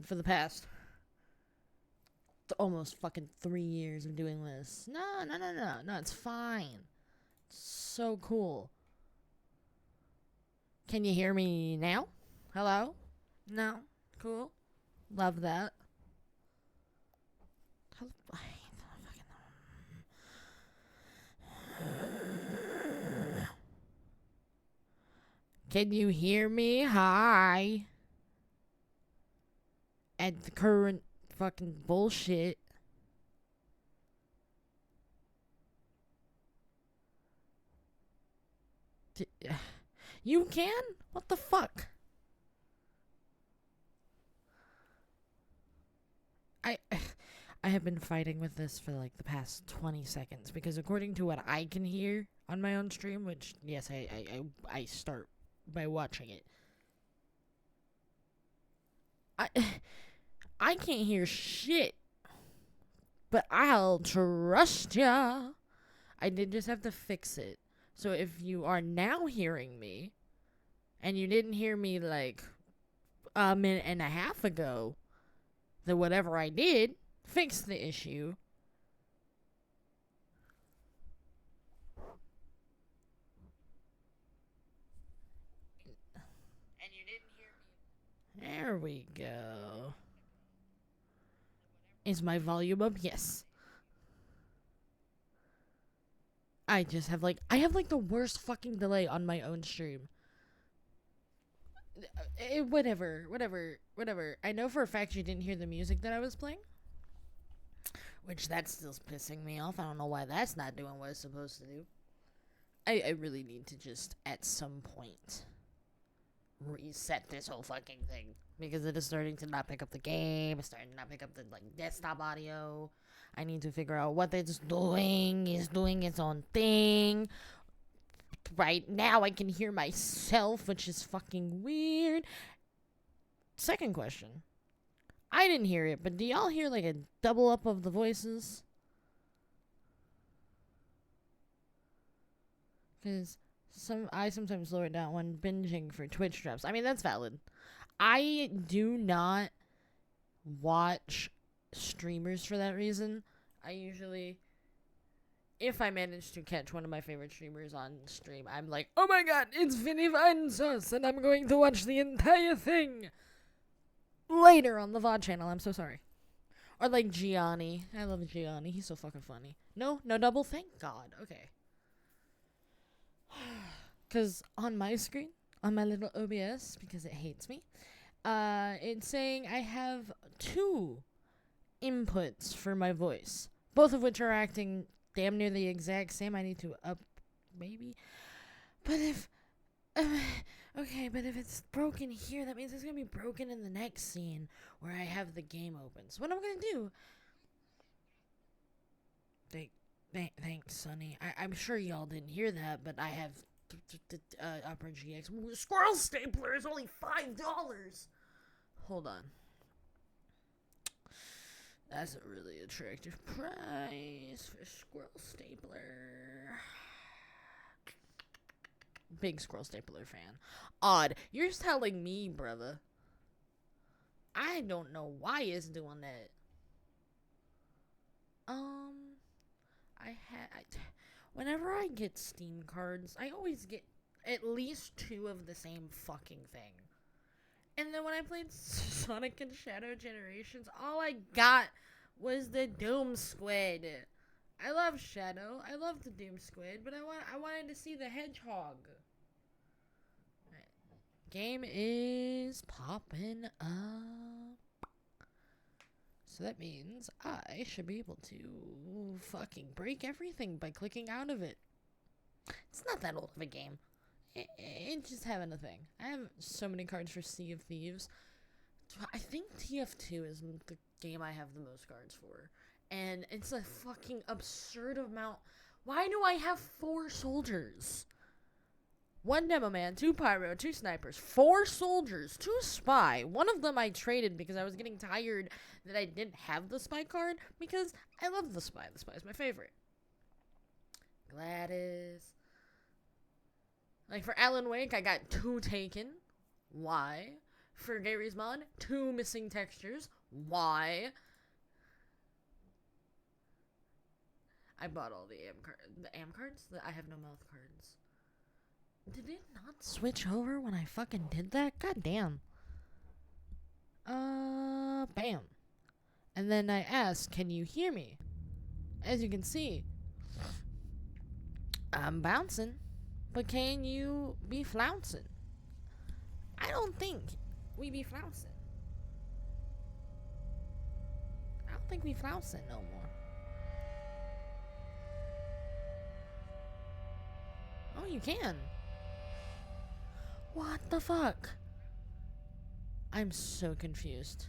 for the past almost fucking 3 years of doing this. No, it's fine. It's so cool. Can you hear me now? Hello? No? Cool. Love that. Can you hear me? Hi. At the current fucking bullshit. You can? What the fuck? I I have been fighting with this for like the past 20 seconds because according to what I can hear on my own stream, which yes, I start by watching it. I I can't hear shit. But I'll trust ya. I did just have to fix it. So if you are now hearing me and you didn't hear me like a minute and a half ago, then whatever I did fixed the issue. And you didn't hear me. There we go. Is my volume up? Yes. I have like the worst fucking delay on my own stream. Whatever. I know for a fact you didn't hear the music that I was playing. Which that's still pissing me off. I don't know why that's not doing what it's supposed to do. I really need to just, at some point, reset this whole fucking thing. Because it is starting to not pick up the game. It's starting to not pick up the desktop audio. I need to figure out what it's doing. It's doing its own thing. Right now I can hear myself, which is fucking weird. Second question. I didn't hear it, but do y'all hear like a double up of the voices? Because I sometimes slow it down when binging for Twitch drops. I mean, that's valid. I do not watch streamers for that reason. I usually, if I manage to catch one of my favorite streamers on stream, I'm like, oh my god, it's Vinny Vine Sauce, and I'm going to watch the entire thing later on the VOD channel. I'm so sorry. Or like Gianni. I love Gianni. He's so fucking funny. No double? Thank God. Okay. Because on my screen, on my little OBS, because it hates me, it's saying I have 2 inputs for my voice, both of which are acting damn near the exact same. I need to up, maybe. But if, okay, but if it's broken here, that means it's gonna be broken in the next scene where I have the game open. So what I'm gonna do? Thanks, Sonny. I'm sure y'all didn't hear that, but I have Upper GX Squirrel Stapler is only $5. Hold on. That's a really attractive price for Squirrel Stapler. Big Squirrel Stapler fan. Odd. You're telling me, brother. I don't know why it's doing that. Whenever I get Steam cards, I always get at least 2 of the same fucking thing. And then when I played Sonic and Shadow Generations, all I got was the Doom Squid. I love Shadow. I love the Doom Squid, but I wanted to see the Hedgehog. Right. Game is popping up. So that means I should be able to fucking break everything by clicking out of it. It's not that old of a game. It's just having a thing. I have so many cards for Sea of Thieves. I think TF2 is the game I have the most cards for. And it's a fucking absurd amount. Why do I have 4 soldiers? 1 demo man, 2 pyro, 2 snipers, 4 soldiers, 2 spy. One of them I traded because I was getting tired that I didn't have the spy card because I love the spy. The spy is my favorite. Gladys. Like for Alan Wake, I got 2 taken. Why? For Gary's mod, 2 missing textures. Why? I bought all the AM cards? I have no mouth cards. Did it not switch over when I fucking did that? God damn. Bam. And then I asked, can you hear me? As you can see, I'm bouncing, but can you be flouncing? I don't think we be flouncing. I don't think we flouncing no more. Oh, you can. What the fuck? I'm so confused.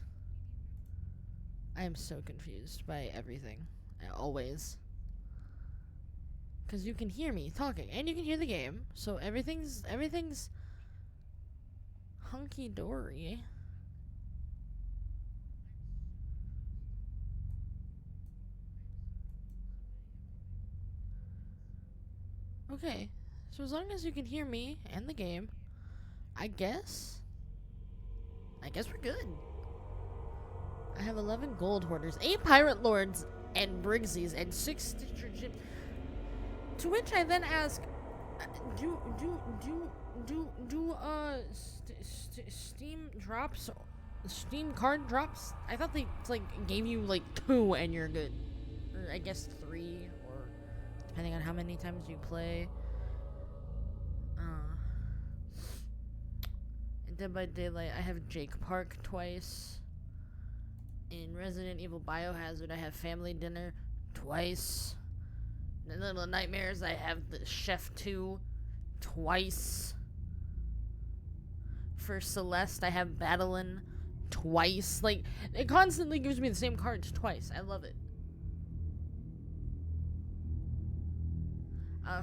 I am so confused by everything. Always. Because you can hear me talking, and you can hear the game, so everything's hunky-dory. Okay, so as long as you can hear me and the game, I guess we're good. I have 11 gold hoarders, 8 pirate lords and Briggsies, and 6 Stitcher Gyms. To which I then ask, Steam drops, Steam card drops? I thought they gave you 2 and you're good, or I guess 3, or depending on how many times you play. In Dead by Daylight, I have Jake Park twice. In Resident Evil Biohazard, I have Family Dinner twice. In Little Nightmares, I have the Chef 2 twice. For Celeste, I have Battlein twice. It constantly gives me the same cards twice. I love it.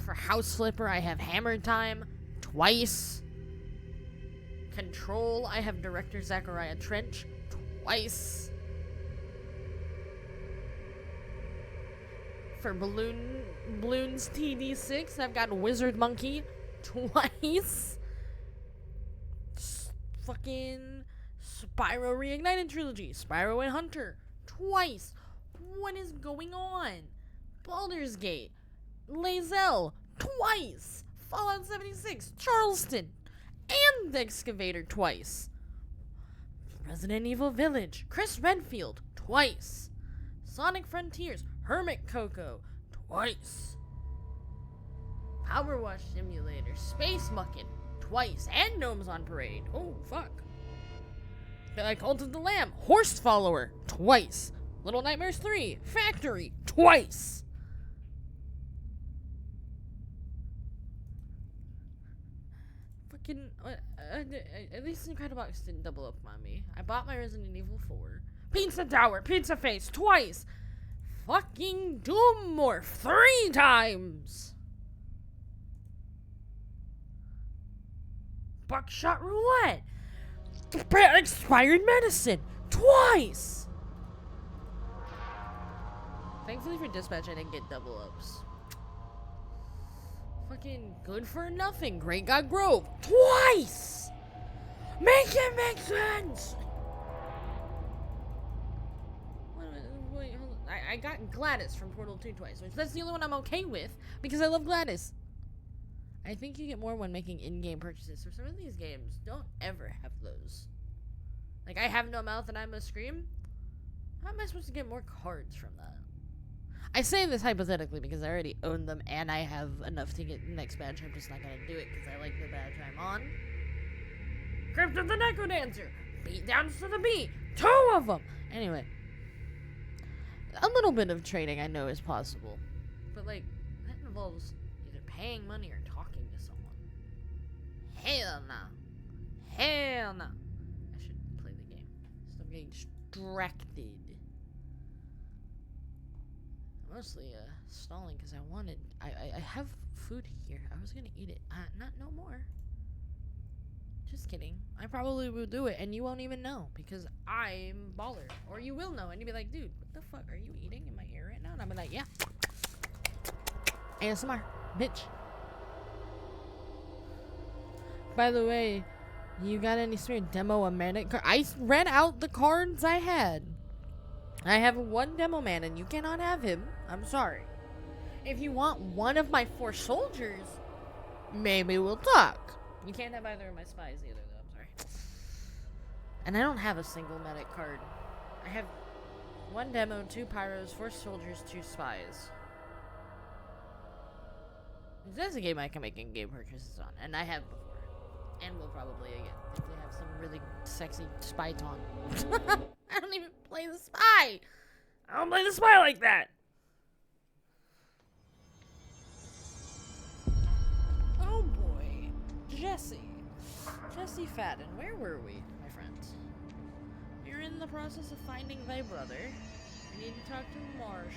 For House Flipper, I have Hammer Time twice. Control, I have Director Zachariah Trench twice. For Balloons TD6, I've got Wizard Monkey twice. Fucking Spyro Reignited Trilogy, Spyro and Hunter twice. What is going on? Baldur's Gate, Lae'zel twice. Fallout 76, Charleston, and the Excavator twice. Resident Evil Village, Chris Redfield twice. Sonic Frontiers, Hermit Coco twice. Power Wash Simulator, Space Muckin twice, and Gnomes on Parade. Oh fuck. Cult of the Lamb, Horse Follower twice. Little Nightmares 3, Factory twice. Fucking at least Incredibox didn't double up on me. I bought my Resident Evil 4. Pizza Tower, Pizza Face twice. Fucking Doom Morph 3 times. Buckshot Roulette. Expired Medicine twice. Thankfully for Dispatch, I didn't get double ups. Fucking Good for Nothing, Great God Grove twice. Make it make sense. Wait, hold on. I got Gladys from Portal 2 twice, which that's the only one I'm okay with because I love Gladys. I think you get more when making in-game purchases. So some of these games don't ever have those. I have no mouth and I must scream. How am I supposed to get more cards from that? I say this hypothetically because I already own them and I have enough to get the next badge. I'm just not gonna do it because I like the badge I'm on. Crypt of the Necrodancer, Beat Downs to the Beat, 2 of them. Anyway, a little bit of trading I know is possible, but that involves either paying money or talking to someone. Hell no. Hell no. I should play the game. Stop getting distracted. Mostly stalling because I have food here. I was gonna eat it. Not no more. Just kidding. I probably will do it and you won't even know because I'm baller. Or you will know and you'll be like, dude, what the fuck are you eating in my ear right now? And I'll be like, yeah. ASMR, bitch. By the way, You got any spare demo a manic card? I read out the cards I had. I have one demo man and you cannot have him. I'm sorry. If you want one of my 4 soldiers, maybe we'll talk. You can't have either of my spies either, though. I'm sorry. And I don't have a single medic card. I have 1 demo, 2 pyros, 4 soldiers, 2 spies. That's a game I can make in-game purchases on, and I have before. And will probably again, if they have some really sexy spy taunt. I don't even play the spy! I don't play the spy like that! Oh boy. Jesse Fadden, where were we, my friends? You're in the process of finding thy brother. I need to talk to Marshall.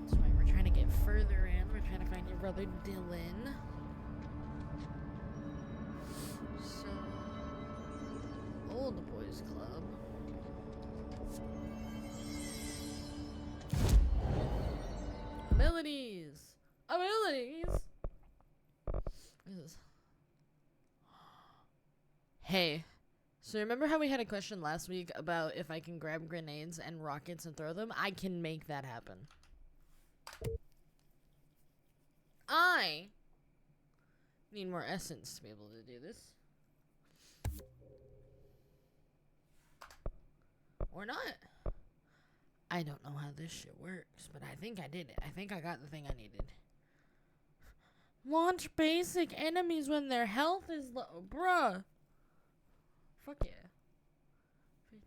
That's right, we're trying to get further in. We're trying to find your brother Dylan. So, Old Boys Club. Abilities! Hey, so remember how we had a question last week about if I can grab grenades and rockets and throw them? I can make that happen. I need more essence to be able to do this. Or not. I don't know how this shit works, but I think I did it. I think I got the thing I needed. Launch basic enemies when their health is low. Bruh. Fuck yeah. 50%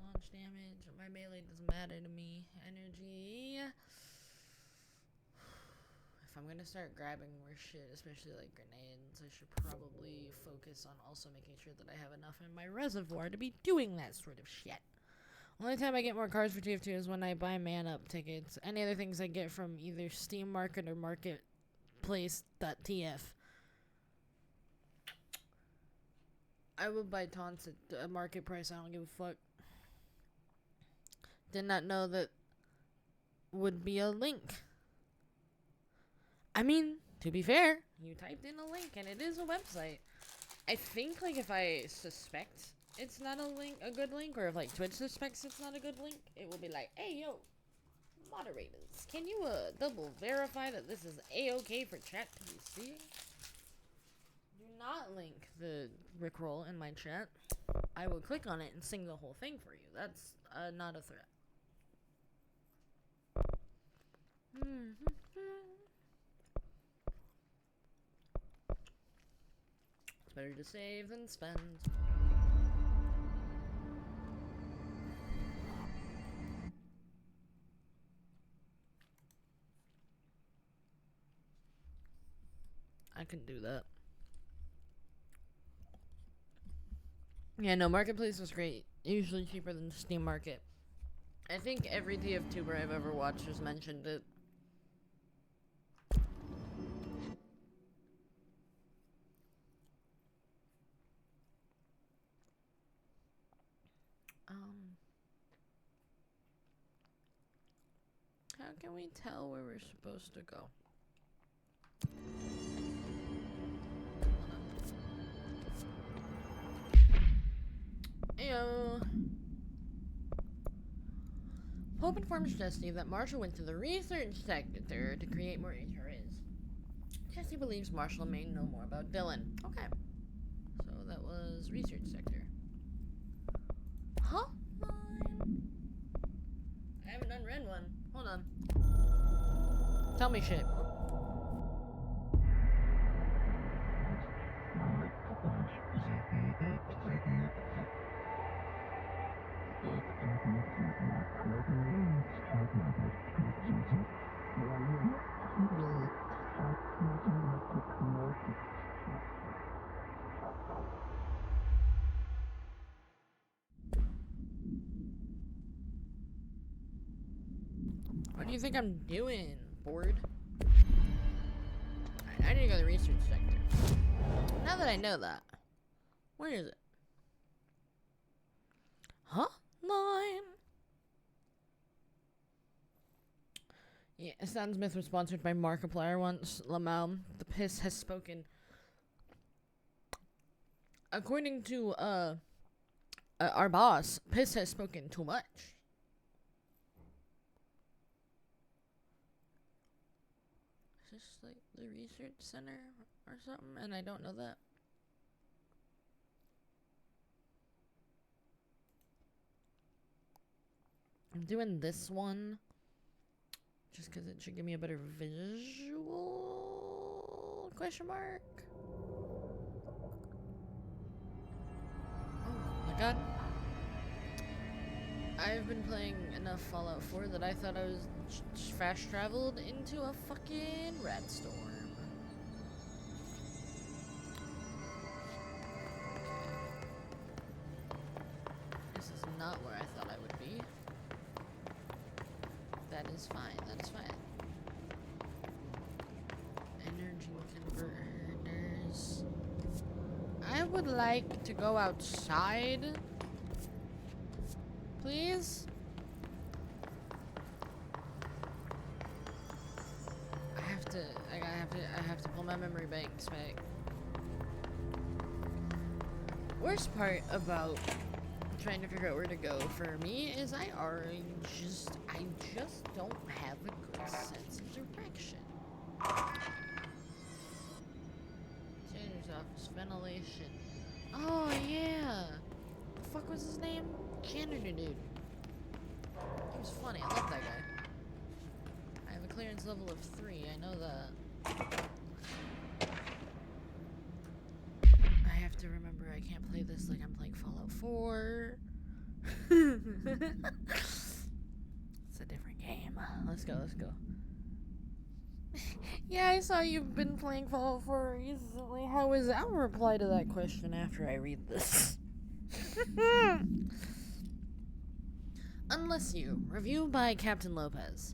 launch damage. My melee doesn't matter to me. Energy. If I'm gonna start grabbing more shit, especially like grenades, I should probably focus on also making sure that I have enough in my reservoir to be doing that sort of shit. Only time I get more cards for TF2 is when I buy man-up tickets. Any other things I get from either Steam Market or Marketplace.tf. I will buy taunts at a market price. I don't give a fuck. Did not know that would be a link. I mean, to be fair, you typed in a link and it is a website. I think, like, if I suspect it's not a good link, or if, like, Twitch suspects it's not a good link, it will be like, hey, yo, moderators, can you, double verify that this is A-okay for chat to be seeing? Do not link the Rickroll in my chat. I will click on it and sing the whole thing for you. That's, not a threat. It's better to save than spend. I can do that. Yeah, no, Marketplace was great. Usually cheaper than Steam Market. I think every TF2er I've ever watched has mentioned it. How can we tell where we're supposed to go? Ayo. Pope informs Jesse that Marshall went to the research sector to create more HRAs. Jesse believes Marshall may know more about Dylan. Okay. So that was research sector. Huh? I haven't unread one. Hold on. Tell me shit. What do you think I'm doing, bored? Alright, I need to go to the research sector. Now that I know that, where is it? Huh? Line. Yeah, Sans Myth was sponsored by Markiplier once. Lamau, the piss has spoken. according to our boss, Piss has spoken too much. Is this like the research center or something? And I don't know that. I'm doing this one just because it should give me a better visual question mark. Oh my god. I've been playing enough Fallout 4 that I thought I was fast traveled into a fucking rat storm. This is not where I thought I would be. That is fine, that is fine. Energy converters. I would like to go outside. Please? I have to pull my memory banks back. Worst part about trying to figure out where to go for me is I just don't have a good sense of direction. Janitor's office, ventilation. Oh yeah. The fuck was his name? Janitor dude. He was funny. I love that guy. I have a clearance level of 3. I know that. I have to remember I can't play this like I'm playing Fallout 4. It's a different game. Let's go, let's go. Yeah, I saw you've been playing Fallout 4 recently. How is it? I'll reply to that question after I read this. Unless You, review by Captain Lopez.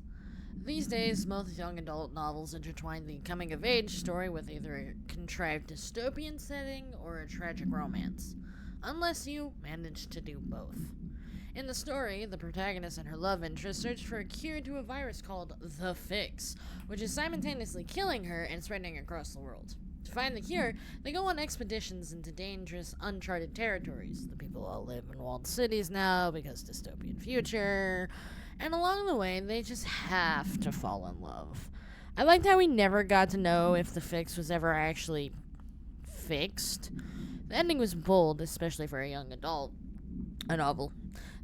These days, most young adult novels intertwine the coming-of-age story with either a contrived dystopian setting or a tragic romance. Unless You managed to do both. In the story, the protagonist and her love interest search for a cure to a virus called The Fix, which is simultaneously killing her and spreading across the world. To find the cure, they go on expeditions into dangerous, uncharted territories. The people all live in walled cities now because dystopian future. And along the way, they just have to fall in love. I liked how we never got to know if the fix was ever actually fixed. The ending was bold, especially for a young adult. A novel.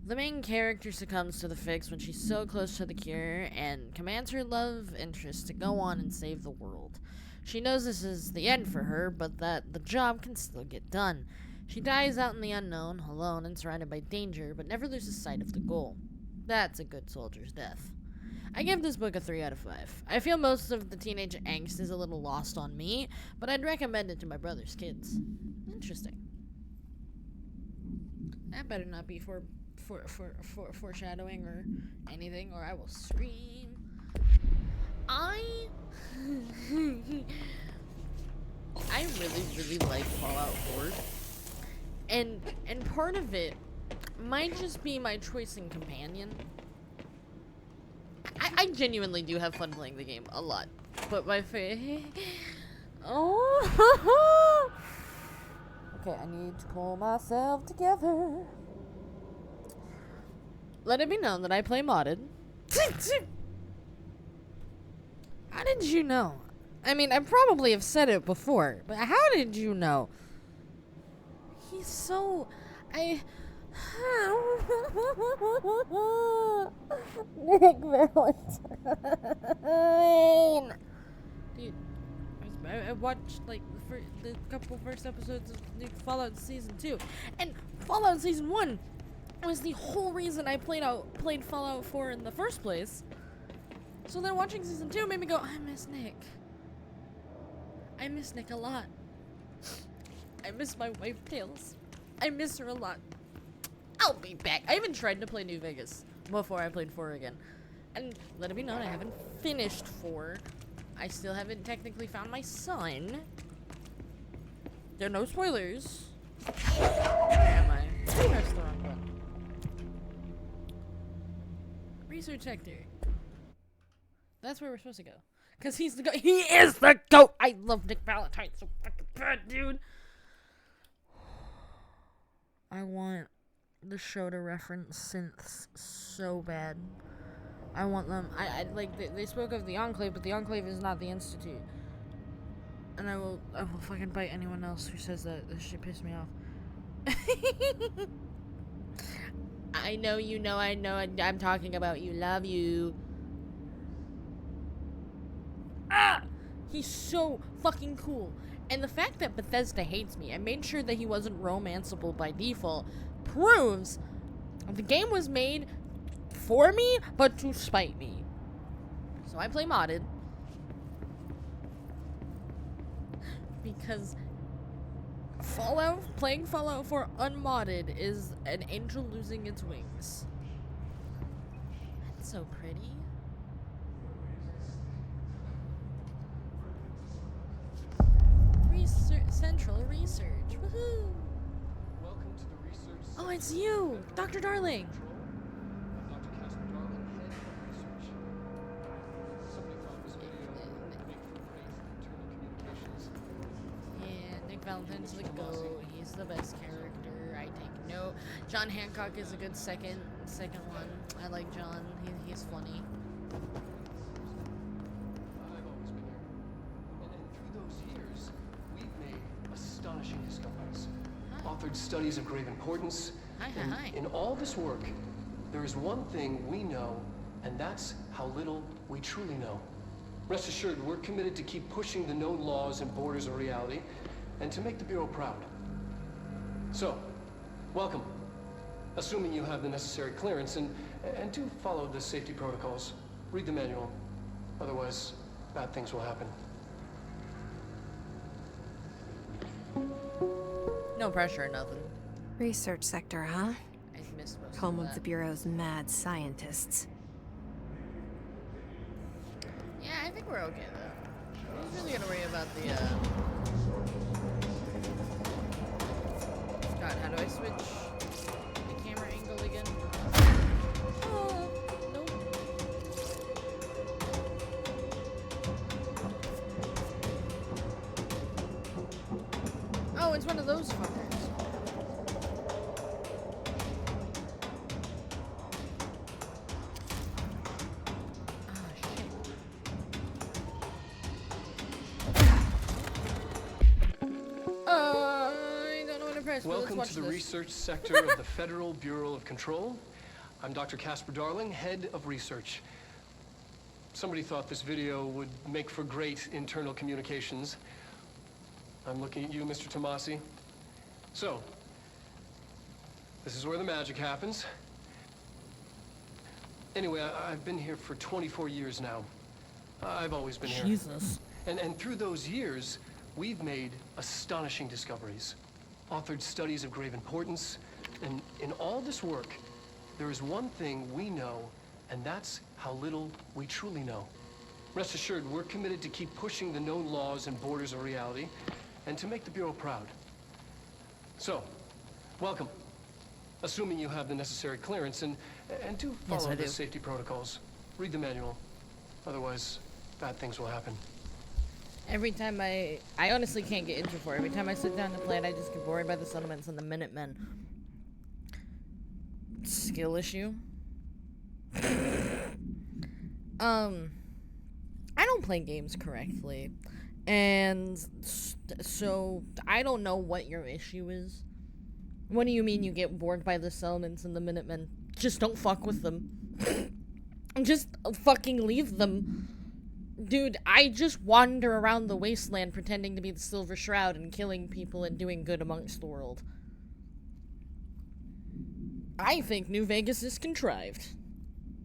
The main character succumbs to the fix when she's so close to the cure and commands her love interest to go on and save the world. She knows this is the end for her, but that the job can still get done. She dies out in the unknown, alone and surrounded by danger, but never loses sight of the goal. That's a good soldier's death. I give this book a 3 out of 5. I feel most of the teenage angst is a little lost on me, but I'd recommend it to my brother's kids. Interesting. That better not be for foreshadowing or anything, or I will scream. I really like Fallout 4. And part of it might just be my choice in companion. I genuinely do have fun playing the game a lot. But my oh okay, I need to pull myself together. Let it be known that I play modded. How did you know? I mean, I probably have said it before, but how did you know? He's so... Nick Valentine. Dude, I watched like the couple first episodes of new Fallout Season 2, and Fallout Season 1 was the whole reason I played Fallout 4 in the first place. So then watching Season 2 made me go, I miss Nick. I miss Nick a lot. I miss my wife, Tails. I miss her a lot. I'll be back. I even tried to play New Vegas before I played 4 again. And let it be known, I haven't finished 4. I still haven't technically found my son. There are no spoilers. Where am I? I pressed the wrong button. Research sector. That's where we're supposed to go. Because he's the goat. He is the GOAT! I love Nick Valentine so fucking bad, dude. I want the show to reference synths so bad. I want them. I like. They spoke of the Enclave, but the Enclave is not the Institute. And I will fucking bite anyone else who says that. This shit pissed me off. I know you know. I know. I'm talking about you. Love you. Ah! He's so fucking cool. And the fact that Bethesda hates me and made sure that he wasn't romanceable by default proves the game was made for me, but to spite me. So I play modded. Because playing Fallout 4 unmodded is an angel losing its wings. That's so pretty. Central Research. Woohoo! Welcome to the research. Oh, it's you, Dr. Darling. I'm Dr. Casper Darling, head of research. Somebody thought this video would make for great internal communications. Yeah, Nick Valentine's the GOAT. He's the best character. I take note. John Hancock is a good second one. I like John. He's funny. I've always been here. And through those years, we've made astonishing discoveries. Hi. Authored studies of grave importance. Hi. In all this work, there is one thing we know, and that's how little we truly know. Rest assured, we're committed to keep pushing the known laws and borders of reality, and to make the Bureau proud. So, welcome. Assuming you have the necessary clearance, and do follow the safety protocols. Read the manual. Otherwise, bad things will happen. No pressure or nothing. Research sector, huh? I missed most Home of of that. the Bureau's mad scientists. Yeah, I think we're okay though. I'm just really gonna worry about the God, how do I switch the camera angle again? Oh, nope. Oh, it's one of those fuckers. I don't know what to press. But let's Welcome watch to the this. research sector of the Federal Bureau of Control. I'm Dr. Casper Darling, head of research. Somebody thought this video would make for great internal communications. I'm looking at you, Mr. Tomasi. So, this is where the magic happens. Anyway, I've been here for 24 years now. I've always been here. Jesus. And through those years, we've made astonishing discoveries. Authored studies of grave importance. And in all this work, there is one thing we know, and that's how little we truly know. Rest assured, we're committed to keep pushing the known laws and borders of reality, and to make the Bureau proud. So, welcome. Assuming you have the necessary clearance, and do Yes, follow I the do. safety protocols. Read the manual. Otherwise, bad things will happen. Every time I honestly can't get into 4. Every time I sit down to play it, I just get bored by the settlements and the Minutemen. Skill issue. I don't play games correctly, and so I don't know what your issue is. What do you mean you get bored by the settlements and the Minutemen? Just don't fuck with them. Just fucking leave them. Dude, I just wander around the wasteland pretending to be the Silver Shroud and killing people and doing good amongst the world. I think New Vegas is contrived.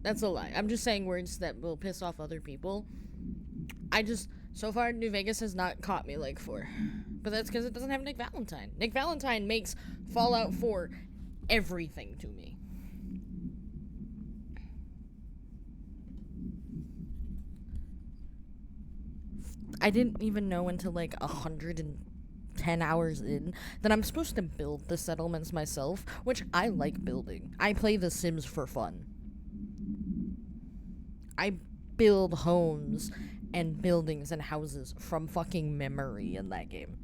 That's a lie. I'm just saying words that will piss off other people. So far, New Vegas has not caught me like 4. But that's because it doesn't have Nick Valentine. Nick Valentine makes Fallout 4 everything to me. I didn't even know until like 110 hours in that I'm supposed to build the settlements myself, which I like building. I play The Sims for fun. I build homes and buildings and houses from fucking memory in that game.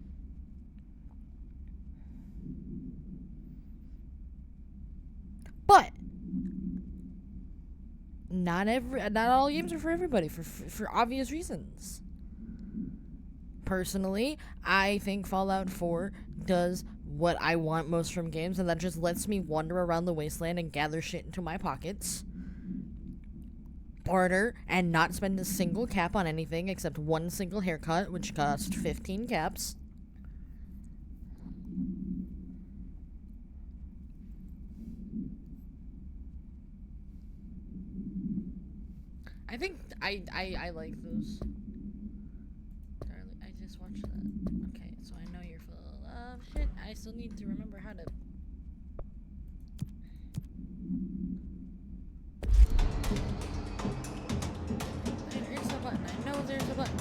But not all games are for everybody for obvious reasons. Personally, I think Fallout 4 does what I want most from games, and that just lets me wander around the wasteland and gather shit into my pockets, barter, and not spend a single cap on anything except one single haircut, which cost 15 caps. I think I like those. Darling, I just watched that. Okay, so I know you're full of shit. I still need to remember how to. There is a button. I know there's a button.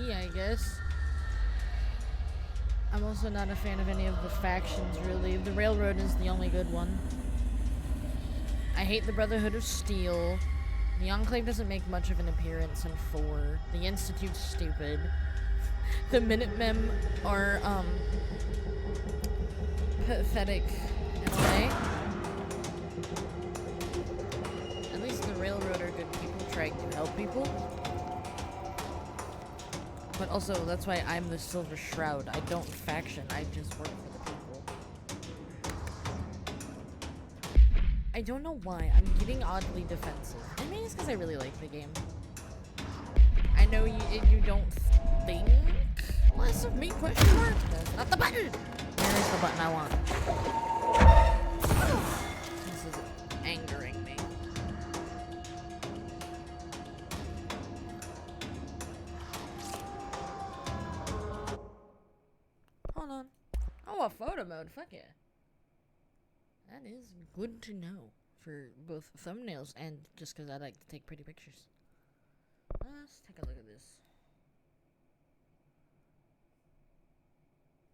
I guess. I'm also not a fan of any of the factions, really. The Railroad is the only good one. I hate the Brotherhood of Steel. The Enclave doesn't make much of an appearance in 4. The Institute's stupid. The Minutemen are, pathetic in a way. At least the Railroad are good people trying to help people. But also, that's why I'm the Silver Shroud. I don't faction, I just work for the people. I don't know why, I'm getting oddly defensive. I mean, it's because I really like the game. I know you don't think less of me, question mark? That's not the button! There's the button I want. This is angering me. Hold on. Oh, a photo mode. Fuck yeah. That is good to know for both thumbnails and just because I like to take pretty pictures. Let's take a look at this.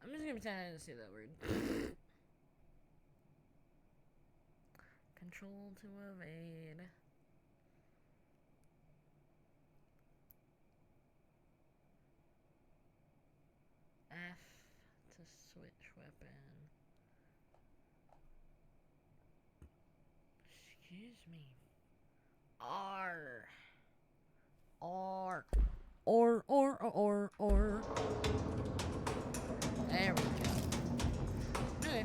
I'm just gonna pretend I didn't say that word. Control to evade. F to switch weapon. Excuse me. R. There we go. Okay.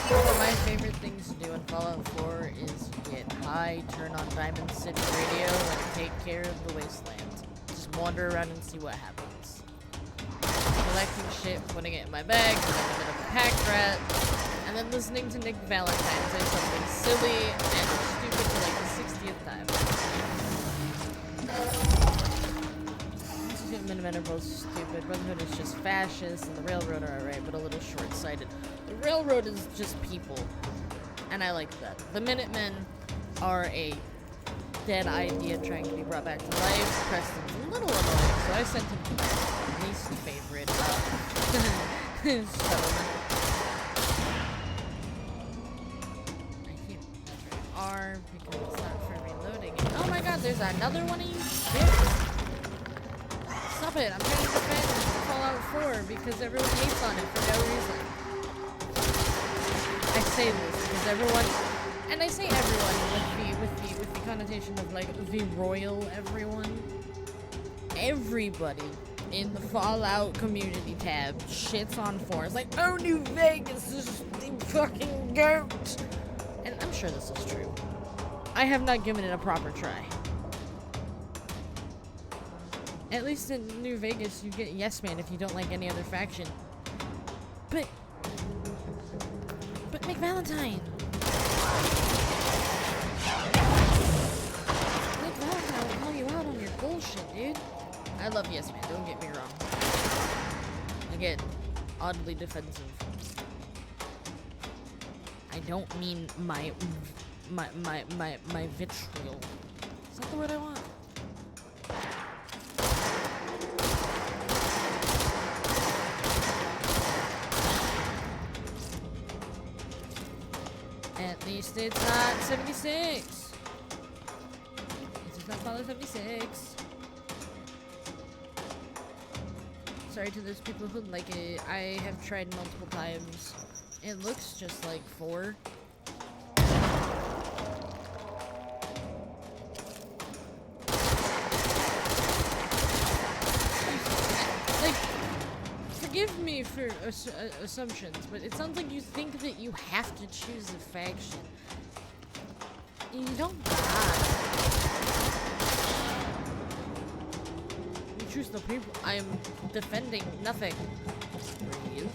One of my favorite things to do in Fallout 4 is get high, turn on Diamond City Radio, and take care of the wasteland. Just wander around and see what happens. Collecting shit, putting it in my bag, because I'm a bit of a pack rat, and then listening to Nick Valentine say something silly and stupid for like the 60th time. Minutemen are both stupid. Brotherhood is just fascist, and the Railroad are alright, but a little short-sighted. The Railroad is just people, and I like that. The Minutemen are a dead idea trying to be brought back to life. Preston's a little annoying, so I sent him to my least favorite settlement. I keep R because it's not for reloading. Oh my god, there's another one of you shit. Stop it, I'm trying to defend Fallout 4 because everyone hates on it for no reason. I say this because everyone, and I say everyone with the connotation of like the royal everyone. Everybody in the Fallout community tab shits on 4. It's like, oh, New Vegas is the fucking goat. And I'm sure this is true. I have not given it a proper try. At least in New Vegas, you get Yes Man if you don't like any other faction. But Nick Valentine. Nick Valentine will call you out on your bullshit, dude. I love Yes Man, don't get me wrong. Again, oddly defensive. I don't mean my vitriol. Is that the word I want? It's not 76. It does not follow 76. Sorry to those people who like it. I have tried multiple times. It looks just like 4. Like, forgive me for assumptions, but it sounds like you think that you have to choose a faction. You don't die. You choose the people. I am defending nothing. Breathe.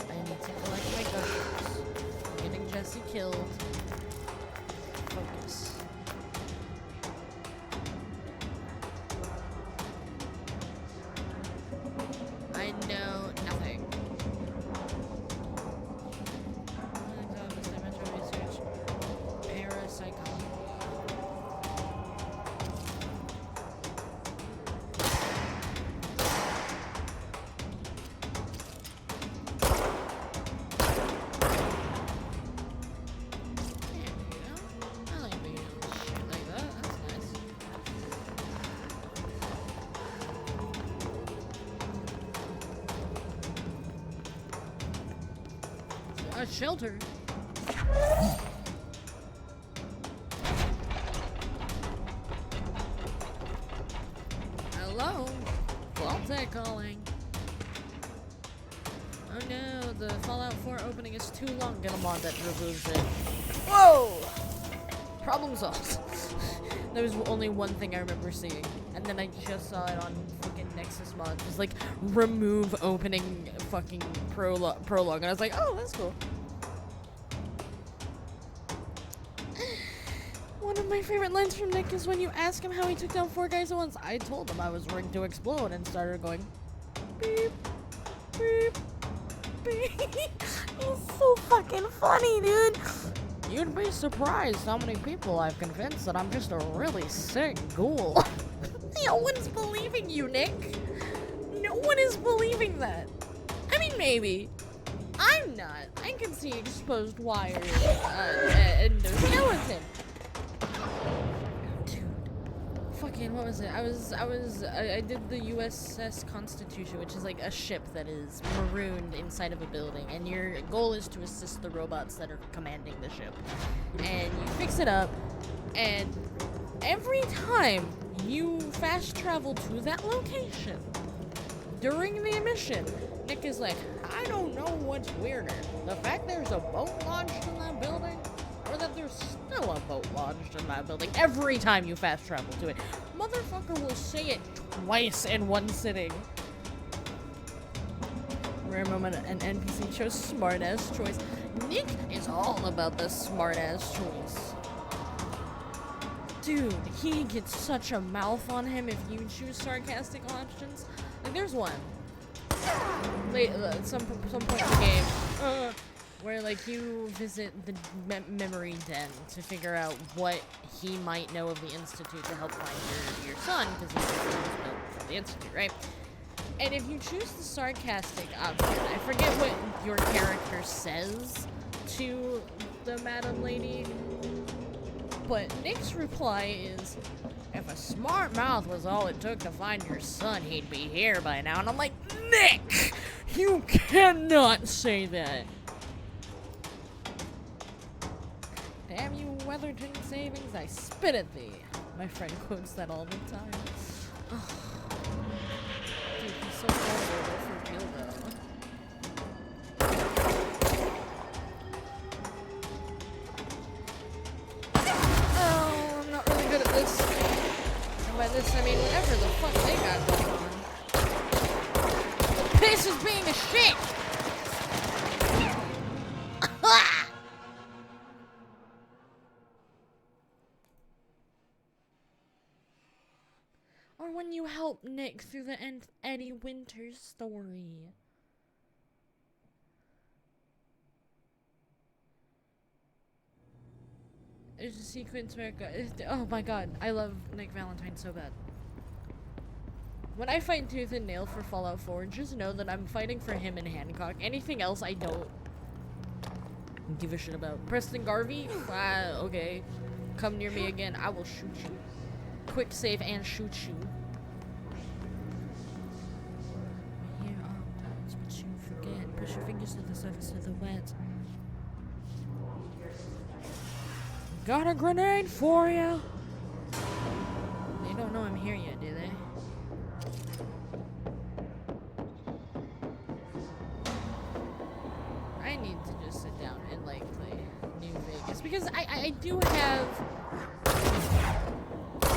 I need to collect my gushers. I'm getting Jesse killed. Focus. I know nothing. Parapsychology. A shelter. Hello? Vault-Tec calling. Oh no, the Fallout 4 opening is too long. Get a mod that removes it. Whoa! Problem solved. There was only one thing I remember seeing, and then I just saw it on fucking Nexus mod. Just like remove opening fucking prologue, and I was like, oh, that's cool. One of my favorite lines from Nick is when you ask him how he took down 4 guys at once. I told him I was rigged to explode and started going beep, beep, beep. It's so fucking funny, dude. You'd be surprised how many people I've convinced that I'm just a really sick ghoul. No one's believing you, Nick. No one is believing that. I mean, maybe. I'm not. I can see exposed wires and a skeleton. Dude. Fucking, what was it? I did the USS Constitution, which is like a ship that is marooned inside of a building, and your goal is to assist the robots that are commanding the ship. And you fix it up, and every time you fast travel to that location during the mission, Nick is like, I don't know what's weirder. The fact there's a boat launched in that building, or that there's still a boat launched in that building every time you fast travel to it. Motherfucker will say it twice in one sitting. Rare moment, an NPC chose smart-ass choice. Nick is all about the smart-ass choice. Dude, he gets such a mouth on him if you choose sarcastic options. Like, there's one. Late, some point in the game, where like you visit the memory den to figure out what he might know of the Institute to help find your son, because he's built from the Institute, right? And if you choose the sarcastic option, I forget what your character says to the madam lady, but Nick's reply is, if a smart mouth was all it took to find your son, he'd be here by now. And I'm like, Nick, you cannot say that. Damn you, Weatherton Savings, I spit at thee. My friend quotes that all the time. Oh. Dude, he's so vulnerable for real, though. Oh, I'm not really good at this. And by this, I mean whatever the fuck they got going on. This is being a shit! Or when you help Nick through the Eddie Winters story. There's a sequence where oh my god, I love Nick Valentine so bad. When I fight tooth and nail for Fallout 4, just know that I'm fighting for him and Hancock. Anything else, I don't. Give a shit about Preston Garvey. Okay. Come near me again, I will shoot you. Quick save and shoot you. Here are words which you forget. Push your fingers to the surface of the wet. Got a grenade for you. They don't know I'm here yet, do they? I need to just sit down and like play New Vegas because I do have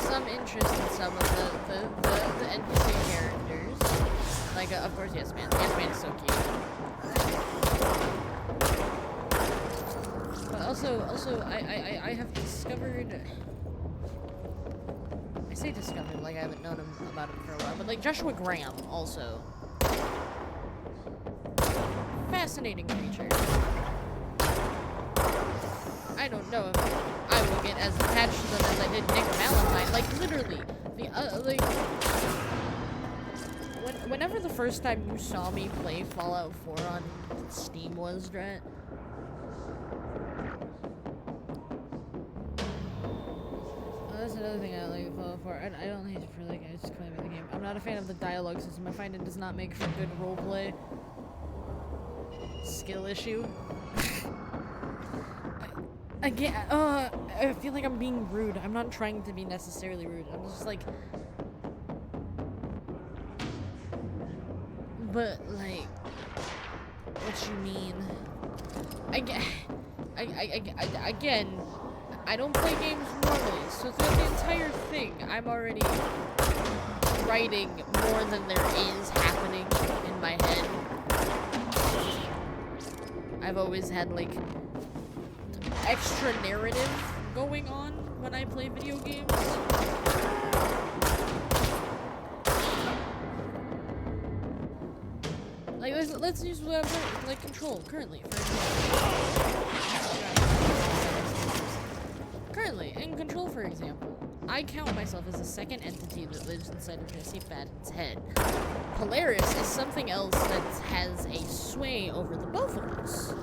some interest in some of the NPC characters. Like of course, yes, man. Yes, man is so cute. But also I have discovered. I say discovered like I haven't known about him for a while, but like Joshua Graham also. Fascinating creature. I don't know if I will get as attached to them as I did Nick Valentine. Like literally, whenever the first time you saw me play Fallout 4 on Steam was, Drat. That's another thing I don't like Fallout 4. I don't hate it for like I just claim the game. I'm not a fan of the dialogue system. I find it does not make for good roleplay. Skill issue. Again, I feel like I'm being rude. I'm not trying to be necessarily rude. I'm just like, but like, what you mean? Again, I don't play games normally, so throughout the entire thing, I'm already writing more than there is happening in my head. I've always had like extra narrative going on when I play video games. Like let's use what I'm doing, like Control currently, for example. Currently, in Control, for example, I count myself as a second entity that lives inside of Jesse Fadden's head. Polaris is something else that has a sway over the both of us,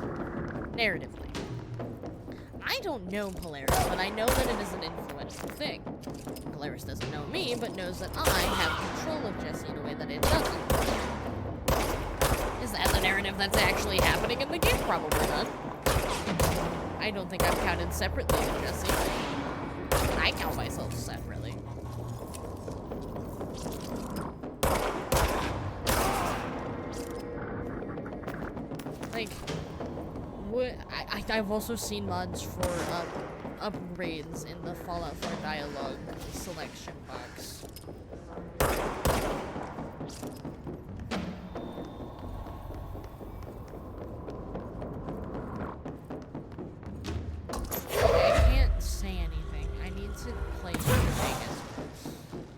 narratively. I don't know Polaris, but I know that it is an influential thing. Polaris doesn't know me, but knows that I have control of Jesse in a way that it doesn't. Is that the narrative that's actually happening in the game? Probably not. I don't think I'm counted separately with Jesse. I count myself separately. Like, what? I've also seen mods for upgrades in the Fallout 4 dialogue selection box. I can't say anything. I need to play New Vegas.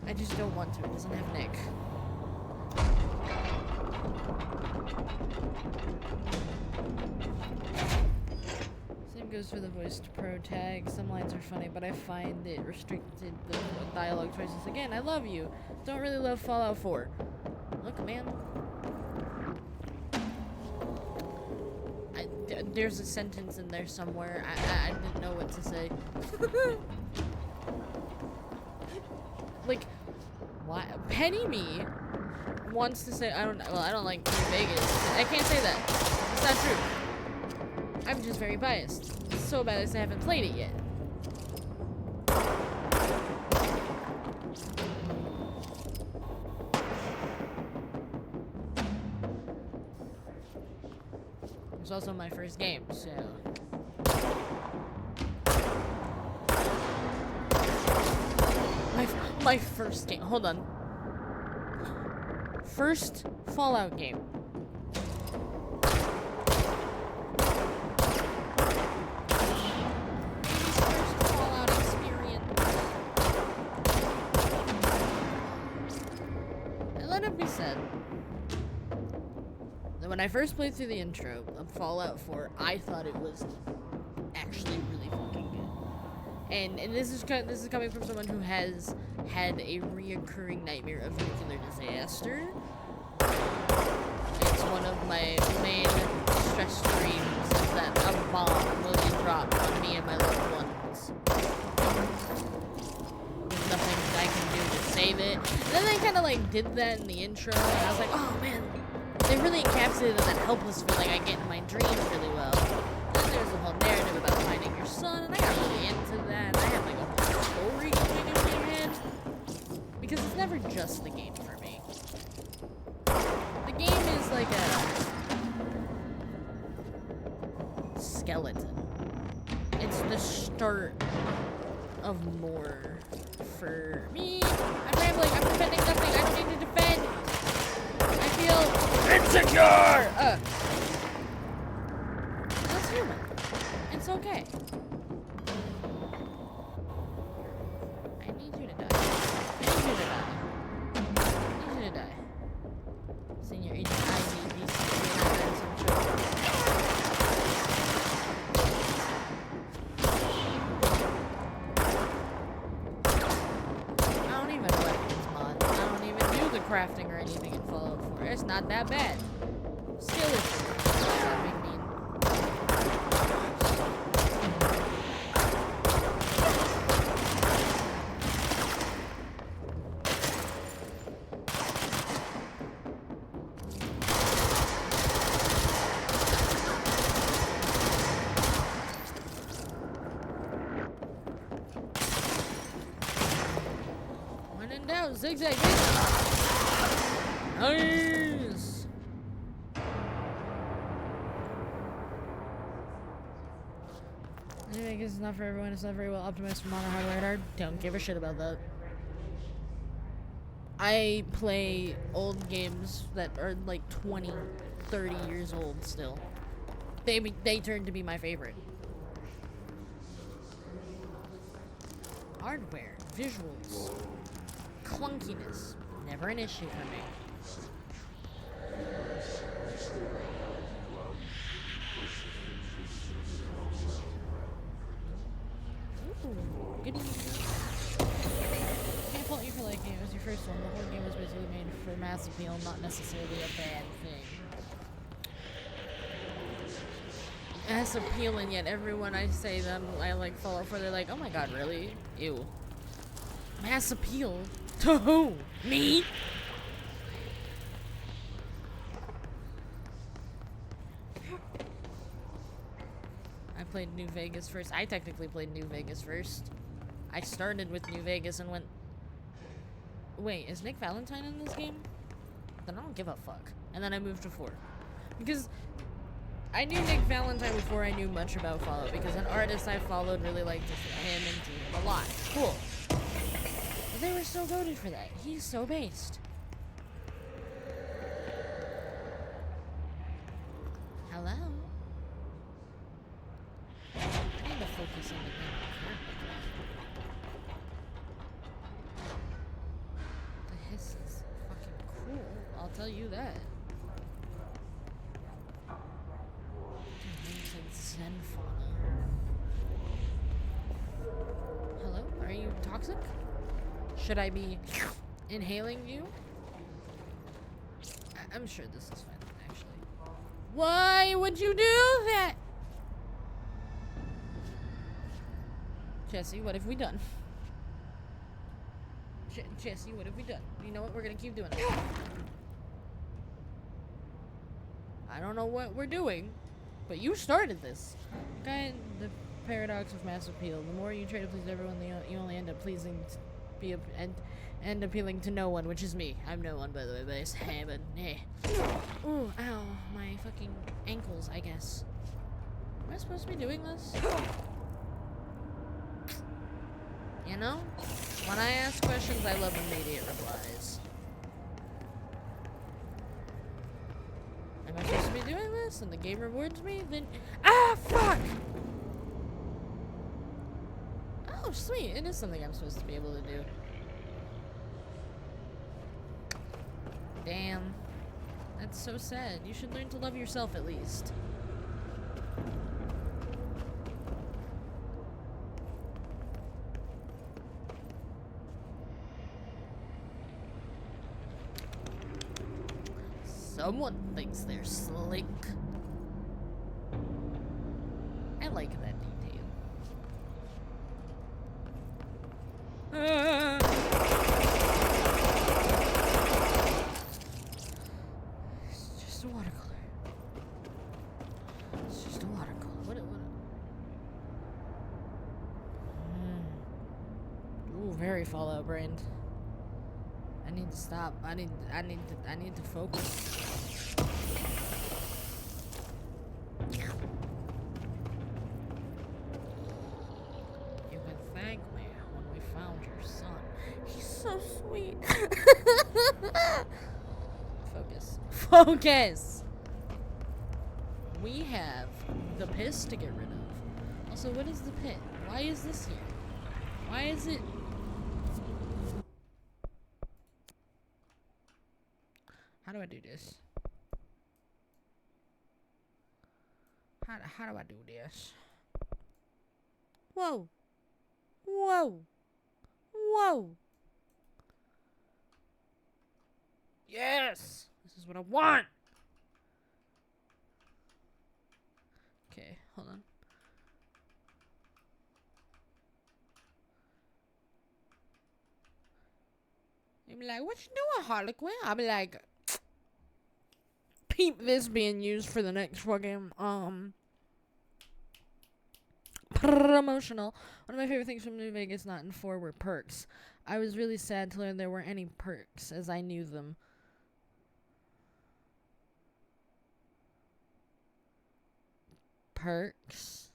I just don't want to. It doesn't have Nick. Goes for the voiced pro tag. Some lines are funny, but I find it restricted the dialogue choices. Again, I love you. Don't really love Fallout 4. Look, man. There's a sentence in there somewhere. I didn't know what to say. Like, why? Penny Me wants to say I don't like New Vegas. I can't say that. It's not true. I'm just very biased. So biased I haven't played it yet. It's also my first game, so... My first game. Hold on. First Fallout game. When I first played through the intro of Fallout 4, I thought it was actually really fucking good. And this is coming from someone who has had a reoccurring nightmare of nuclear disaster. It's one of my main extra streams is that a bomb will get dropped on me and my loved ones. There's nothing I can do to save it. And then they kind of like did that in the intro, and I was like, oh man, they really encapsulated that helpless feeling I get in my dreams really well. And then there's a whole narrative about finding your son, and I got really into that. I had like a whole story going in my head. Because it's never just the game for me. The game is like a skeleton. It's the start of more for me. I'm rambling. I'm defending nothing. I don't need to defend. I feel insecure. That's human. It's okay. I need you to die. I need you to die. I need you to die. Senior Agent IVDC. Crafting or anything in Fallout 4. It's not that bad. Skill issue. When in doubt, zigzag. Nice! Anyway, it's not for everyone. It's not very well optimized for modern hardware. I don't give a shit about that. I play old games that are like 20, 30 years old still. They turn to be my favorite. Hardware, visuals, clunkiness. Never an issue for me. Ooh, good evening. Can't fault you for liking it. It was your first one. The whole game was basically made for mass appeal, not necessarily a bad thing. Mass appeal, and yet everyone I say them I like Fallout 4, they're like, oh my god, really? Ew. Mass appeal? To who? Me? I played New Vegas first. I technically played New Vegas first. I started with New Vegas and went... Wait, is Nick Valentine in this game? Then I don't give a fuck. And then I moved to 4. Because I knew Nick Valentine before I knew much about Fallout. Because an artist I followed really liked him and drew him a lot. Cool. But they were so goated for that. He's so based. Hello? I need to focus on the game. The hiss is fucking cool, I'll tell you that. It's like Zen fauna. Hello? Are you toxic? Should I be inhaling you? I'm sure this is fine, actually. Why would you do that? Jesse, what have we done? Jesse, what have we done? You know what? We're gonna keep doing it. I don't know what we're doing, but you started this. Okay, the paradox of mass appeal. The more you try to please everyone, you only end up pleasing, end appealing to no one, which is me. I'm no one, by the way, but it's but hey. Ooh, ow, my fucking ankles, I guess. Am I supposed to be doing this? You know? When I ask questions, I love immediate replies. Am I supposed to be doing this and the game rewards me? Then... Ah, fuck! Oh, sweet. It is something I'm supposed to be able to do. Damn. That's so sad. You should learn to love yourself at least. Someone thinks they're slick. like that detail. Ah. It's just a watercolor. It's just a watercolor. What? Ooh, very Fallout brained. I need to stop. I need to focus. You can thank me when we found your son. He's so sweet. Focus. Focus! We have the piss to get rid of. Also, what is the pit? Why is this here? Why is it... How do I do this? How do I do this? Whoa! Whoa! Whoa! Yes! This is what I want! Okay, hold on. I'm like, what you doing, Harlequin? I'll be like, peep this being used for the next fucking, promotional. One of my favorite things from New Vegas not in 4 were perks. I was really sad to learn there weren't any perks, as I knew them. Perks?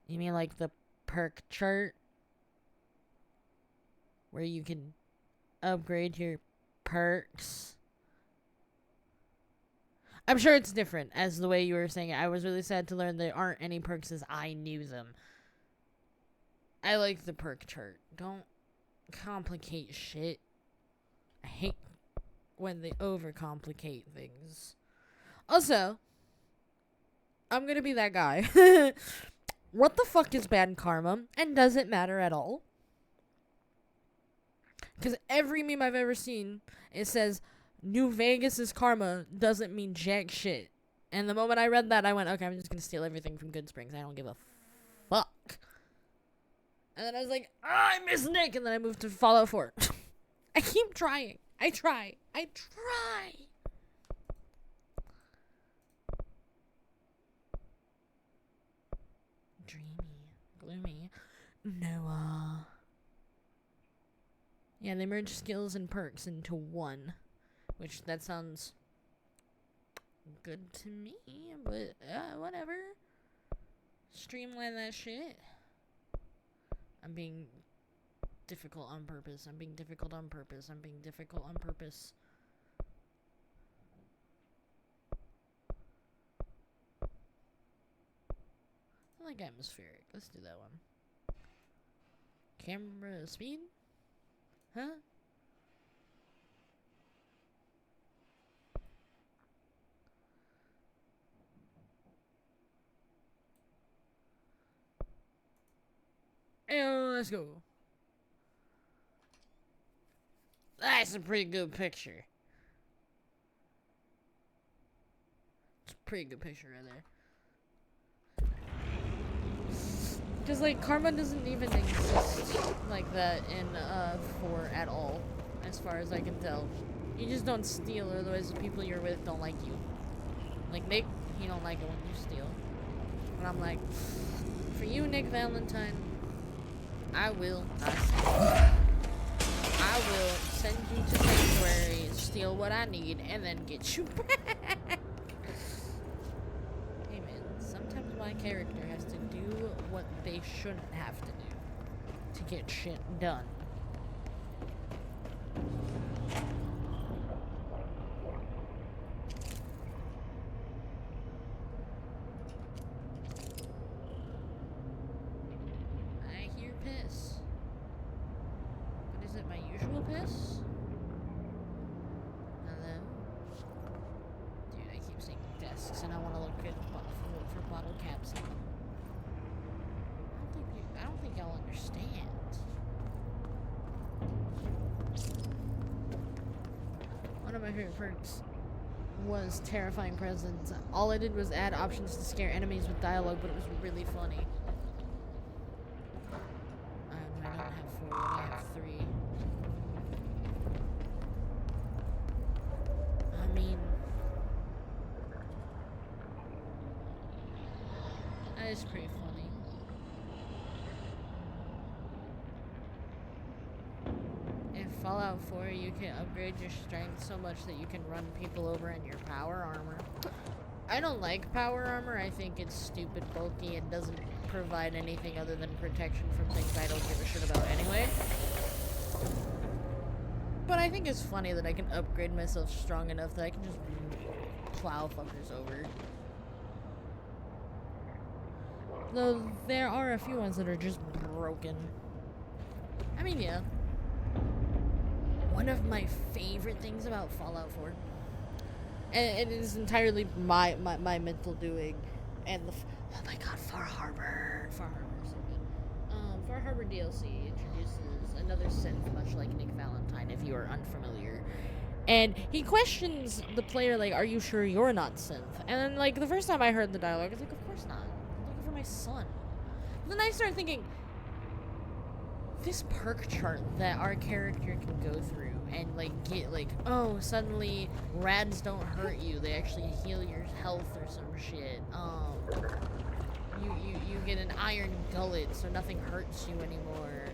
You mean like the perk chart? Where you can upgrade your perks? I'm sure it's different, as the way you were saying it. I was really sad to learn there aren't any perks as I knew them. I like the perk chart. Don't complicate shit. I hate when they overcomplicate things. Also, I'm gonna be that guy. What the fuck is bad karma? And does it matter at all? Because every meme I've ever seen, it says, New Vegas' karma doesn't mean jack shit. And the moment I read that, I went, okay, I'm just gonna steal everything from Good Springs. I don't give a fuck. And then I was like, I miss Nick. And then I moved to Fallout 4. I keep trying. I try. Dreamy. Gloomy. Noah. Yeah, they merge skills and perks into one. Which, that sounds good to me, but whatever. Streamline that shit. I'm being difficult on purpose. I think I like atmospheric. Let's do that one. Camera speed? Huh? Oh, let's go. That's a pretty good picture. It's a pretty good picture right there. Because, like, karma doesn't even exist like that in 4 at all, as far as I can tell. You just don't steal, otherwise the people you're with don't like you. Like Nick, he don't like it when you steal. And I'm like, for you, Nick Valentine, I will send you to Sanctuary, steal what I need, and then get you back. Hey man, sometimes my character has to do what they shouldn't have to do to get shit done. I hear piss. But is it my usual piss? Hello? Dude, I keep seeing desks and I want to look for bottle caps. I don't think y'all understand. One of my favorite perks was terrifying presence. All I did was add options to scare enemies with dialogue, but it was really funny. I don't have 4, I have 3. I mean, that is pretty funny. In Fallout 4, you can upgrade your strength so much that you can run people over in your power armor. I don't like power armor. I think it's stupid, bulky, and doesn't provide anything other than protection from things I don't give a shit about anyway. But I think it's funny that I can upgrade myself strong enough that I can just plow fuckers over. Though there are a few ones that are just broken. I mean, yeah. One of my favorite things about Fallout 4, and it is entirely my mental doing, and oh my god, Far Harbor is so good. Far Harbor DLC introduces another synth, much like Nick Valentine, if you are unfamiliar, and he questions the player like, "Are you sure you're not synth?" And then, like, the first time I heard the dialogue, I was like, "Of course not. I'm looking for my son." But then I started thinking, this perk chart that our character can go through and like get like, oh, suddenly rads don't hurt you, they actually heal your health or some shit. You get an iron gullet so nothing hurts you anymore.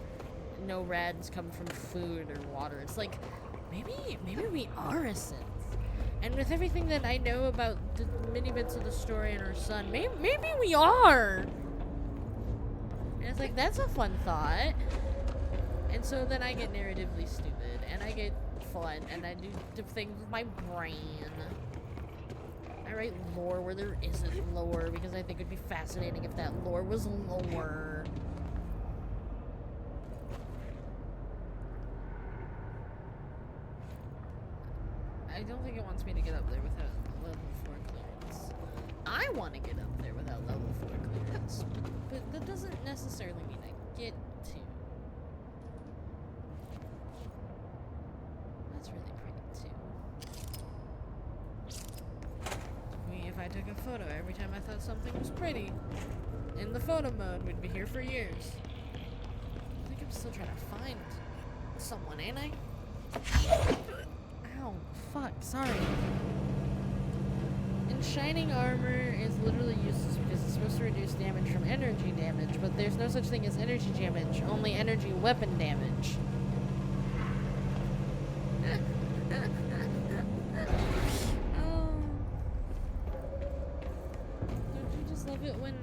No rads come from food or water. It's like, maybe we are a synth. And with everything that I know about the mini bits of the story and our son, maybe we are. And it's like, that's a fun thought. And so then I get narratively stupid, and I get fun, and I do things with my brain. I write lore where there isn't lore, because I think it'd be fascinating if that lore was lore. I don't think it wants me to get up there without level 4 clearance. I want to get up there without level 4 clearance, but that doesn't necessarily mean I get to. That's really pretty too. If I took a photo every time I thought something was pretty, in the photo mode, we'd be here for years. I think I'm still trying to find someone, ain't I? Ow, fuck, sorry. And shining armor is literally useless because it's supposed to reduce damage from energy damage, but there's no such thing as energy damage, only energy weapon damage. Don't you just love it when,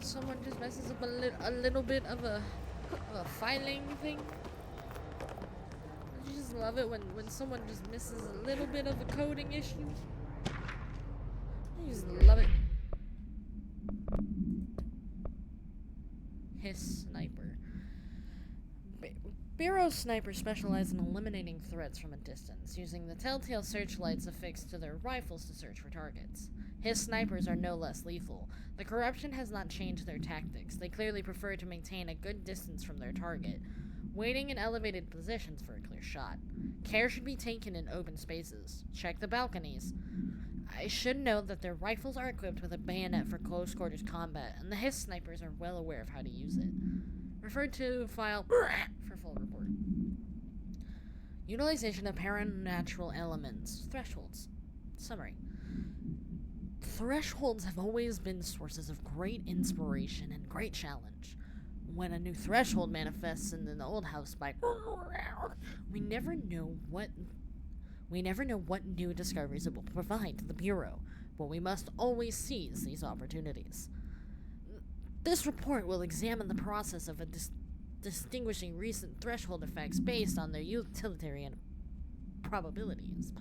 someone just messes up a little bit of a filing thing? Don't you just love it when someone just misses a little bit of a coding issue? I just love it. His sniper. Bureau snipers specialize in eliminating threats from a distance, using the telltale searchlights affixed to their rifles to search for targets. His snipers are no less lethal. The corruption has not changed their tactics. They clearly prefer to maintain a good distance from their target, waiting in elevated positions for a clear shot. Care should be taken in open spaces. Check the balconies. I should note that their rifles are equipped with a bayonet for close quarters combat, and the His snipers are well aware of how to use it. Refer to file for full report. Utilization of paranatural elements. Thresholds. Summary. Thresholds have always been sources of great inspiration and great challenge. When a new threshold manifests in the old house by we never know what new discoveries it will provide to the Bureau, but we must always seize these opportunities. This report will examine the process of distinguishing recent threshold effects based on their utilitarian possibilities.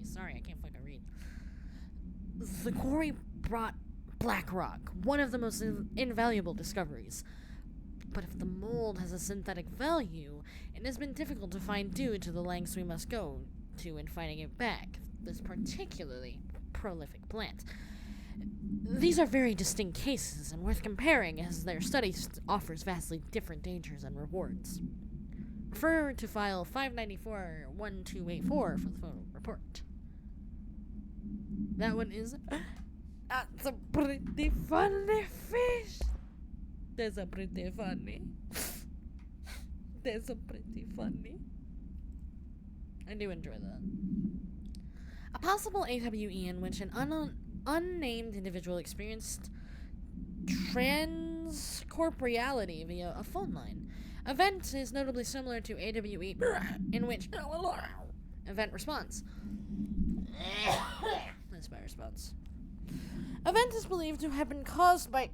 Sorry, I can't fucking read. The quarry brought black rock, one of the most invaluable discoveries. But if the mold has a synthetic value, it has been difficult to find due to the lengths we must go to in finding it back, this particularly prolific plant. These are very distinct cases and worth comparing, as their study offers vastly different dangers and rewards. refer to file 594-1284 for the photo report. That one is... That's a pretty funny fish. That's a pretty funny. That's a pretty funny. I do enjoy that. A possible AWE in which an unnamed individual experienced transcorporeality via a phone line. Event is notably similar to AWE in which event response. That's my response. Event is believed to have been caused by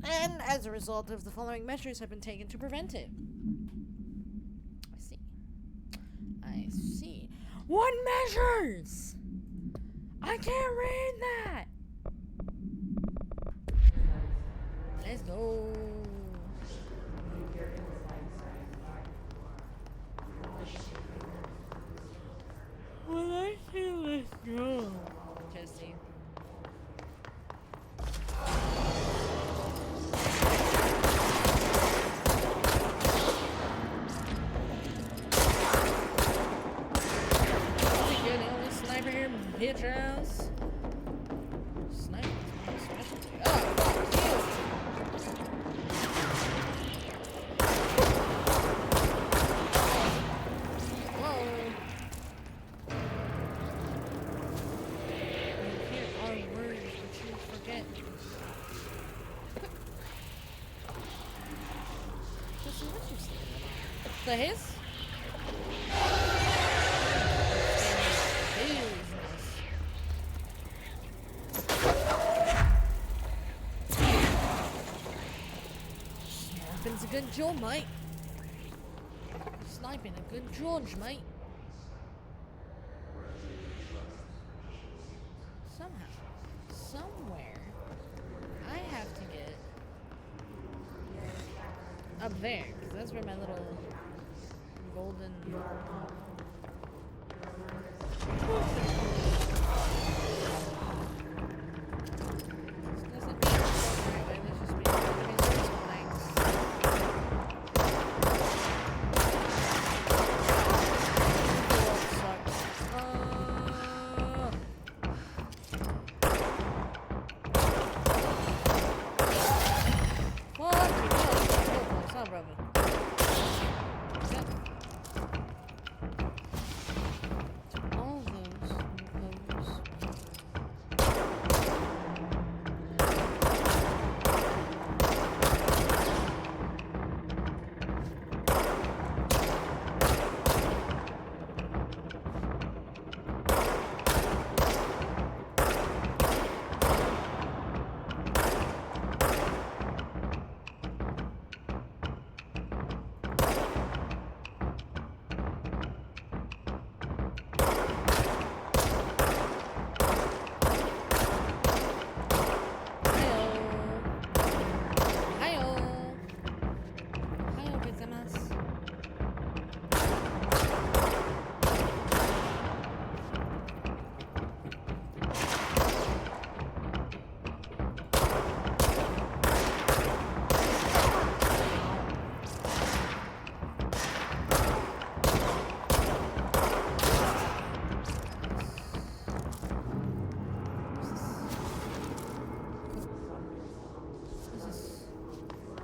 and as a result of the following measures have been taken to prevent it. I see. What measures? I can't read that. Let's go. Well, I say let's go. Jesse. Bitch ass. Sniper specialty. Oh, fuck you. Whoa. Here are words which you forget. Jesse, what you saying about? The hiss? Sniping's a good job, mate. Sniping a good George, mate. Somehow, somewhere, I have to get up there, because that's where my little golden...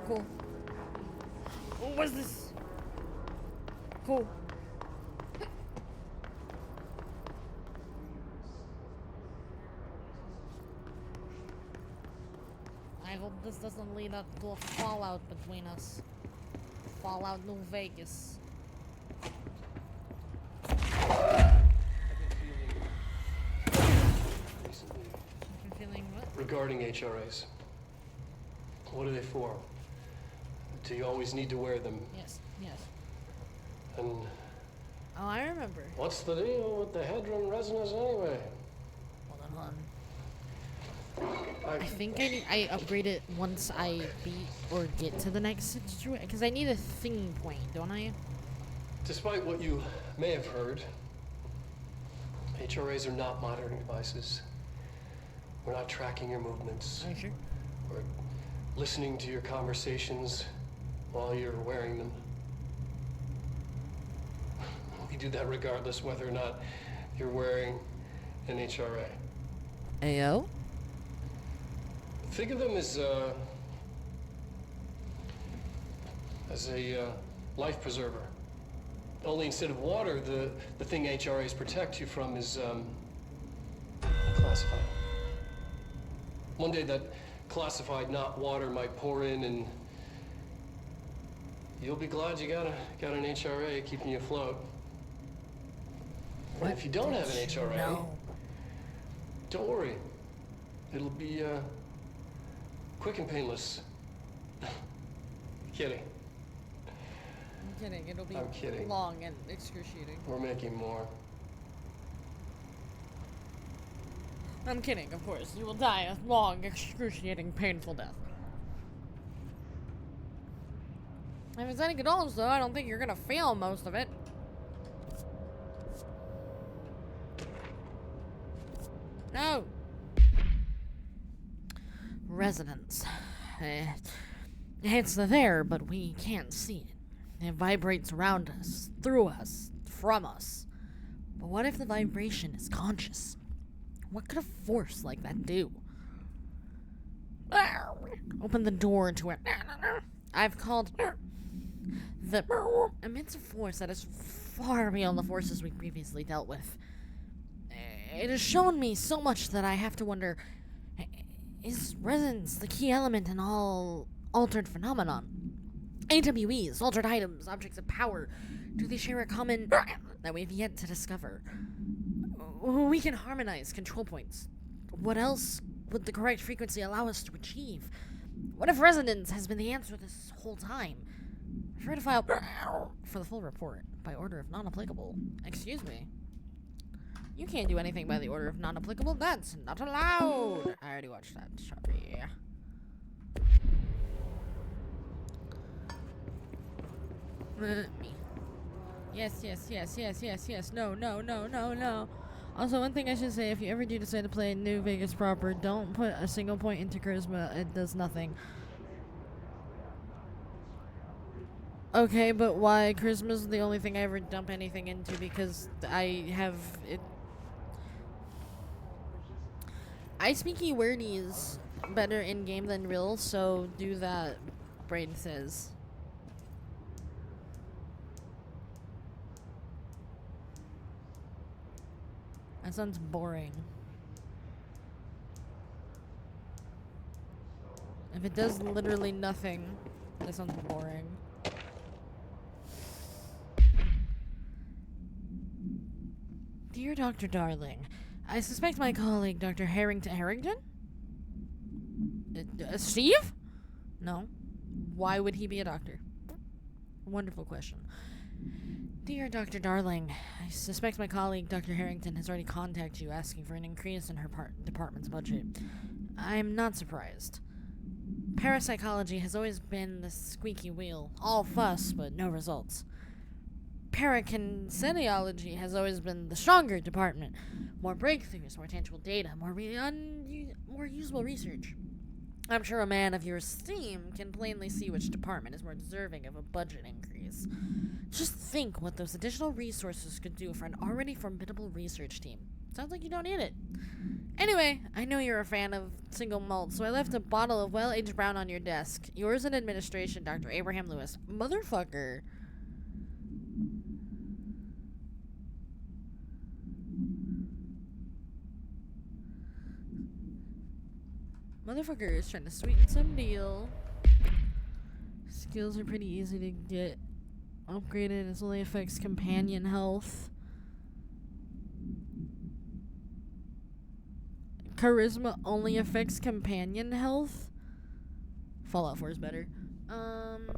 Cool. What's this? Cool. I hope this doesn't lead up to a fallout between us. Fallout New Vegas. Feeling what? Regarding HRAs, what are they for? Do you always need to wear them? Yes, yes. And Oh, I remember. what's the deal with the Hedron resonance anyway? Hold on. I think I upgrade it once I beat or get to the next situation, because I need a thinking point, don't I? Despite what you may have heard, HRAs are not monitoring devices. We're not tracking your movements. Are you sure? We're listening to your conversations while you're wearing them. We do that regardless whether or not you're wearing an HRA. Ayo? Think of them as a life preserver. Only instead of water, the thing HRAs protect you from is classified. One day that classified not water might pour in, and you'll be glad you got an HRA keeping you afloat. And if you don't have an HRA, No. don't worry. It'll be quick and painless. Kidding. I'm kidding. It'll be I'm kidding. long and excruciating. We're making more. I'm kidding, of course. You will die a long, excruciating, painful death. If it's any condolences, though, I don't think you're gonna feel most of it. No! Resonance. It's there, but we can't see it. It vibrates around us, through us, from us. But what if the vibration is conscious? What could a force like that do? Open the door to it. I've called the immense force that is far beyond the forces we previously dealt with. It has shown me so much that I have to wonder, is resonance the key element in all altered phenomenon? AWEs, altered items, objects of power, do they share a common that we have yet to discover? We can harmonize control points. What else would the correct frequency allow us to achieve? What if resonance has been the answer this whole time? Refer to file for the full report by order of non-applicable. Excuse me. You can't do anything by the order of non-applicable. That's not allowed. I already watched that. Sorry. Yes. No. Also, one thing I should say, if you ever do decide to play New Vegas proper, don't put a single point into charisma. It does nothing. Okay, but why? Charisma's the only thing I ever dump anything into because I have it. I speak wordies better in game than real, so do that, Brain says. That sounds boring. If it does literally nothing, that sounds boring. Dear Dr. Darling, I suspect my colleague, Dr. Harrington? Steve? No. Why would he be a doctor? Wonderful question. Dear Dr. Darling, I suspect my colleague, Dr. Harrington, has already contacted you asking for an increase in her department's budget. I'm not surprised. Parapsychology has always been the squeaky wheel. All fuss, but no results. Parakinestheology has always been the stronger department. More breakthroughs, more tangible data, more usable research. I'm sure a man of your esteem can plainly see which department is more deserving of a budget increase. Just think what those additional resources could do for an already formidable research team. Sounds like you don't need it. Anyway, I know you're a fan of single malt, so I left a bottle of well-aged brown on your desk. Yours in administration, Dr. Abraham Lewis. Motherfucker. Motherfucker is trying to sweeten some deal. Skills are pretty easy to get upgraded. It only affects companion health. Charisma only affects companion health. Fallout 4 is better. And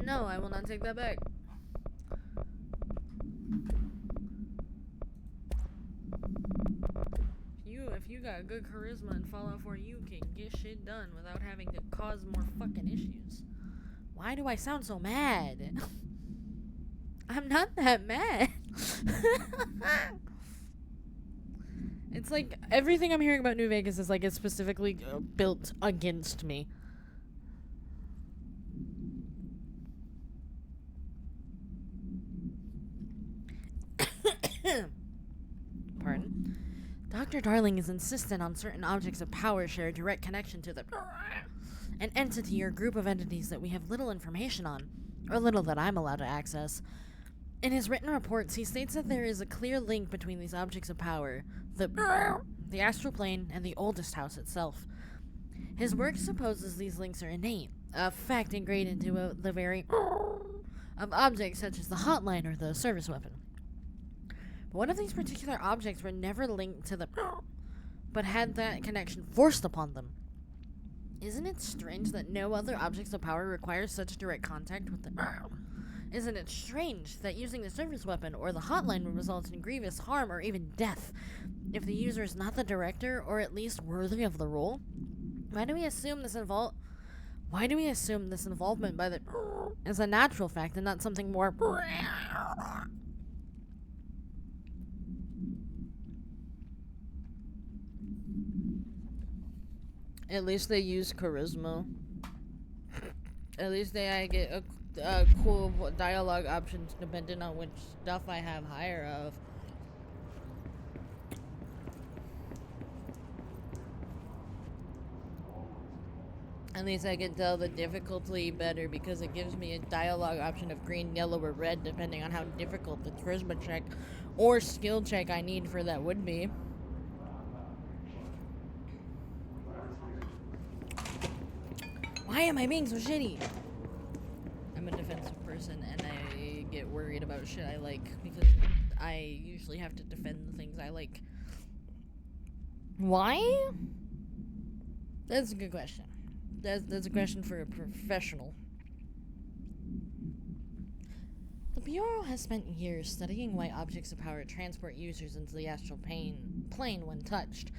no, I will not take that back. If you got good charisma in Fallout 4, you can get shit done without having to cause more fucking issues. Why do I sound so mad? I'm not that mad. It's like everything I'm hearing about New Vegas is like it's specifically built against me. Pardon? Dr. Darling is insistent on certain objects of power share a direct connection to an entity or group of entities that we have little information on, or little that I'm allowed to access. In his written reports, he states that there is a clear link between these objects of power, the astral plane, and the oldest house itself. His work supposes these links are innate, a fact ingrained into the very of objects such as the hotline or the service weapon. But what if these particular objects were never linked to the but had that connection forced upon them? Isn't it strange that no other objects of power require such direct contact with the Isn't it strange that using the service weapon or the hotline would result in grievous harm or even death if the user is not the director or at least worthy of the role? Why do we assume this involvement by the is a natural fact and not something more At least they use charisma. At least they get a cool dialogue options depending on which stuff I have higher of. At least I can tell the difficulty better because it gives me a dialogue option of green, yellow, or red depending on how difficult the charisma check or skill check I need for that would be. Why am I being so shitty? I'm a defensive person and I get worried about shit I like because I usually have to defend the things I like. Why? That's a good question. That's a question for a professional. The Bureau has spent years studying why objects of power transport users into the astral plane when touched.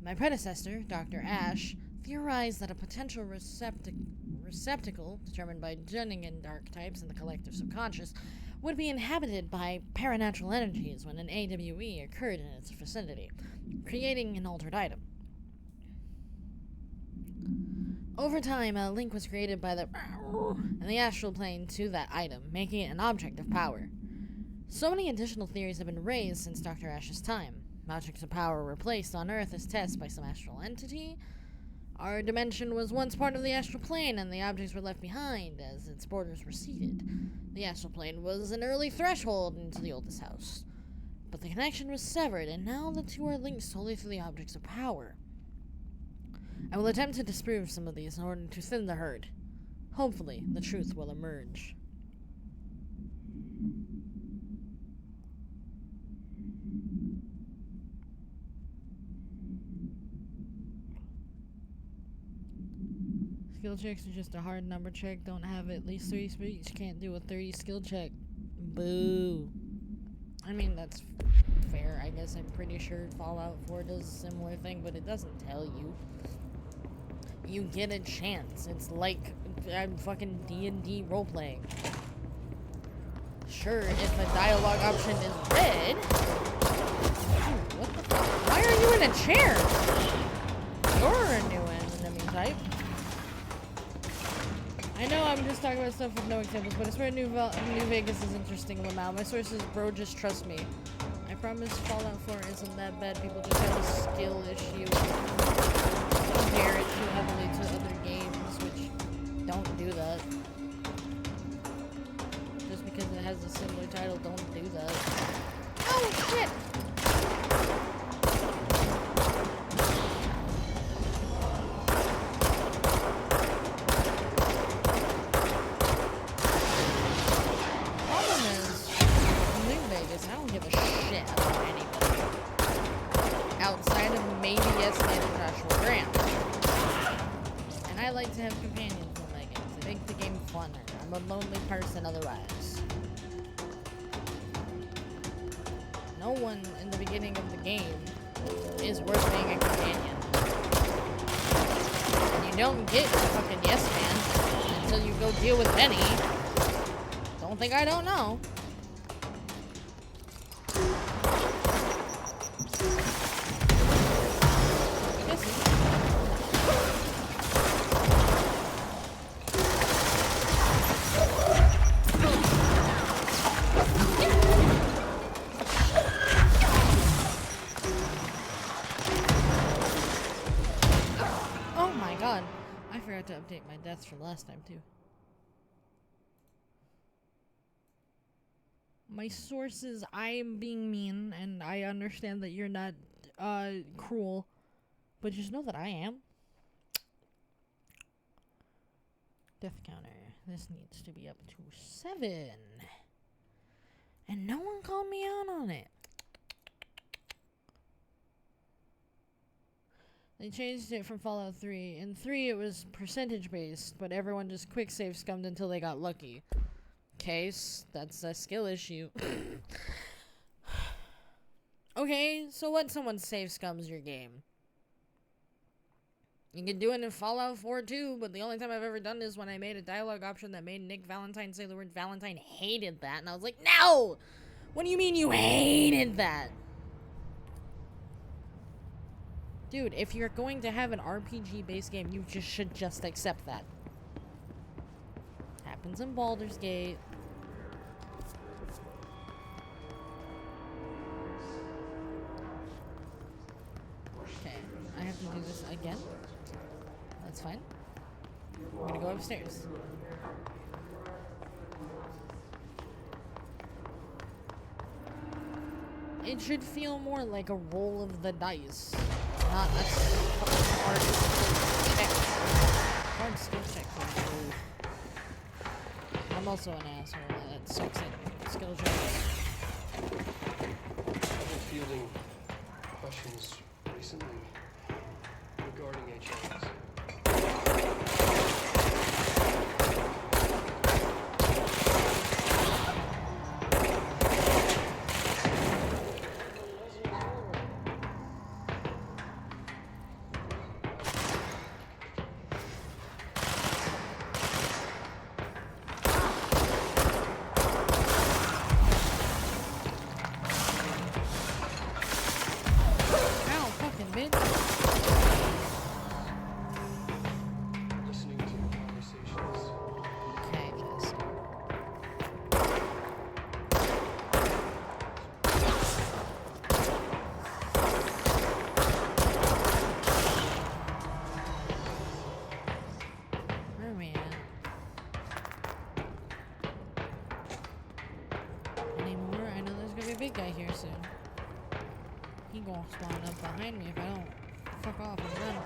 My predecessor, Dr. Ash, theorized that a potential receptacle, determined by Dunningen archetypes in the collective subconscious, would be inhabited by paranatural energies when an AWE occurred in its vicinity, creating an altered item. Over time, a link was created by the astral plane to that item, making it an object of power. So many additional theories have been raised since Dr. Ash's time. Objects of power were placed on Earth as tests by some astral entity. Our dimension was once part of the astral plane, and the objects were left behind as its borders receded. The astral plane was an early threshold into the oldest house. But the connection was severed, and now the two are linked solely through the objects of power. I will attempt to disprove some of these in order to thin the herd. Hopefully, the truth will emerge. Skill checks are just a hard number check. Don't have at least 3 speech. Can't do a 30 skill check. Boo. I mean, that's fair. I guess I'm pretty sure Fallout 4 does a similar thing, but it doesn't tell you. You get a chance. It's like I'm fucking D&D role-playing. Sure, if a dialogue option is red... Ooh, what the fuck? Why are you in a chair? You're a new enemy type. I know I'm just talking about stuff with no examples, but I swear New Vegas is interesting now. My sources, bro, just trust me. I promise Fallout 4 isn't that bad. People just have a skill issue. Compare it too heavily to other games, which don't do that. Just because it has a similar title, don't do that. Oh, shit! I don't give a shit about anybody. Outside of maybe and Joshua Graham. And I like to have companions in my games. They make the game funner. I'm a lonely person otherwise. No one in the beginning of the game is worth being a companion. And you don't get a fucking yes man until you go deal with Benny. Don't think I don't know. update my deaths from last time, too. My sources, I am being mean, and I understand that you're not, cruel. But just know that I am. Death counter. This needs to be up to 7. And no one called me out on it. They changed it from Fallout 3. In 3, it was percentage based, but everyone just quick save scummed until they got lucky. Case, that's a skill issue. Okay, so what? Someone save scums your game. You can do it in Fallout 4 too, but the only time I've ever done this is when I made a dialogue option that made Nick Valentine say the word Valentine. Hated that, and I was like, no! What do you mean you hated that? Dude, if you're going to have an RPG-based game, you just should just accept that. Happens in Baldur's Gate. Okay, I have to do this again. That's fine. I'm gonna go upstairs. It should feel more like a roll of the dice, not a hard skill check. Hard skill check. I'm also an asshole that sucks at skill checks. I've been fielding questions recently regarding HMs. Listening to your conversations. Okay, Jesse. Where are we at? Anymore? I know there's gonna be a big guy here soon. He gonna spawn up behind me if I don't fuck off and run.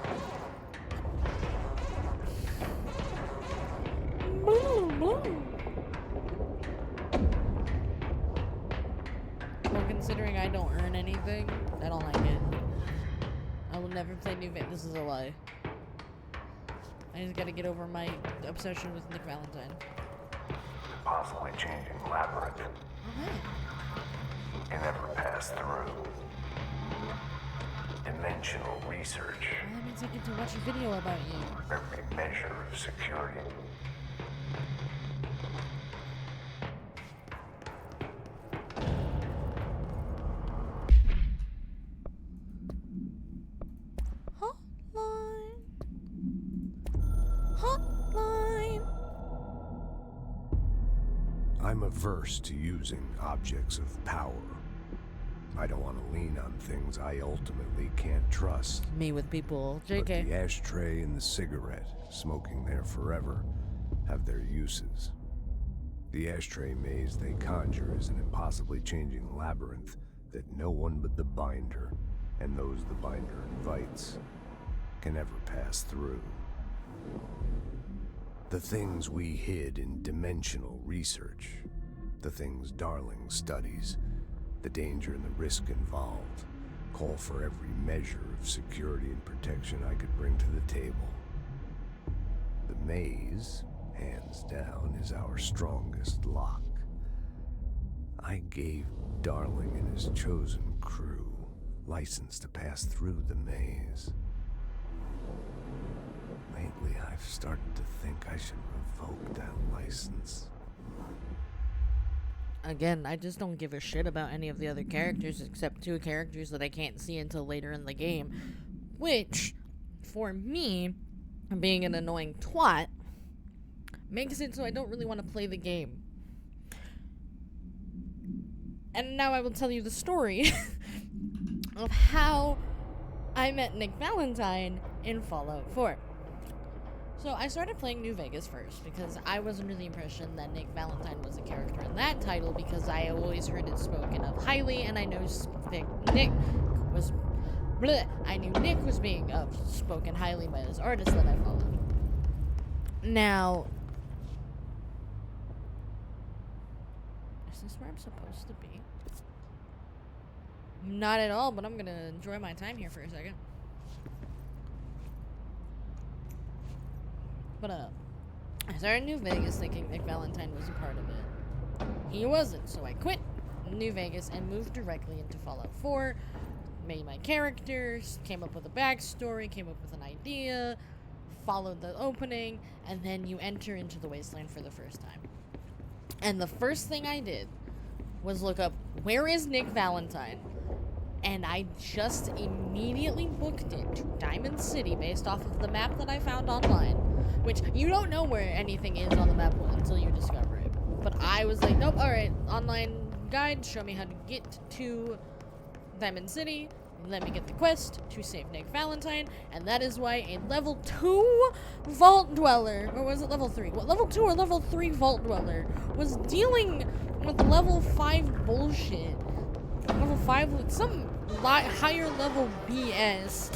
Well, considering I don't earn anything, I don't like it. I will never play New Vegas. This is a lie. I just gotta get over my obsession with Nick Valentine. Possibly changing labyrinth. Can never pass through. Dimensional research. Well, that means I get to watch a video about you. Every measure of security. Hotline. Hotline. I'm averse to using objects of power. I don't want to lean on things I ultimately can't trust. Me with people. But JK. the ashtray and the cigarette, smoking there forever, have their uses. The ashtray maze they conjure is an impossibly changing labyrinth that no one but the binder, and those the binder invites, can ever pass through. The things we hid in dimensional research, the things Darling studies, the danger and the risk involved, call for every measure of security and protection I could bring to the table. The maze, hands down, is our strongest lock. I gave Darling and his chosen crew license to pass through the maze. Lately, I've started to think I should revoke that license. Again, I just don't give a shit about any of the other characters except 2 characters that I can't see until later in the game. Which, for me, being an annoying twat, makes it so I don't really want to play the game. And now I will tell you the story of how I met Nick Valentine in Fallout 4. So I started playing New Vegas first because I was under the impression that Nick Valentine was a character in that title because I always heard it spoken of highly, and I know Nick was. Bleh, I knew Nick was being spoken highly by this artist that I followed. Now, is this where I'm supposed to be? Not at all, but I'm gonna enjoy my time here for a second. But I started New Vegas thinking Nick Valentine was a part of it. He wasn't, so I quit New Vegas and moved directly into Fallout 4. Made my characters, came up with a backstory, came up with an idea, followed the opening, and then you enter into the wasteland for the first time. And the first thing I did was look up, where is Nick Valentine? And I just immediately booked it to Diamond City based off of the map that I found online, which you don't know where anything is on the map until you discover it. But I was like, nope, alright, online guide, show me how to get to Diamond City, let me get the quest to save Nick Valentine, and that is why a level 2 Vault Dweller, or was it level 3? What, level 2 or level 3 Vault Dweller was dealing with level 5 bullshit. Level 5 with some higher level BS.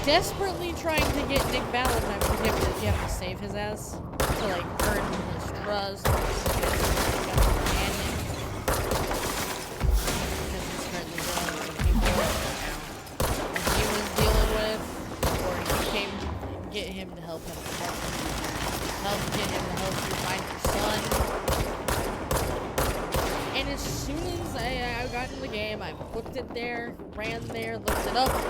Desperately trying to get Nick Valentine, because you have to save his ass to like earn his trust. Get him to help get him to help you find your son. And as soon as I got in the game, I booked it there, ran there, looked it up, got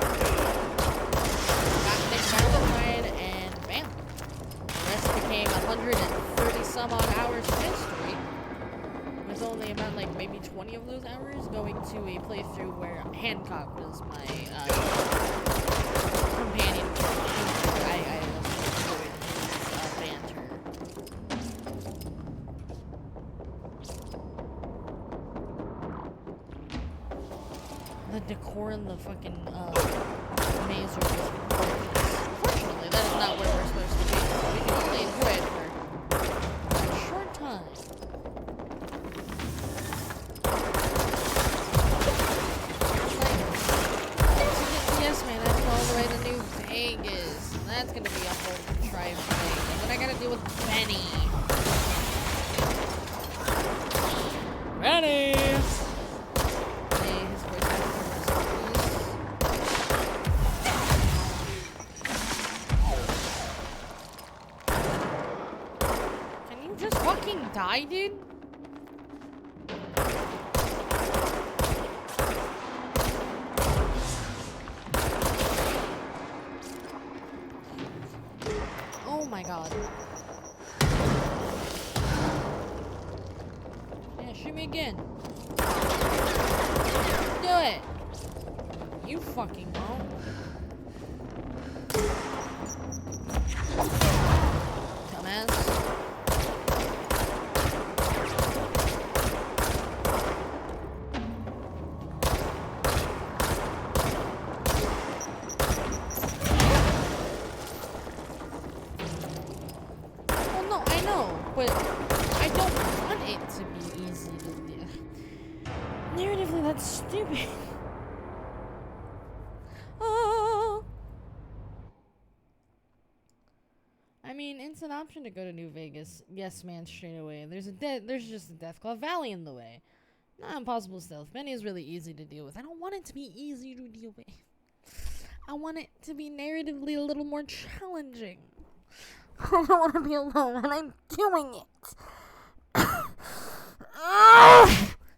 Nick Valentine, and bam. The rest became 130 some odd hours of history. There's only about like maybe 20 of those hours going to a playthrough where Hancock was my companion. I enjoyed his banter. The decor in the fucking maze was gorgeous. Unfortunately, that is not where we're supposed to be. We can only enjoy it for a short time. Yes, man, I have to go all the way to New Vegas. And that's gonna be a whole contrived thing. And then I gotta deal with Benny. Benny! Hey, his voice actor was Can you just fucking die, dude? Oh my god. Yeah, shoot me again. Do it. You fucking won't. Dumbass. But I don't want it to be easy to do. Narratively, that's stupid. Oh. I mean, it's an option to go to New Vegas. Yes, man, straight away. There's just a Deathclaw Valley in the way. Not impossible stealth. Benny is really easy to deal with. I don't want it to be easy to deal with. I want it to be narratively a little more challenging. I don't want to be alone, and I'm doing it.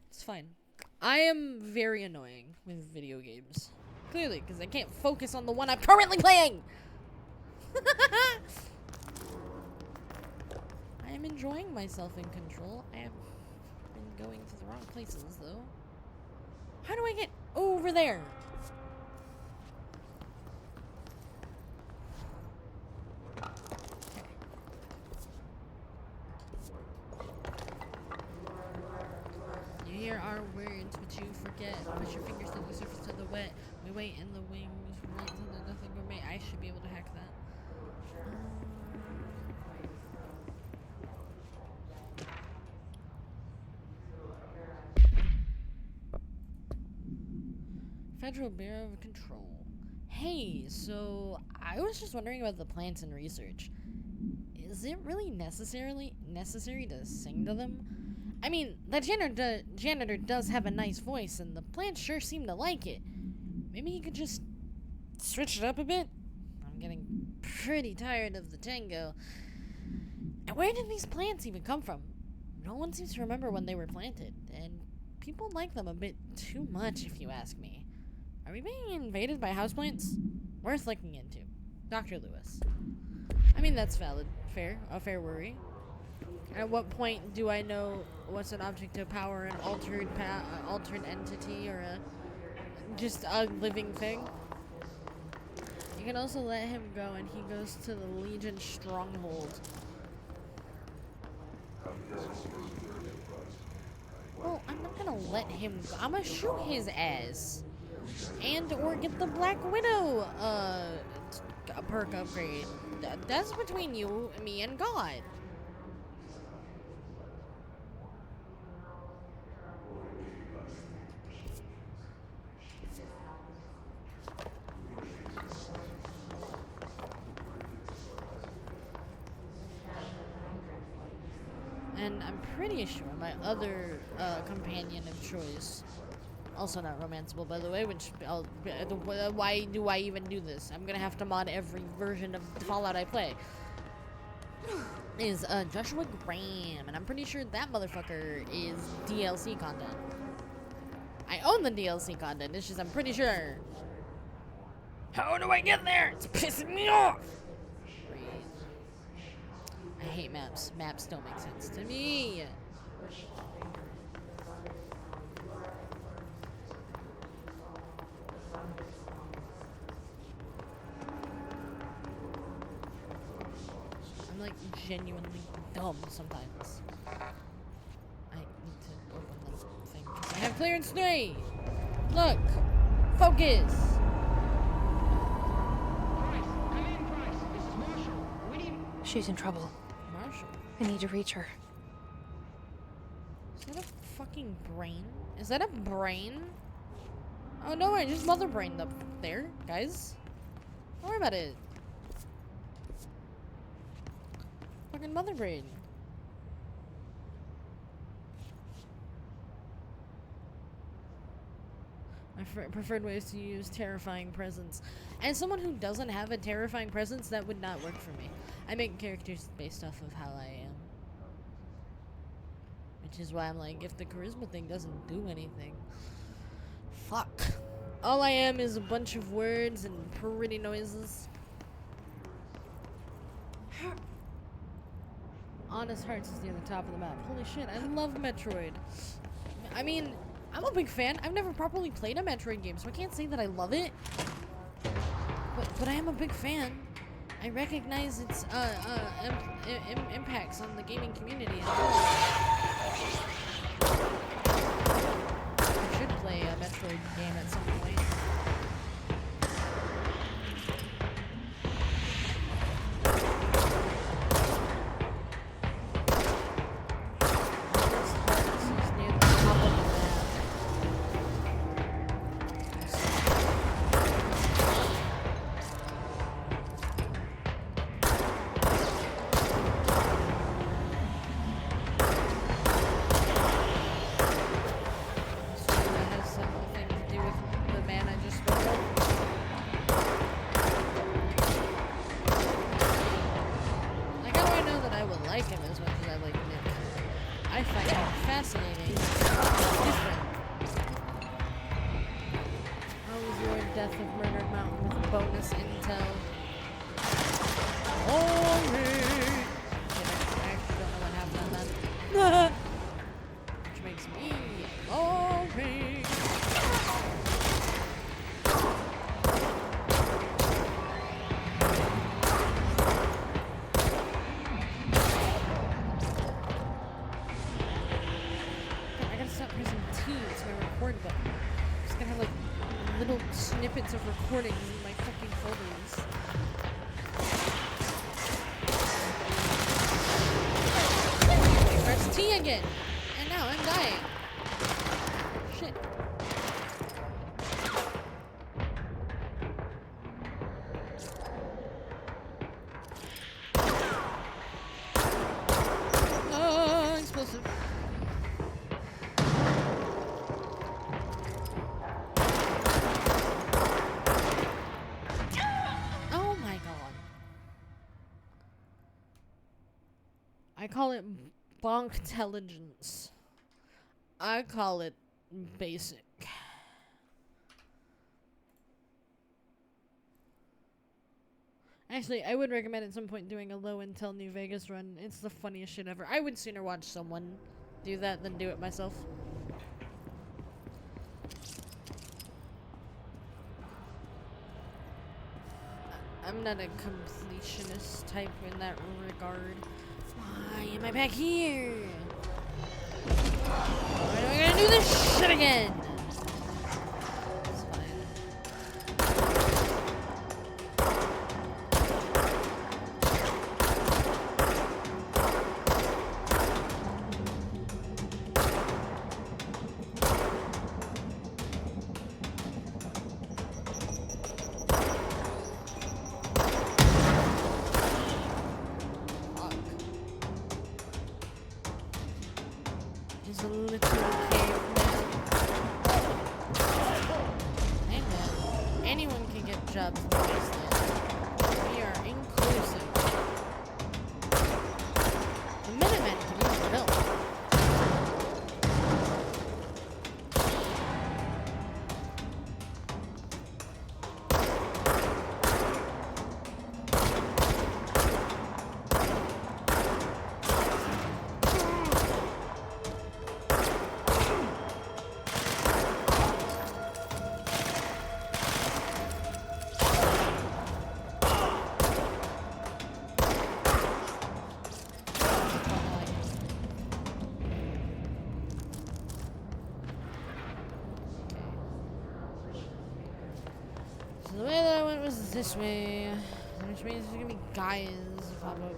It's fine. I am very annoying with video games. Clearly, because I can't focus on the one I'm currently playing. I am enjoying myself in Control. I have been going to the wrong places, though. How do I get over there? Here are words which you forget. Push your fingers to the surface of the wet. We wait in the wings. Right to the nothing remain. I should be able to hack that. Federal Bureau of Control. Hey, so I was just wondering about the plants and research. Is it really necessary to sing to them? I mean, the janitor does have a nice voice, and the plants sure seem to like it. Maybe he could just switch it up a bit? I'm getting pretty tired of the tango. And where did these plants even come from? No one seems to remember when they were planted, and people like them a bit too much, if you ask me. Are we being invaded by houseplants? Worth looking into. Dr. Lewis. I mean, that's valid. A fair worry. At what point do I know what's an object of power, an altered entity, or just a living thing? You can also let him go, and he goes to the Legion stronghold. Well, I'm not gonna let him go. I'm gonna shoot his ass. And or get the Black Widow perk upgrade. That's between you, me, and God. And I'm pretty sure my other companion of choice, also not romanceable, by the way, which why do I even do this? I'm gonna have to mod every version of Fallout I play. Is Joshua Graham, and I'm pretty sure that motherfucker is DLC content. I own the DLC content. It's just I'm pretty sure. How do I get there? It's pissing me off. I hate maps. Maps don't make sense to me. I'm like genuinely dumb sometimes. I need to open the thing because I have clearance 3. Look, focus. She's in trouble. Marshall. I need to reach her. Is that a fucking brain? Is that a brain? Oh no, I just mother brained up there, guys. Don't worry about it. Fucking mother brain. My preferred way is to use terrifying presence. As someone who doesn't have a terrifying presence, that would not work for me. I make characters based off of how I am. Which is why I'm like, if the charisma thing doesn't do anything, fuck. All I am is a bunch of words and pretty noises. Honest Hearts is near the top of the map. Holy shit, I love Metroid. I mean, I'm a big fan. I've never properly played a Metroid game, so I can't say that I love it. But I am a big fan. I recognize its impacts on the gaming community. I should play a Metroid game at some point. Snippets of recordings in my fucking folders. I pressed T again, and now I'm dying. Shit. I call it bonk intelligence. I call it basic. Actually, I would recommend at some point doing a low intel New Vegas run. It's the funniest shit ever. I would sooner watch someone do that than do it myself. I'm not a completionist type in that regard. Why am I back here? Why am I gonna do this shit again? It's fine. He's a little caveman. Hey man, anyone can get jobs in the wasteland. We are inclusive. The Minutemen can use the help. So the way that I went was this way, which means there's gonna be guys pop up.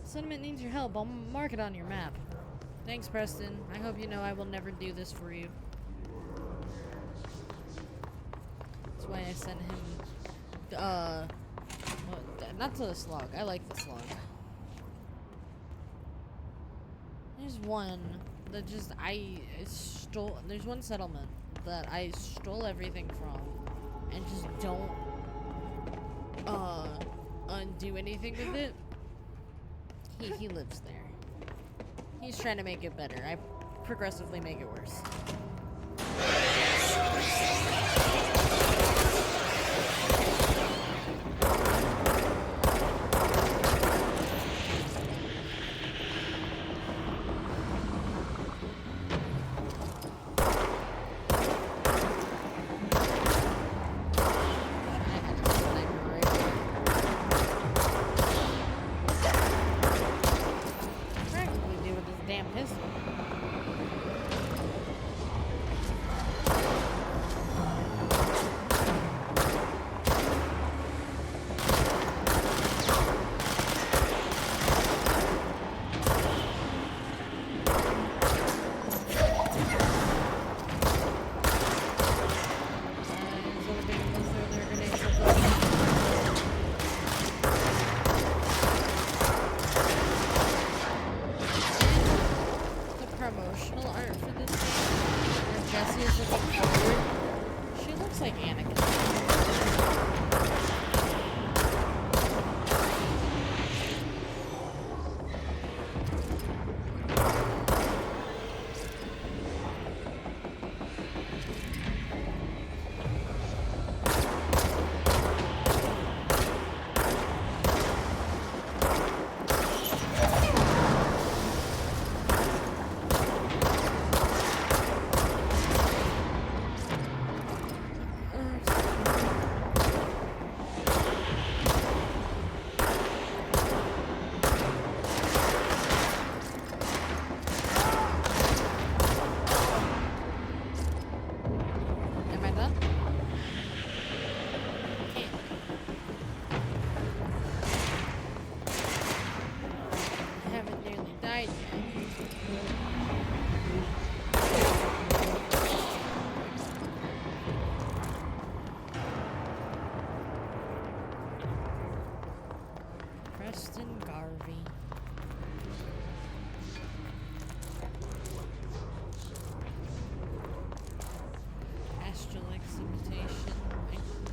Settlement needs your help. I'll mark it on your map. Thanks, Preston. I hope you know I will never do this for you. That's why I sent him, well, not to the slog. I like the slog. There's one that just, there's one settlement that I stole everything from and just don't, undo anything with it. He lives there. He's trying to make it better. I progressively make it worse. Promotional art for this game, where Jessie is looking forward. She looks like Anakin.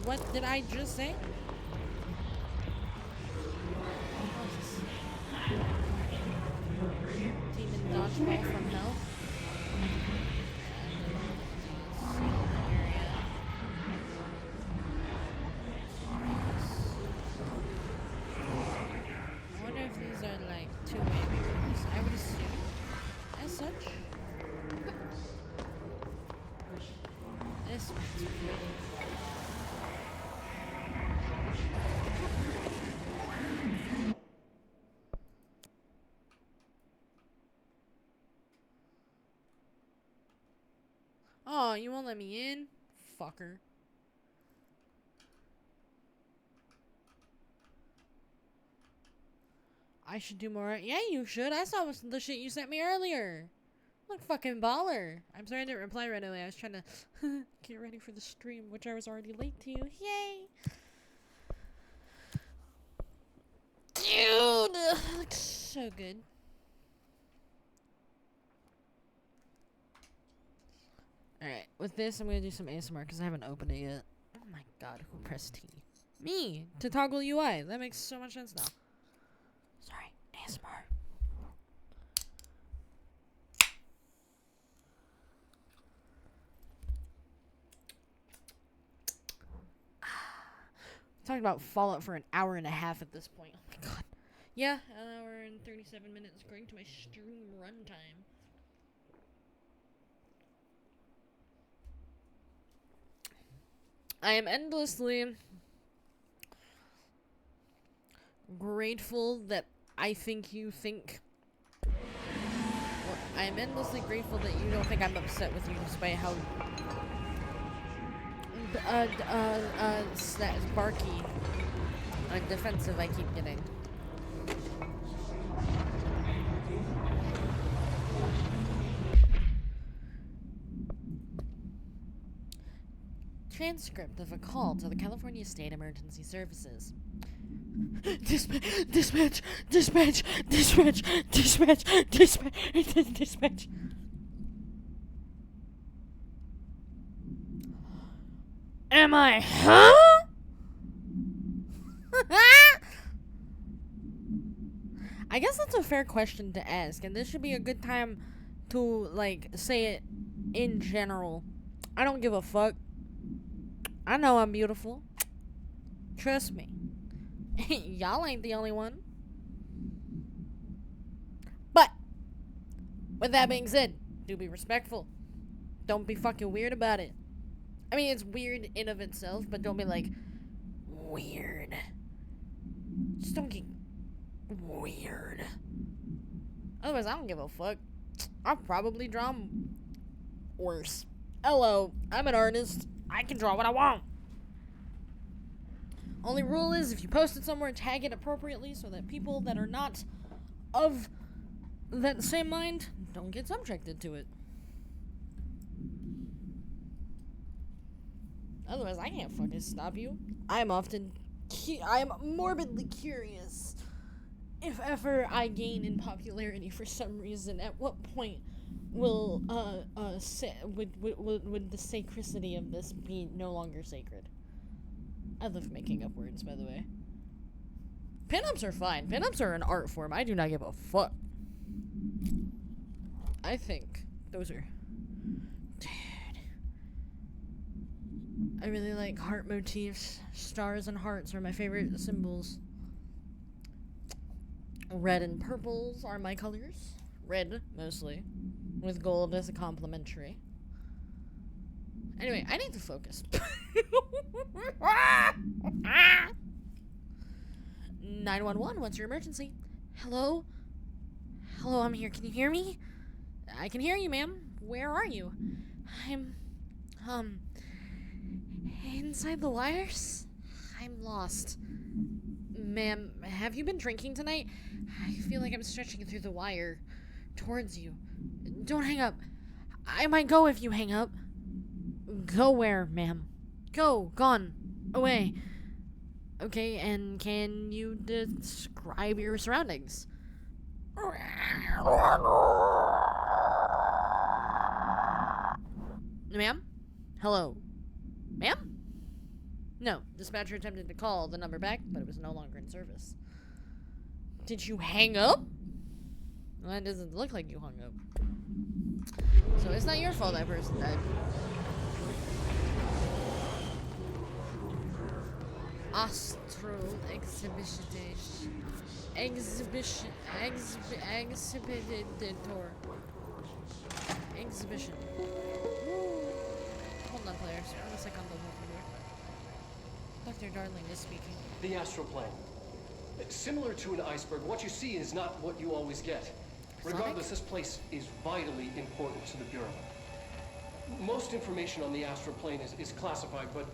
What did I just say? Fall from hell. I wonder if these are like two-way mirrors. I would assume as such. This one's pretty. Oh, you won't let me in? Fucker. I should do more. Yeah, you should. I saw the shit you sent me earlier. Look fucking baller. I'm sorry I didn't reply right away. I was trying to get ready for the stream, which I was already late to. Yay! Dude! Looks so good. Alright, with this, I'm gonna do some ASMR because I haven't opened it yet. Oh my god, who pressed T? Me! To toggle UI. That makes so much sense now. Sorry, ASMR. Talking about Fallout for an hour and a half at this point. Oh my god. Yeah, an hour and 37 minutes according to my stream runtime. I am endlessly grateful that I think you think. Well, I am endlessly grateful that you don't think I'm upset with you despite how barky and defensive I keep getting. Transcript of a call to the California State Emergency Services. Dispatch. Am I, huh? I guess that's a fair question to ask, and this should be a good time to, like, say it in general. I don't give a fuck. I know I'm beautiful. Trust me. Y'all ain't the only one. But, with that being said, do be respectful. Don't be fucking weird about it. I mean, it's weird in of itself, but don't be like, weird. Just don't get weird. Otherwise, I don't give a fuck. I'll probably draw worse. Hello, I'm an artist. I can draw what I want. Only rule is, if you post it somewhere, tag it appropriately so that people that are not of that same mind don't get subjected to it. Otherwise, I can't fucking stop you. I'm morbidly curious. If ever I gain in popularity for some reason, at what point will would the sacredity of this be no longer sacred? I love making up words, by the way. Pinups are fine. Pinups are an art form. I do not give a fuck. I think those are... Dude. I really like heart motifs. Stars and hearts are my favorite symbols. Red and purples are my colors. Red, mostly. With gold as a complementary. Anyway, I need to focus. 911, what's your emergency? Hello? Hello, I'm here. Can you hear me? I can hear you, ma'am. Where are you? I'm, inside the wires? I'm lost. Ma'am, have you been drinking tonight? I feel like I'm stretching through the wire towards you. Don't hang up. I might go if you hang up. Go where, ma'am? Go. Gone. Away. Okay, and can you describe your surroundings? Ma'am? Hello? Ma'am? No. Dispatcher attempted to call the number back, but it was no longer in service. Did you hang up? Well, that doesn't look like you hung up. So it's not your fault that person died. Astral exhibition. Exhibitor. Exhibition. Hold on, players. Un secondo, por favor. Dr. Darling is speaking. The astral plane. Similar to an iceberg, what you see is not what you always get. Regardless, this place is vitally important to the Bureau. Most information on the astral plane is classified, but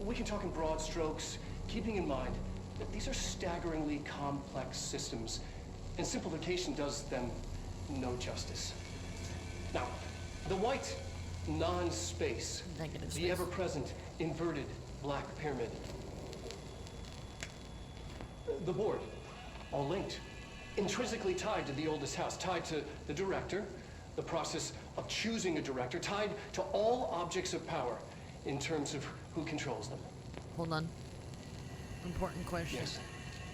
we can talk in broad strokes, keeping in mind that these are staggeringly complex systems, and simplification does them no justice. Now, the white non-space, Negative the space. ever-present inverted black pyramid. The board, all linked, intrinsically tied to the oldest house, tied to the director, the process of choosing a director, tied to all objects of power in terms of who controls them. Hold on. Important question. Yes.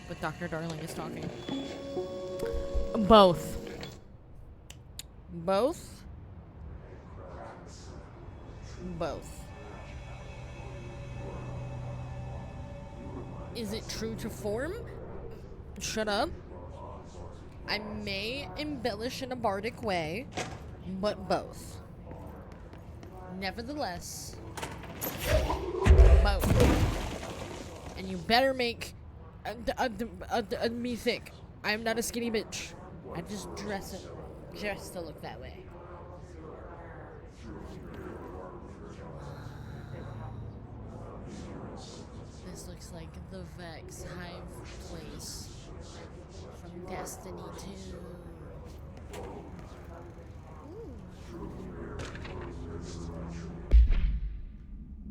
But Dr. Darling is talking. Both. Both? Both. Is it true to form? Shut up. I may embellish in a bardic way, but both. Nevertheless, both. And you better make me thick. I'm not a skinny bitch. I just dress it just to look that way. This looks like the Vex Hive place from Destiny 2.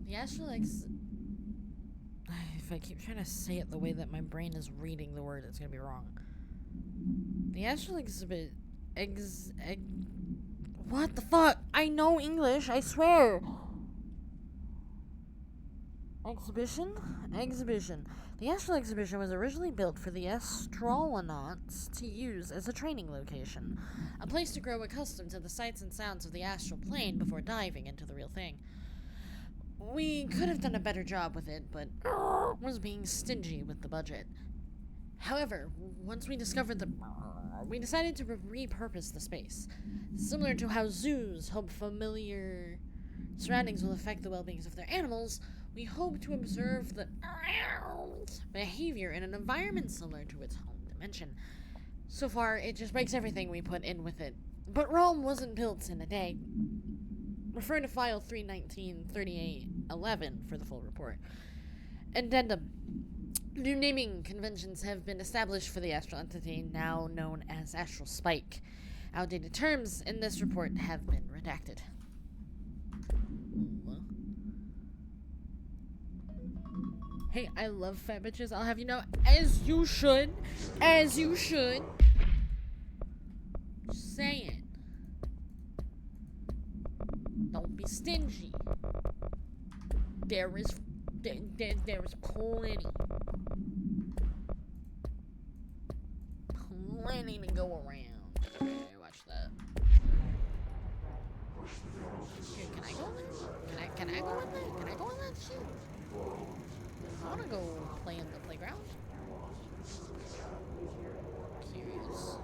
The Astralex. If I keep trying to say it the way that my brain is reading the word, it's gonna be wrong. The Astral Exhibit. What the fuck? I know English, I swear. Exhibition. The Astral Exhibition was originally built for the astronauts to use as a training location, a place to grow accustomed to the sights and sounds of the astral plane before diving into the real thing. We could have done a better job with it, but was being stingy with the budget. However, once we discovered we decided to repurpose the space. Similar to how zoos hope familiar surroundings will affect the well-being of their animals, we hope to observe the behavior in an environment similar to its home dimension. So far, it just breaks everything we put in with it. But Rome wasn't built in a day. Refer to file 319-3811 for the full report. Addendum. New naming conventions have been established for the astral entity, now known as Astral Spike. Outdated terms in this report have been redacted. Hey, I love fat bitches. I'll have you know, as you should. As you should. Just saying. Don't be stingy. There is plenty. Plenty to go around. Okay, watch that. Here, can I go in there? Can I go in there? Can I go in that shit? I wanna go play in the playground. Curious.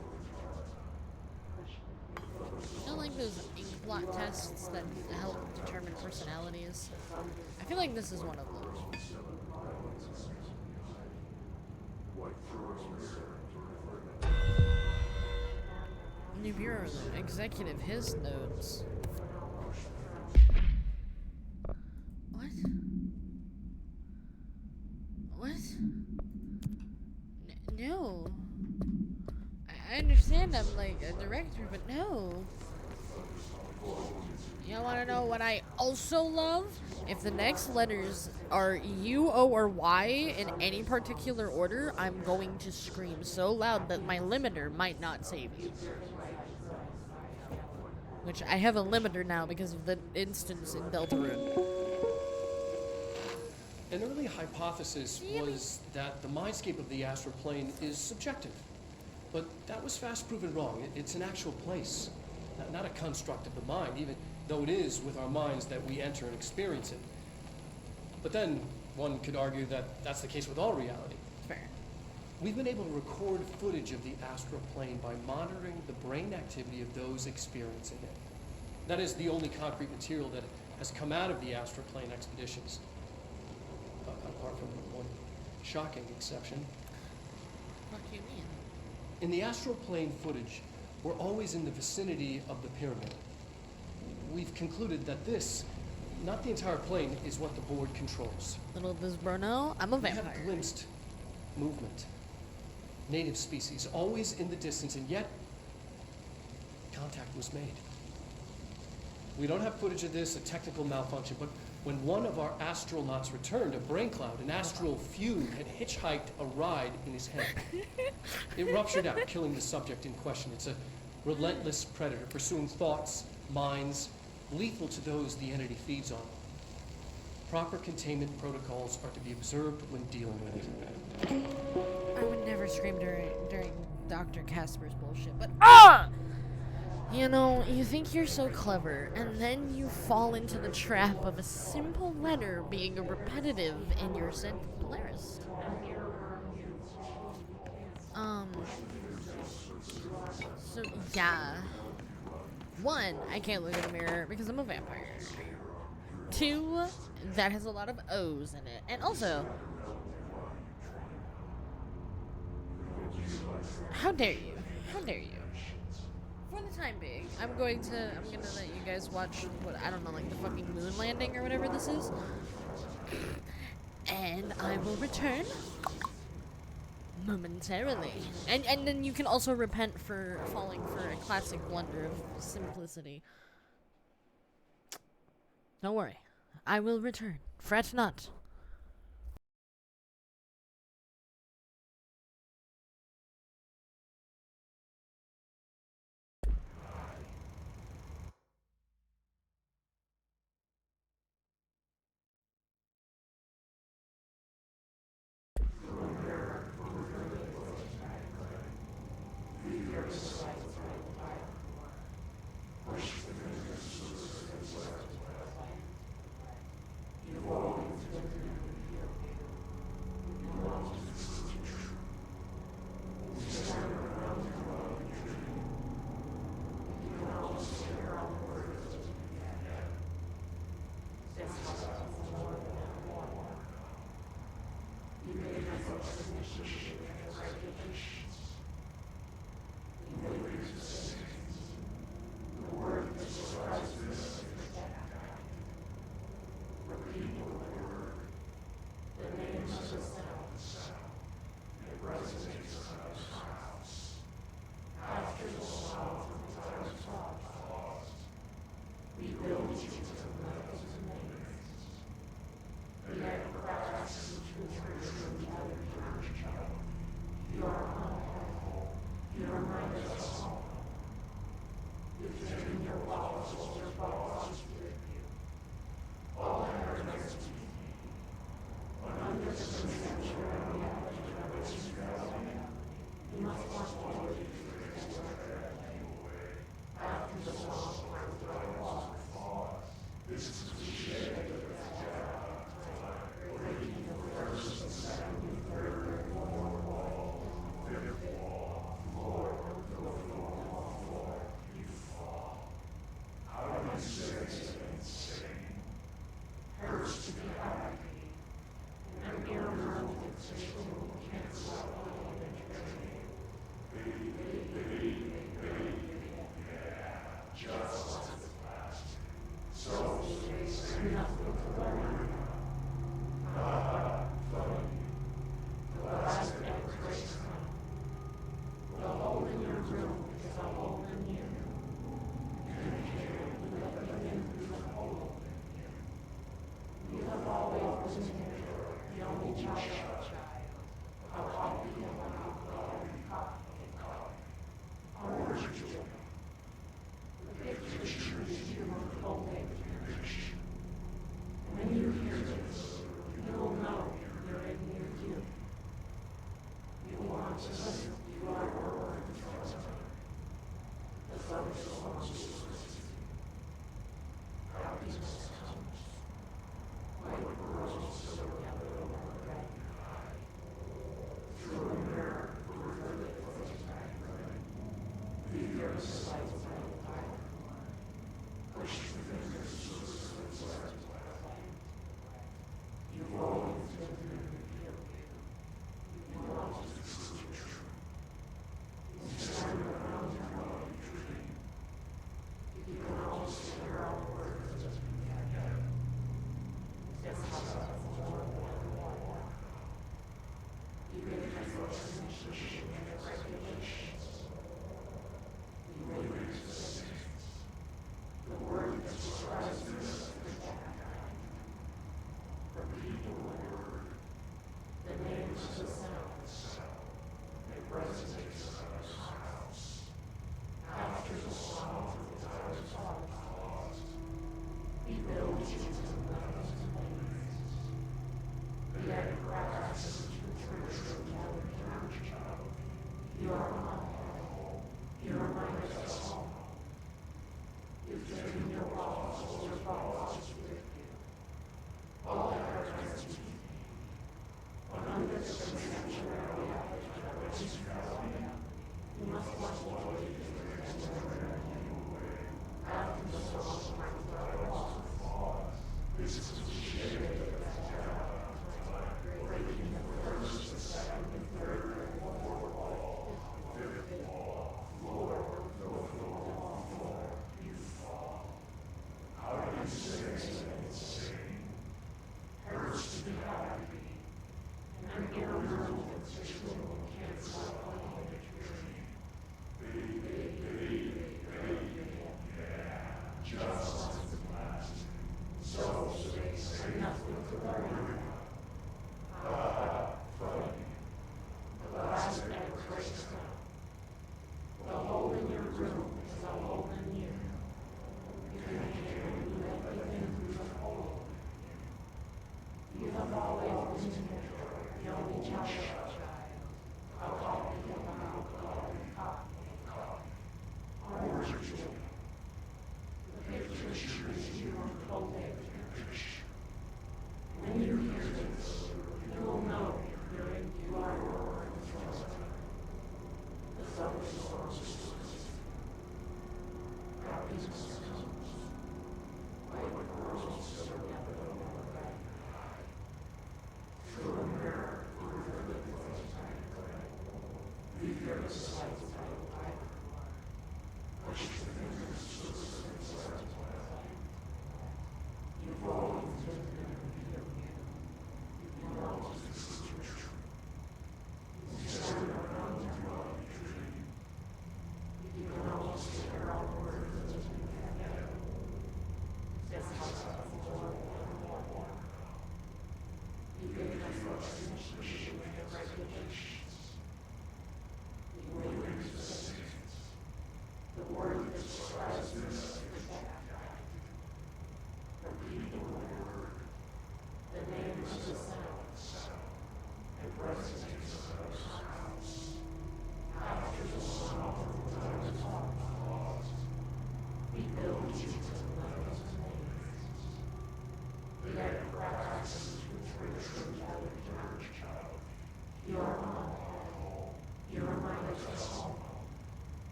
You know, like those ink blot tests that help determine personalities? I feel like this is one of them. New Bureau Executive, his notes. What? What? No. I understand I'm like a director, but no. You don't want to know what I also love? If the next letters are U, O, or Y in any particular order, I'm going to scream so loud that my limiter might not save you. Which I have a limiter now because of the instance in Deltarune. An early hypothesis was that the mindscape of the astral plane is subjective. But that was fast proven wrong. It's an actual place, not a construct of the mind, even though it is with our minds that we enter and experience it. But then one could argue that that's the case with all reality. Fair. We've been able to record footage of the astral plane by monitoring the brain activity of those experiencing it. That is the only concrete material that has come out of the astral plane expeditions, apart from one shocking exception. What do you mean? In the astral plane footage, we're always in the vicinity of the pyramid. We've concluded that this, not the entire plane, is what the board controls. Little does Bruno, I'm a We vampire. have glimpsed movement, native species, always in the distance, and yet contact was made. We don't have footage of this, a technical malfunction, but when one of our astronauts returned, a brain cloud, an astral fume, had hitchhiked a ride in his head. It ruptured out, killing the subject in question. It's a relentless predator, pursuing thoughts, minds, lethal to those the entity feeds on. Proper containment protocols are to be observed when dealing with it. I would never scream during Dr. Casper's bullshit, but you know, you think you're so clever, and then you fall into the trap of a simple letter being repetitive in your sentence. Polaris. So, yeah. One, I can't look in the mirror because I'm a vampire. Two, that has a lot of O's in it. And also, how dare you? How dare you? For the time being, I'm gonna let you guys watch what, I don't know, like the fucking moon landing or whatever this is. And I will return momentarily. And then you can also repent for falling for a classic blunder of simplicity. Don't worry. I will return. Fret not.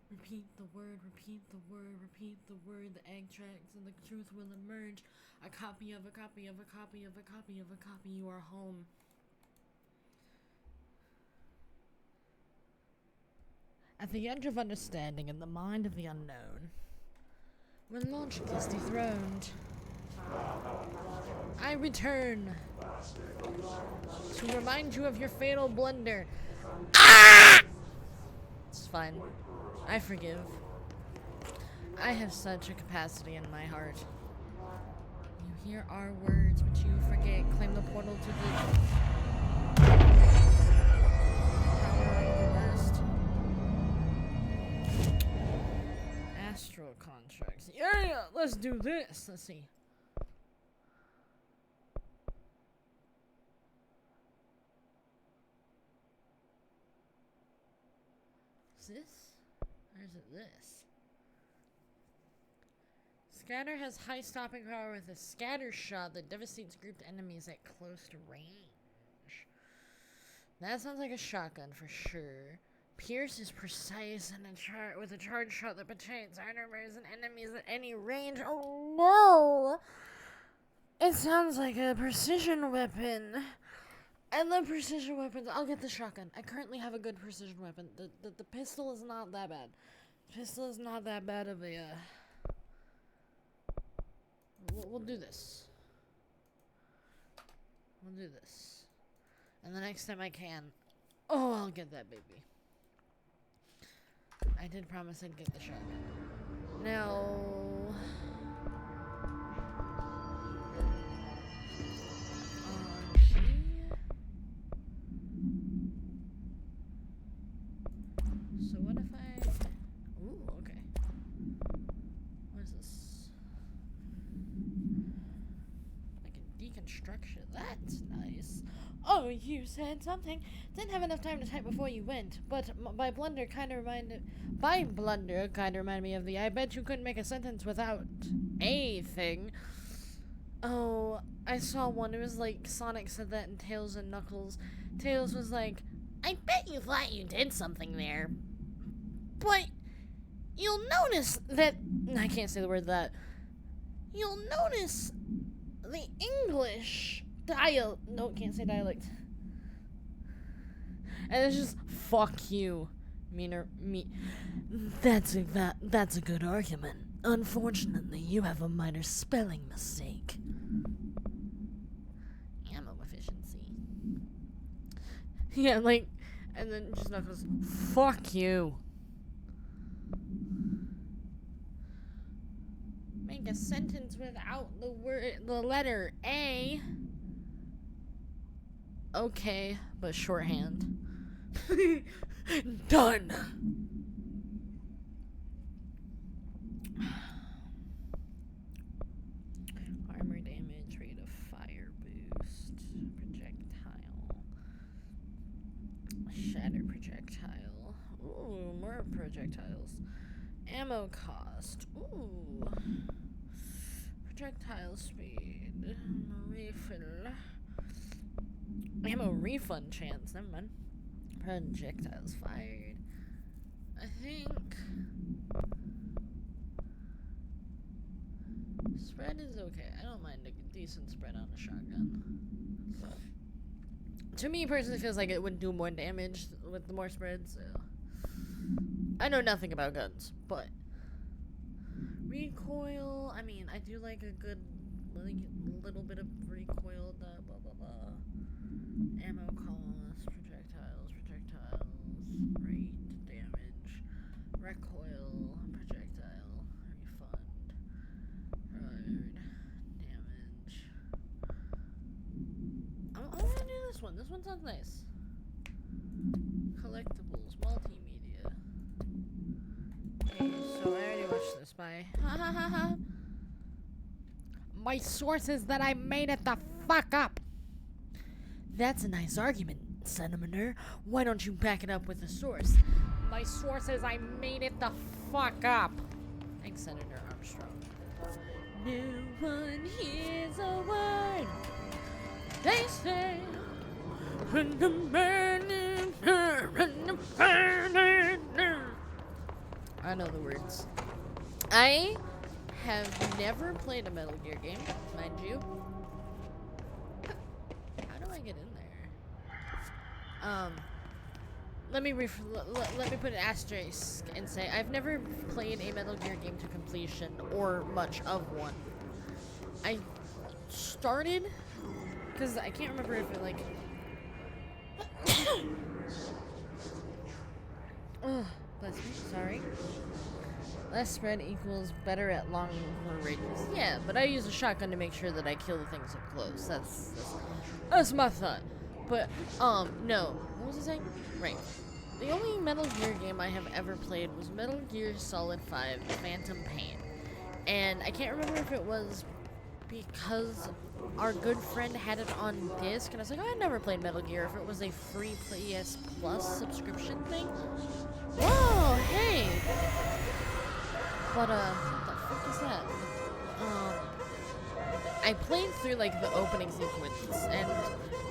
Repeat the word, repeat the word, repeat the word, the egg tracks and the truth will emerge. A copy of a copy of a copy of a copy of a copy, you are home. At the edge of understanding in the mind of the unknown, when logic is dethroned, I return to remind you of your fatal blunder. Ah! It's fine. I forgive. I have such a capacity in my heart. You hear our words, but you forget. Claim the portal to the power of the West. Astral constructs. Yeah, let's do this. Let's see. Is this? Or is it this? Scatter has high stopping power with a scatter shot that devastates grouped enemies at close range. That sounds like a shotgun for sure. Pierce is precise and with a charge shot that penetrates armors and enemies at any range. Oh no! It sounds like a precision weapon. I love precision weapons. I'll get the shotgun. I currently have a good precision weapon. The pistol is not that bad. Pistol is not that bad of a, We'll do this. We'll do this. And the next time I can, I'll get that baby. I did promise I'd get the shotgun. Now... So what if I... Ooh, okay. What is this? I can deconstruct shit. That's nice. Oh, you said something. Didn't have enough time to type before you went, but my blunder kind of reminded me of the I bet you couldn't make a sentence without a thing. Oh, I saw one. It was like Sonic said that in Tails and Knuckles. Tails was like, I bet you thought you did something there. But you'll notice that... I can't say the word that. You'll notice the English no, can't say dialect. And it's just, fuck you. That's a good argument. Unfortunately, you have a minor spelling mistake. Ammo efficiency. Yeah, like, and then just Knuckles, fuck you. Make a sentence without the letter A. Okay, but shorthand. Done. Armor damage, rate of fire boost, projectile, shatter projectile. Ooh, more projectiles. Ammo cost. Ooh. Projectile speed. Refill. Ammo refund chance. Never mind. Projectiles fired. I think Spread is okay. I don't mind a decent spread on a shotgun. To me, personally, feels like it would do more damage with the more spreads. So. I know nothing about guns, but recoil. I mean, I do like a good, like, little bit of recoil. Blah blah blah. Ammo cost, projectiles, rate, damage, recoil, projectile, refund, damage. I want to do this one. This one sounds nice. Collectibles, multimedia. Okay, so I already watched this. Bye. My source is that I made it the fuck up. That's a nice argument, Senator. Why don't you back it up with a source? My source is I made it the fuck up. Thanks, Senator Armstrong. No one hears a word they say. I know the words. I have never played a Metal Gear game, mind you. How do I get in there? Let me put an asterisk and say I've never played a Metal Gear game to completion or much of one. I started because I can't remember if it like. Oh, bless me. Sorry. Less spread equals better at long ranges. Yeah, but I use a shotgun to make sure that I kill the things up close. That's my thought. But no. What was I saying? Right. The only Metal Gear game I have ever played was Metal Gear Solid 5: Phantom Pain, and I can't remember if it was because our good friend had it on disc, and I was like, oh, I never played Metal Gear. If it was a free PS Plus subscription thing. Whoa, hey. But what the fuck is that? I played through like the opening sequence, and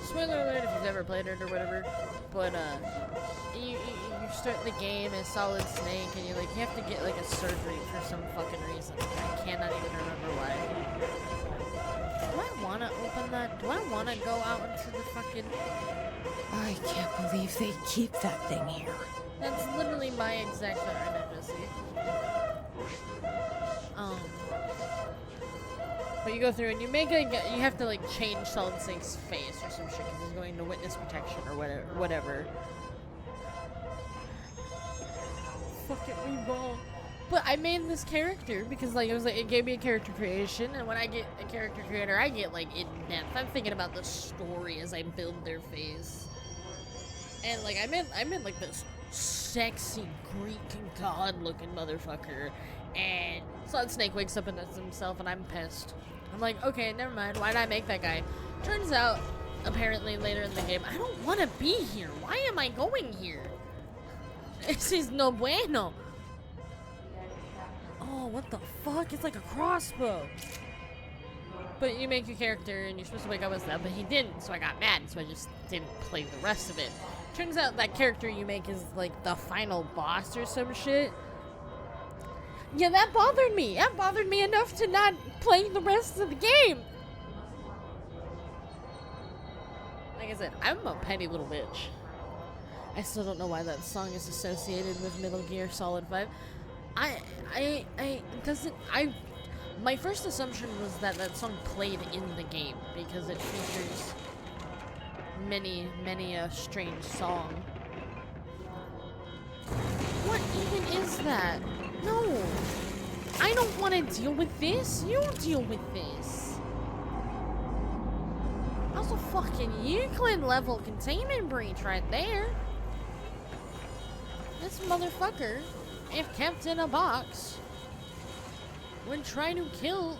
spoiler alert if you've never played it or whatever. But you start the game as Solid Snake, and you have to get like a surgery for some fucking reason. I cannot even remember why. Do I want to open that? Do I want to go out into the fucking? I can't believe they keep that thing here. That's literally my exact Jesse. But you go through and you have to like change Solid Snake's face or some shit because he's going to witness protection or whatever. Fuck it, we ball. But I made this character because like it gave me a character creation, and when I get a character creator, I get like in depth. I'm thinking about the story as I build their face, and like I meant like this sexy Greek god-looking motherfucker, and Solid Snake wakes up and does himself, and I'm pissed. I'm like, okay, never mind. Why did I make that guy? Turns out, apparently later in the game, I don't want to be here. Why am I going here? This is no bueno. Oh, what the fuck? It's like a crossbow. But you make your character and you're supposed to wake up with that, but he didn't, so I got mad, so I just didn't play the rest of it. Turns out that character you make is like the final boss or some shit. Yeah, that bothered me. That bothered me enough to not play the rest of the game. Like I said, I'm a petty little bitch. I still don't know why that song is associated with Metal Gear Solid 5. My first assumption was that that song played in the game because it features many a strange song. What even is that? No, I don't want to deal with this. You deal with this. That's a fucking Euclid level containment breach right there. This motherfucker, if kept in a box, would try to kill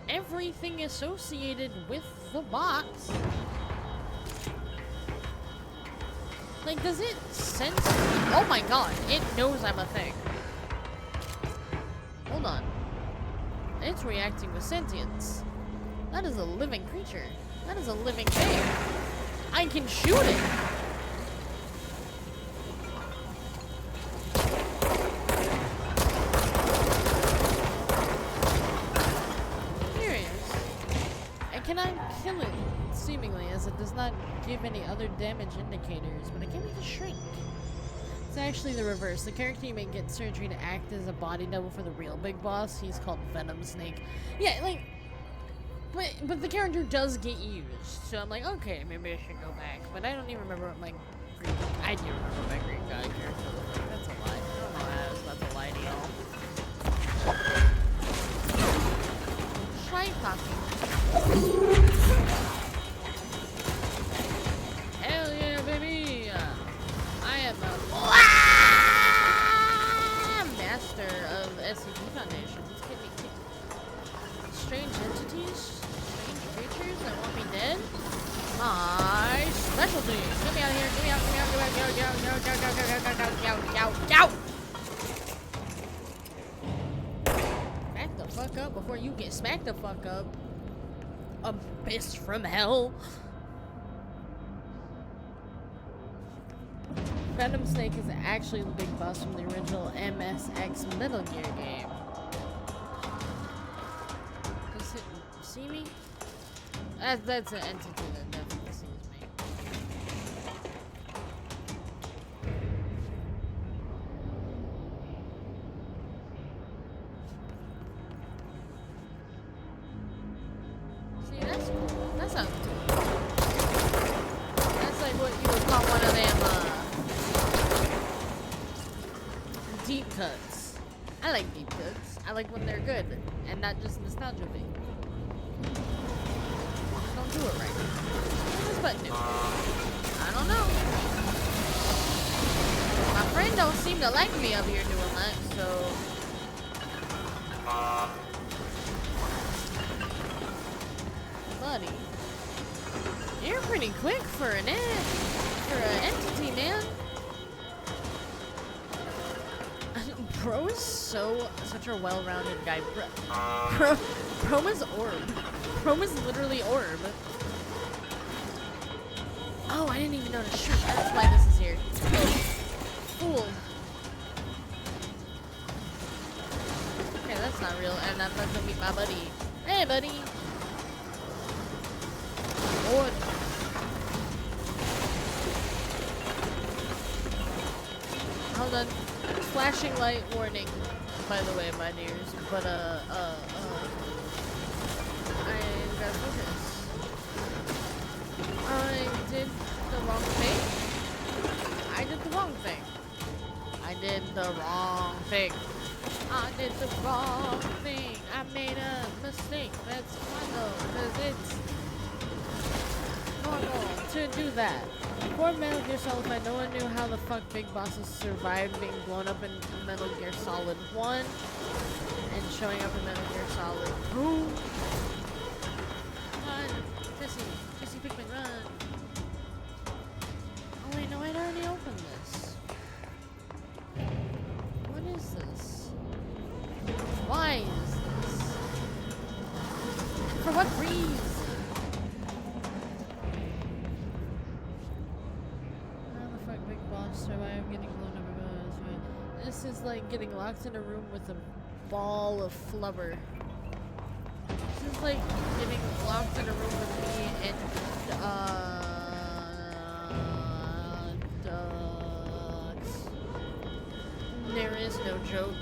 everything associated with the box. Like, does it sense me? Oh my god, it knows I'm a thing. Hold on. It's reacting with sentience. That is a living creature. That is a living thing. I can shoot it. does not give any other damage indicators, but it can make a shrink. It's actually the reverse. The character you may get surgery to act as a body double for the real big boss. He's called Venom Snake. Yeah, like, but the character does get used, so I'm like, okay, maybe I should go back. But I don't even remember what my Greek. I do remember what my Greek guy character looked like. That's a lie. I don't know how I was about to lie to y'all. Try talking. Hell yeah, baby! I am a master of SCP Foundation. Let's get me strange entities, strange creatures that want me dead. My specialty. Get me out of here! Get me out! Get me out! Get out! Back the fuck up before you get smacked the fuck up. Abyss from hell. Venom Snake is actually the big boss from the original MSX Metal Gear game. Does it see me? That's an entity that definitely sees me. See, that's cool. That sounds cool. That's like what you would call one of them, deep cuts. I like deep cuts. I like when they're good and not just nostalgia bait. Don't do it right. What does this button do? I don't know. My friend don't seem to like me up here doing that, so. Buddy, you're pretty quick for an entity, man. Pro is such a well-rounded guy. Pro is orb. Pro is literally orb. Oh, I didn't even notice. Shoot, that's why this is here. Fool. Okay, that's not real, and I'm not gonna meet my buddy. Hey, buddy. Orb. Hold on. Flashing light warning, by the way, my dears. But I gotta focus. I did the wrong thing. I did the wrong thing. I did the wrong thing. I did the wrong thing. I made a mistake. That's fine though, because it's normal to do that. Before Metal Gear Solid 5, no one knew how the fuck big bosses survived being blown up in Metal Gear Solid 1 and showing up in Metal Gear Solid 2. Run! Jesse Pickman, run! Oh wait, no, I'd already opened this. What is this? Why is this? For what reason? Survive getting blown up. This is like getting locked in a room with a ball of flubber. This is like getting locked in a room with me and ducks. There is no joke.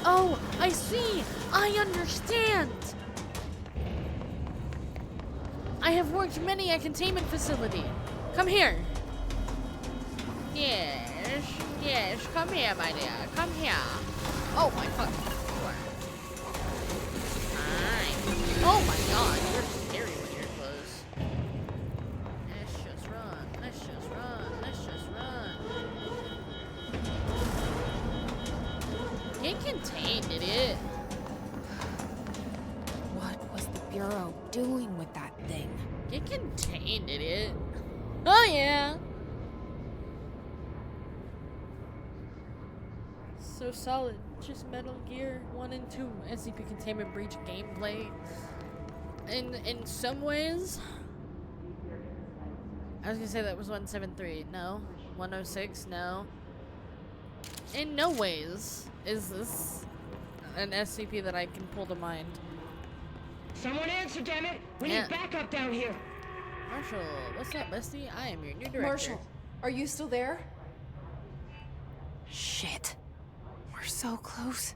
Oh, I see! I understand! I have worked many a containment facility. Come here. Yes, come here, my dear. Come here. Oh my fucking Lord. Oh my god, you're scary when you're close. Let's just run. Let's just run. Let's just run. Get contained, idiot. What was the Bureau doing with that thing? Get contained, idiot. Oh yeah. So solid. Just Metal Gear 1 and 2 SCP Containment Breach gameplay. In some ways, I was gonna say that was 173. No. 106. No. In no ways is this an SCP that I can pull to mind. Someone answer, damn it! We Yeah. need backup down here. Marshall, what's up, bestie? I am your new director. Marshall, are you still there? Shit. We're so close.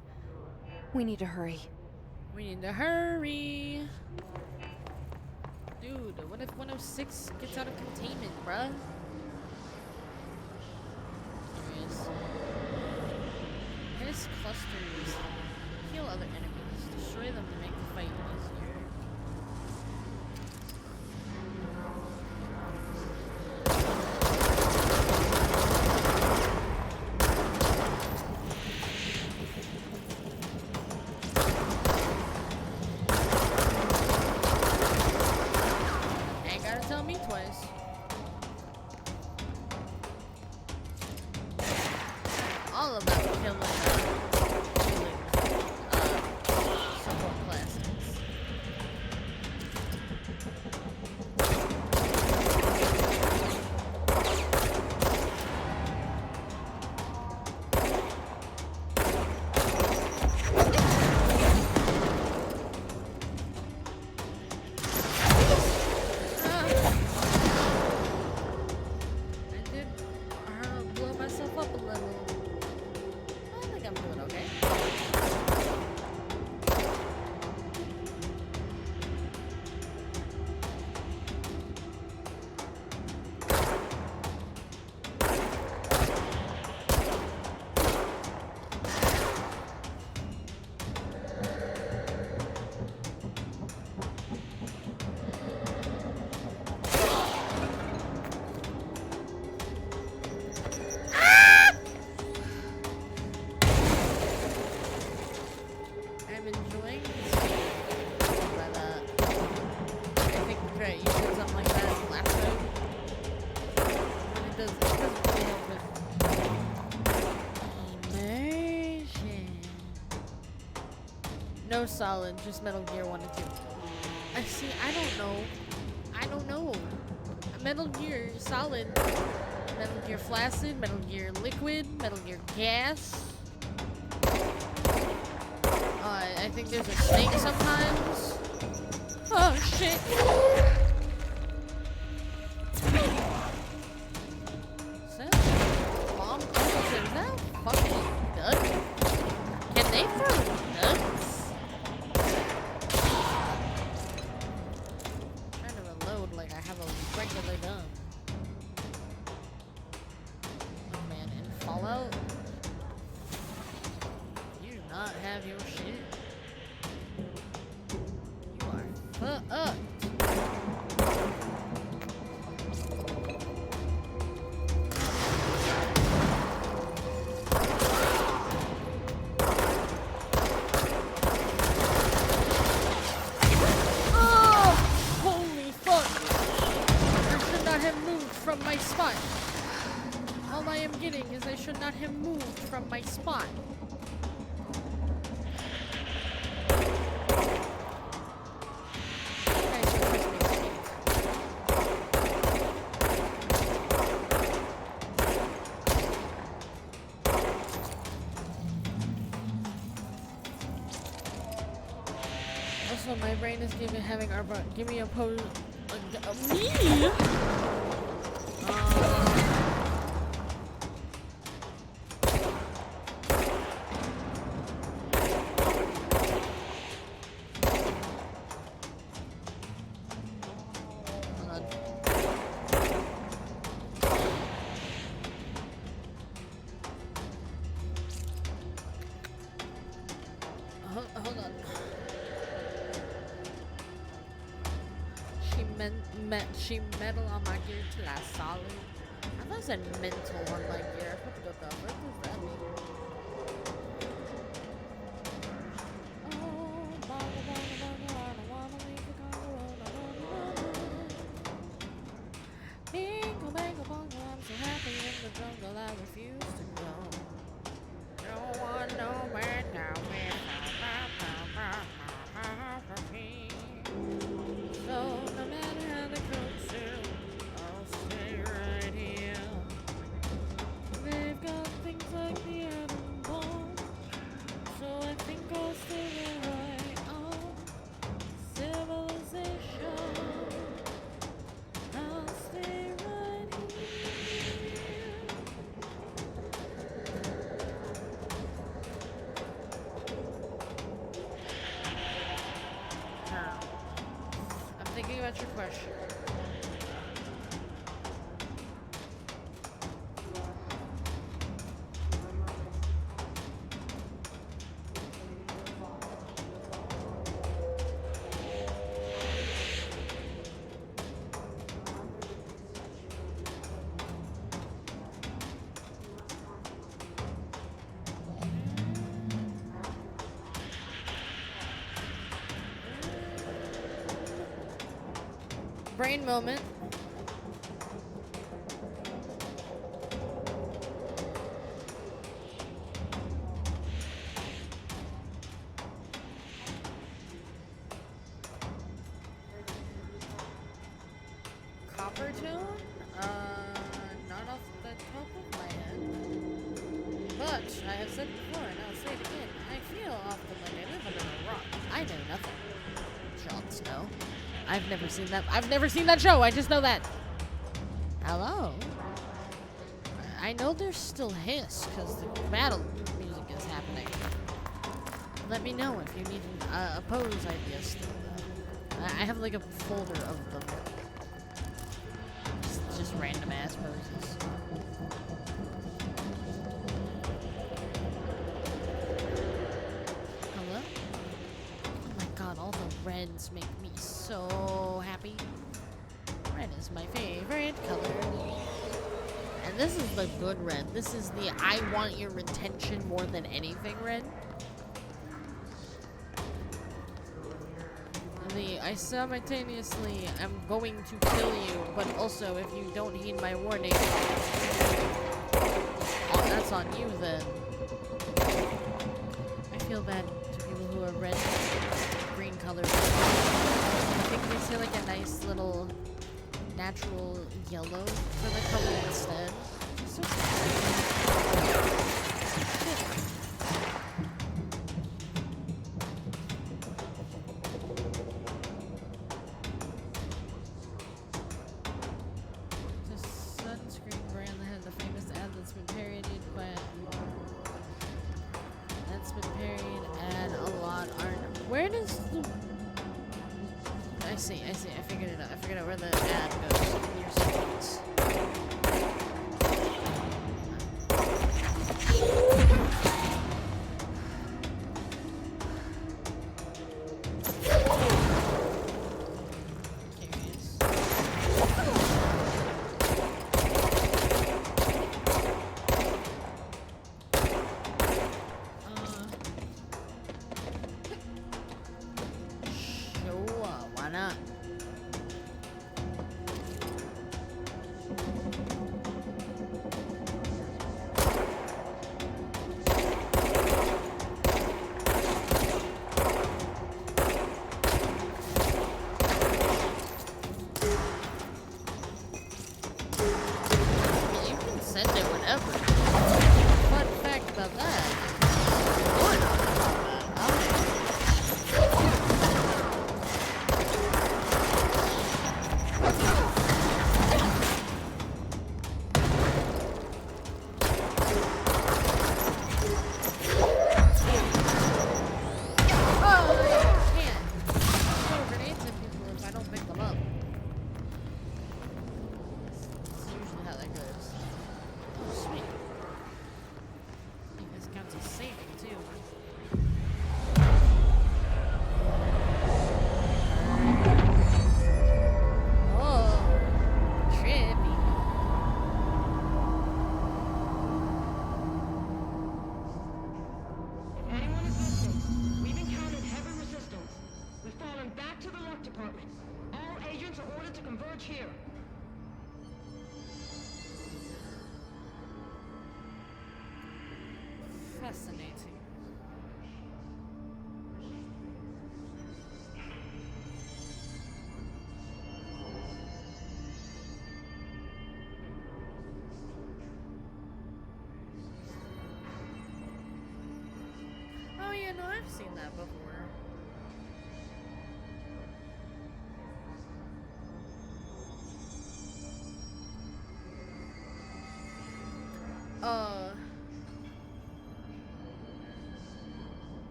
We need to hurry. We need to hurry. Dude, what if 106 gets out of containment, bruh? Anyways. His clusters heal other enemies. Destroy them to make the fight easier. Ain't gotta tell me twice. All about killing support classics. I did blow myself up a little. I think I'm doing okay. I'm enjoying this game, but I think right, you said something like that last time. And it doesn't really help with immersion. No Solid, just Metal Gear 1 and 2. I see. I don't know. Metal Gear Solid, Metal Gear Flaccid, Metal Gear Liquid, Metal Gear Gas. I think there's a snake sometimes. Oh shit! Is that bomb? Oh, is that fucking done? Can they throw nuts? I'm trying to reload like I have a regular gun. Oh man, in Fallout, you do not have your shit. You are fucked. Oh! Holy fuck! I should not have moved from my spot. All I am getting is I should not have moved from my spot. Guys, you push me asleep. Also, my brain is having our give me a pose. Me? Hold on. Hold on. She metal on my gear till I solid. I thought it said mental on my gear. What the fuck does that mean? Oh, bongo, bongo, bongo, I don't wanna leave the Congo, I don't wanna. Bingo, bango, bongo, I'm so happy in the jungle, I refuse to go. No one nowhere down there. So no matter how they coax you, I'll stay right here. They've got things like the crush you. Brain moment. Copper tone? Not off the top of my head. But I have said before, and I'll say it again. I feel often like I live under a rock. I know nothing. Jon Snow. I've never seen that. I've never seen that show. I just know that. Hello. I know there's still hiss because the battle music is happening. Let me know if you need a pose idea still. I have like a folder of them. Just random ass poses. Hello? Oh my god, all the reds make me so happy. Red is my favorite color. And this is the good red. This is the I want your attention more than anything red. I simultaneously am going to kill you, but also if you don't heed my warning, oh, that's on you then. I feel bad to people who are red, green colors. I think they say like a nice little natural yellow for the color instead. So I figured it out. I figured out where the ad goes in your settings. Fascinating. Oh yeah, no, I've seen that before.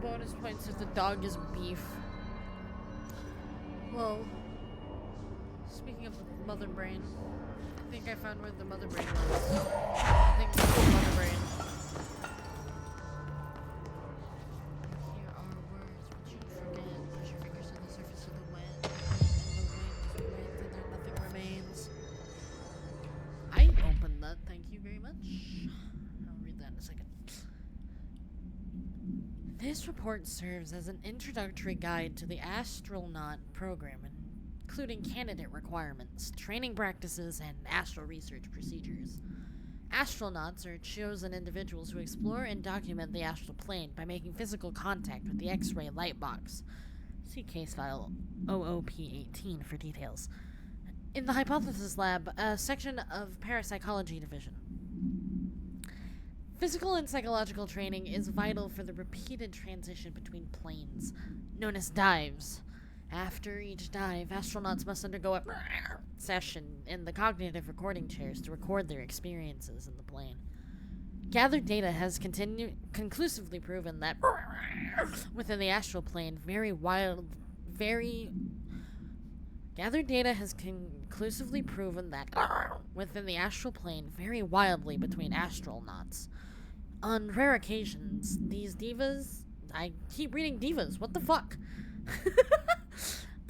Bonus points if the dog is beef. Well, Mother brain. I think I found where the mother brain was. I think this is the mother brain. Here are words which you forget. Push your fingers to the surface of the wind. And the wind is wet, and there nothing remains. I opened that, thank you very much. I'll read that in a second. This report serves as an introductory guide to the astronaut program, including candidate requirements, training practices, and astral research procedures. Astronauts are chosen individuals who explore and document the astral plane by making physical contact with the X-ray light box. See case file OOP18 for details. In the Hypothesis Lab, a section of Parapsychology Division. Physical and psychological training is vital for the repeated transition between planes, known as dives. After each dive, astronauts must undergo a session in the cognitive recording chairs to record their experiences in the plane. Gathered data has conclusively proven that within the astral plane, Gathered data has conclusively proven that within the astral plane vary wildly between astronauts. On rare occasions, these divas... I keep reading divas, what the fuck?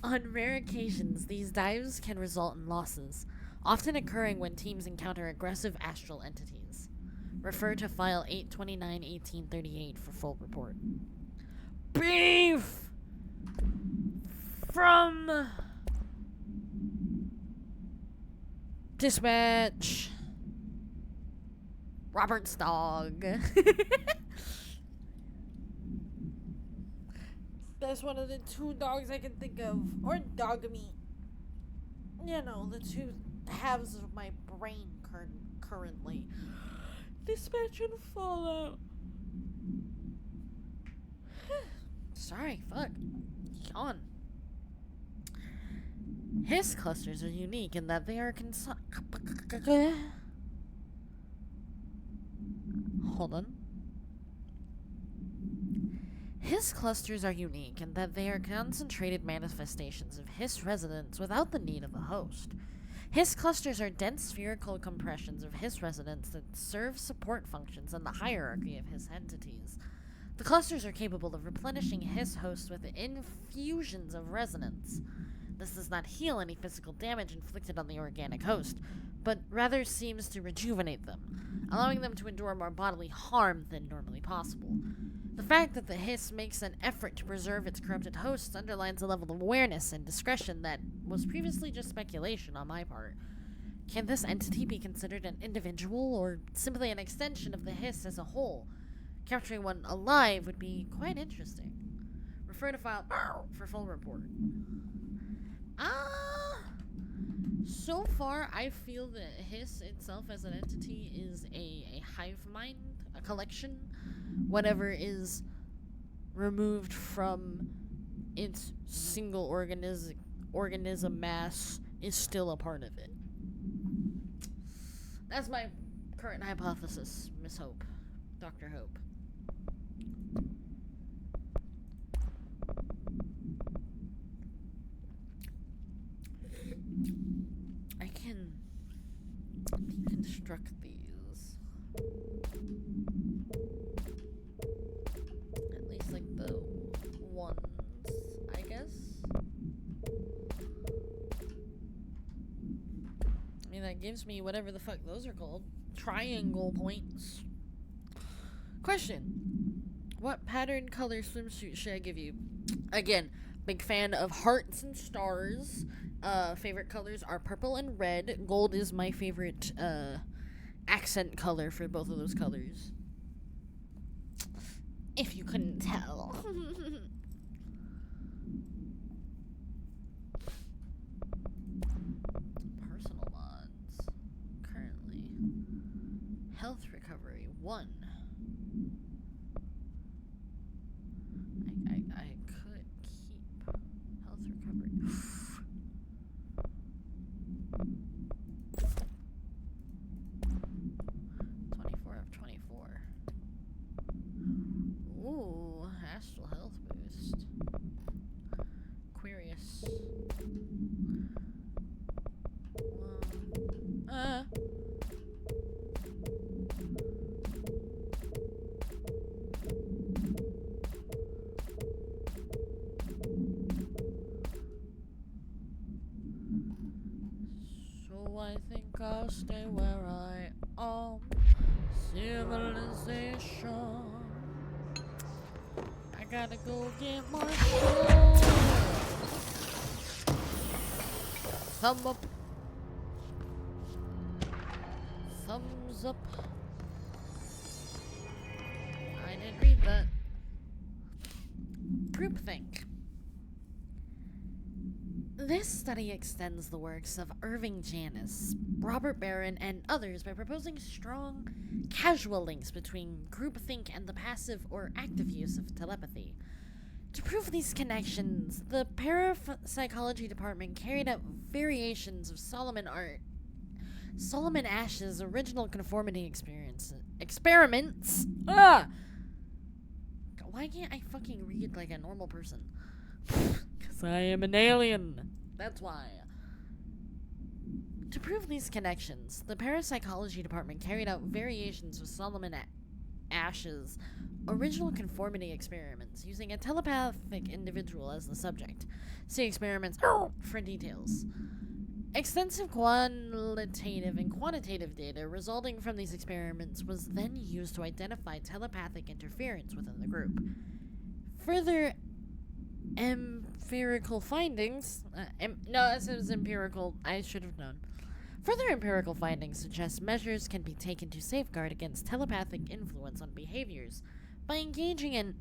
On rare occasions, these dives can result in losses, often occurring when teams encounter aggressive astral entities. Refer to file 829-1838 for full report. Beef! From... Dispatch. Robert's dog. That's one of the two dogs I can think of. Or dog meat. You know, the two halves of my brain currently. Dispatch and Fallout. Sorry, fuck. Yawn. His clusters are unique in that they are Hold on. His clusters are unique in that they are concentrated manifestations of His resonance without the need of a host. His clusters are dense spherical compressions of His resonance that serve support functions in the hierarchy of His entities. The clusters are capable of replenishing His host with infusions of resonance. This does not heal any physical damage inflicted on the organic host, but rather seems to rejuvenate them, allowing them to endure more bodily harm than normally possible. The fact that the Hiss makes an effort to preserve its corrupted hosts underlines a level of awareness and discretion that was previously just speculation on my part. Can this entity be considered an individual, or simply an extension of the Hiss as a whole? Capturing one alive would be quite interesting. Refer to file for full report. So far, I feel that Hiss itself as an entity is a hive mind, a collection. Whatever is removed from its single organism mass is still a part of it. That's my current hypothesis, Miss Hope. Dr. Hope. I can deconstruct these. At least like the ones, I guess. I mean, that gives me whatever the fuck those are called. Triangle points. Question. What pattern color swimsuit should I give you? Again, big fan of hearts and stars. Favorite colors are purple and red. Gold is my favorite accent color for both of those colors. If you couldn't tell. Personal mods. Currently. Health recovery 1. I could keep health recovery. 24 of 24. Civilization. I gotta go get Marshall. Thumb up. Thumbs up. I didn't read that. Groupthink. This study extends the works of Irving Janis, Robert Barron, and others by proposing strong, casual links between groupthink and the passive or active use of telepathy. To prove these connections, the parapsychology department carried out variations of Solomon Ash's original conformity experiments. Why can't I fucking read like a normal person? Because I am an alien. That's why. To prove these connections, the parapsychology department carried out variations of Solomon Ash's original conformity experiments using a telepathic individual as the subject. See experiments for details. Extensive qualitative and quantitative data resulting from these experiments was then used to identify telepathic interference within the group. Further empirical findings... no, this is empirical. I should have known. Further empirical findings suggest measures can be taken to safeguard against telepathic influence on behaviors by engaging in...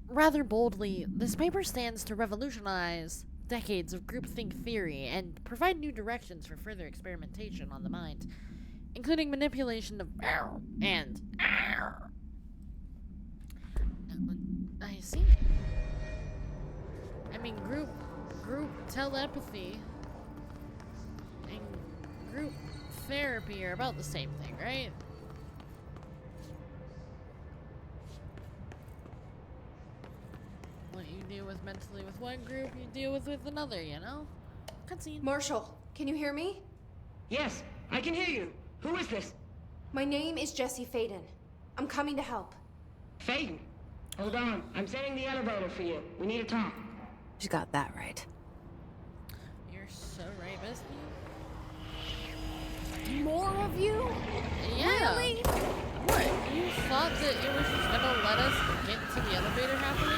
Rather boldly, this paper stands to revolutionize decades of groupthink theory and provide new directions for further experimentation on the mind, including manipulation of and I see. I mean, group telepathy and group therapy are about the same thing, right? What you deal with mentally with one group, you deal with another, you know? Cutscene. Marshall, can you hear me? Yes, I can hear you. Who is this? My name is Jesse Faden. I'm coming to help. Faden. Hold on. I'm sending the elevator for you. We need to talk. You got that right. You're so right, bestie. More of you? Yeah. Really? What? You thought that it was just gonna let us get to the elevator happening?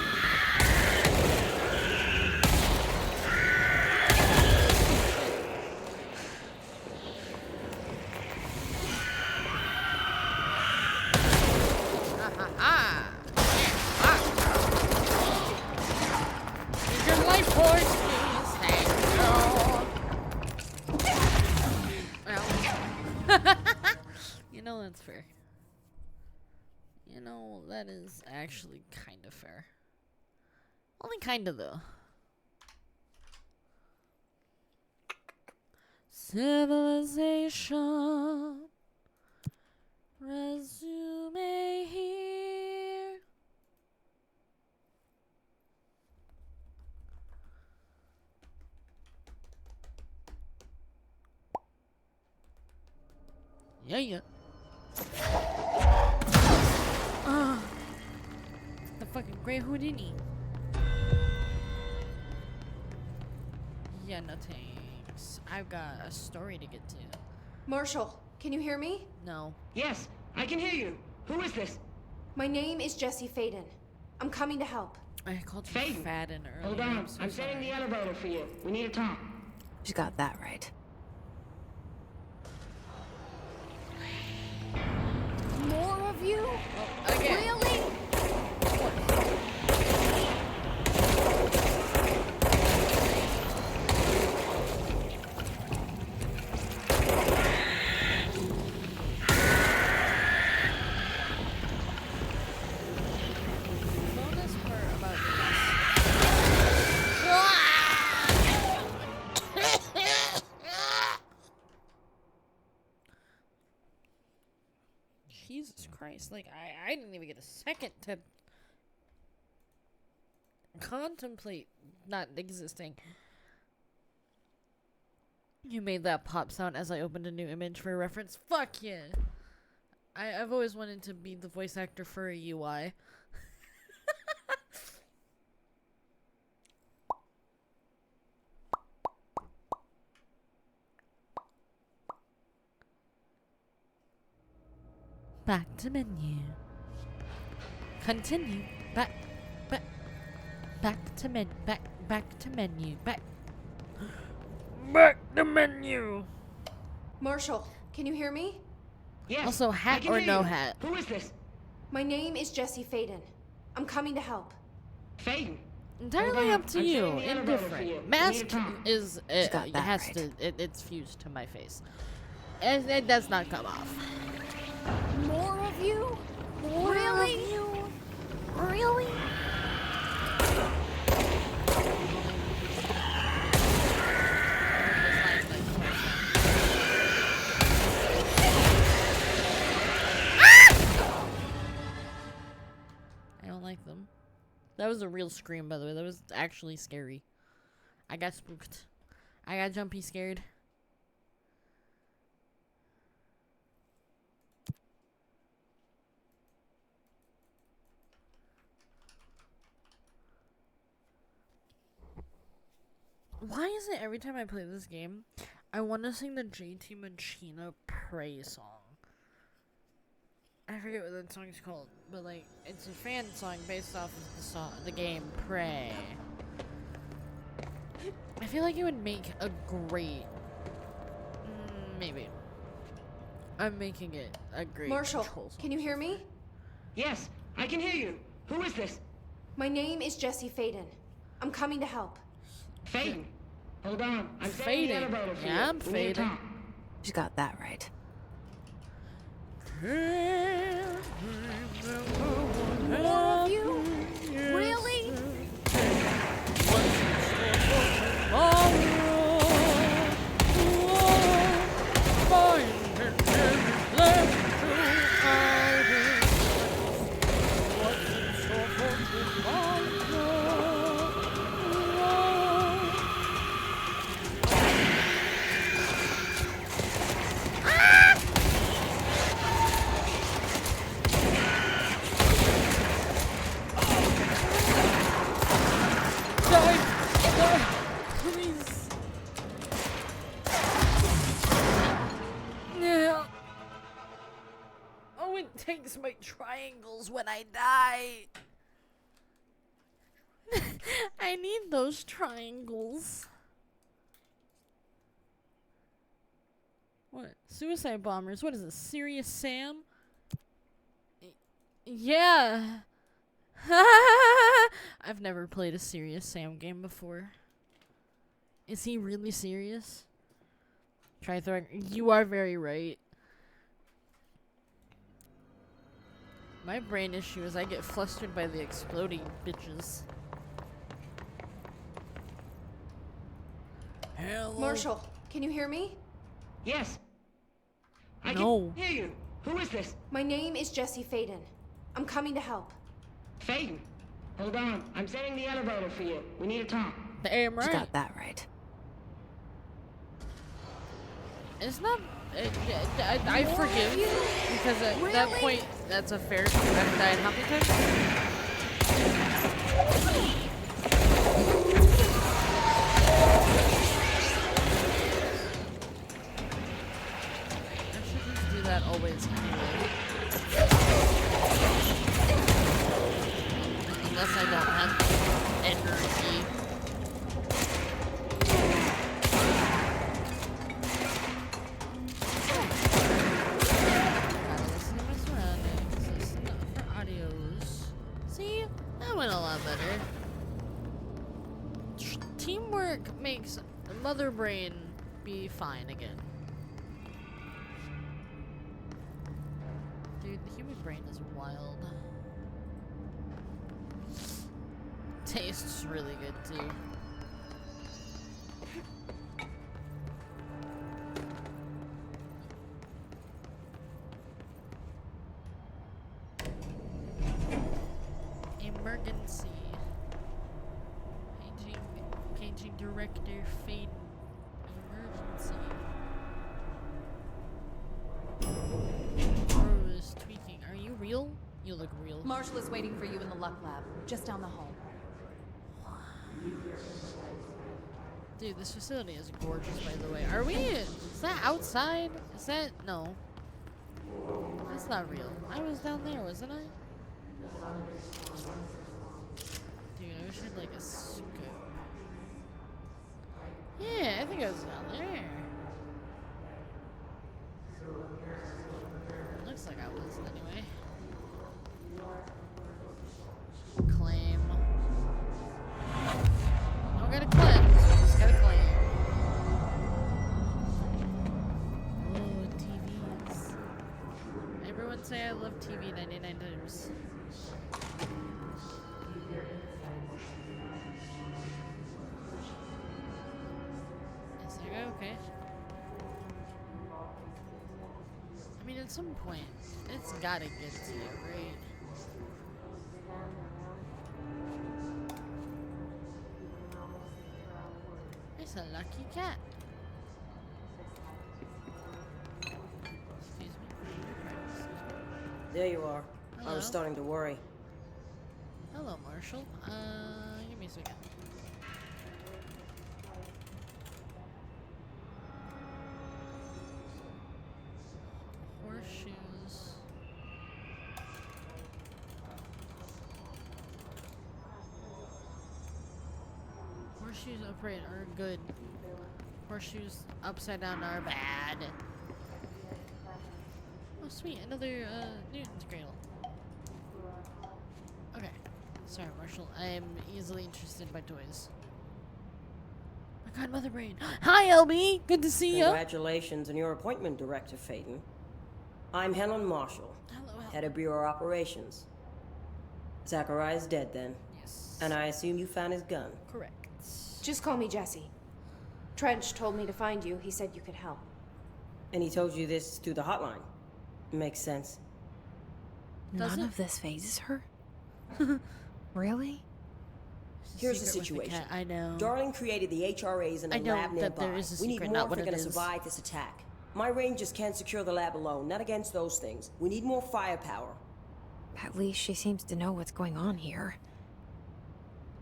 You know, that's fair. You know, that is actually kind of fair. Only kind of, though. Civilization. Resume here. Yeah. The fucking Grey Houdini. Yeah, no thanks. I've got a story to get to. Marshall, can you hear me? No. Yes, I can hear you. Who is this? My name is Jesse Faden. I'm coming to help. I called you Faden. Fadden earlier. Hold on. So I'm sending sorry. the elevator for you. We need to talk. You got that right. More of you? Oh, again. Really? Bonus part about Jesus Christ, like, I didn't even get a second to contemplate not existing. You made that pop sound as I opened a new image for reference. Fuck yeah. I've always wanted to be the voice actor for a UI. Back to menu. Continue. Back to menu. Back to menu. Back to menu. Marshall, can you hear me? Yes. Also, I hat can or hear no you. hat? Who is this? My name is Jesse Faden. I'm coming to help. Faden. Entirely Hold on, up to I'm you. setting the elevator for Indifferent. you. We Mask need to talk. is got it that has right. to. It's fused to my face. It does not come off. More of you? Really? Really? I don't like them. That was a real scream, by the way. That was actually scary. I got spooked. I got jumpy scared. Why is it every time I play this game, I want to sing the JT Machina Pray song? I forget what that song's called, but like, it's a fan song based off of the game Pray. I feel like it would make a great, maybe. I'm making it a great Marshall, control song. can you hear me? Yes, I can hear you. Who is this? My name is Jesse Faden. I'm coming to help. Faden. Hold on. I'm setting the Fading. elevator for you. Yeah, I'm We need to fading. talk. You got that right. More of you? Really? Please. Yeah. Oh, it takes my triangles when I die. I need those triangles. What? Suicide bombers? What is this? Serious Sam? Yeah. I've never played a Serious Sam game before. Is he really serious? Try throwing. You are very right. My brain issue is I get flustered by the exploding bitches. Hello. Marshall, can you hear me? Yes. I No. can hear you. Who is this? My name is Jesse Faden. I'm coming to help. Faden. Hold on. I'm setting the elevator for you. We need to talk. Damn right. You got that right. It's not. I forgive because at that point, that's a fair. I've died how many times? I should just do that always anyway. Unless I don't have energy. Gotta listen to my surroundings, listen for audios. See? That went a lot better. Teamwork makes the mother brain be fine again. Dude, the human brain is wild. Tastes really good too. Emergency. Paging director Fade. Emergency. Bro is tweaking. Are you real? You look real. Marshall is waiting for you in the luck lab, just down the hall. Dude, this facility is gorgeous, by the way. Are we? Is that outside? Is that? No. That's not real. I was down there, wasn't I? Dude, I wish I had like a scope. Yeah, I think I was down there. Looks like I was anyway. Claim. Don't gotta cleanse, just gotta claim. Oh, TVs. Everyone say I love TV 99 times. Is there okay? I mean, at some point, it's gotta get to you, right? It's a lucky cat. Excuse me. There you are. I Hello. was starting to worry. Hello, Marshall. Give me a second. Horseshoes. Horseshoes upright are good. Horseshoes upside down are bad. Oh, sweet. Another, Newton's cradle. Okay. Sorry, Marshall. I am easily interested by toys. My god, Mother Brain. Hi, LB! Good to see you. Congratulations on your appointment, Director Phaeton. I'm Helen Marshall, Hello, head of Bureau Operations. Zachariah's dead then, Yes. and I assume you found his gun. Correct. Just call me Jesse. Trench told me to find you. He said you could help. And he told you this through the hotline. Makes sense. Does None it? of this phases her? Really? Here's the Secret with situation. cat, I know. Darling created the HRAs in a I know lab nearby. that there is a We need secret, more not if what we're it gonna is. survive this attack. My rangers can't secure the lab alone, not against those things. We need more firepower. At least she seems to know what's going on here.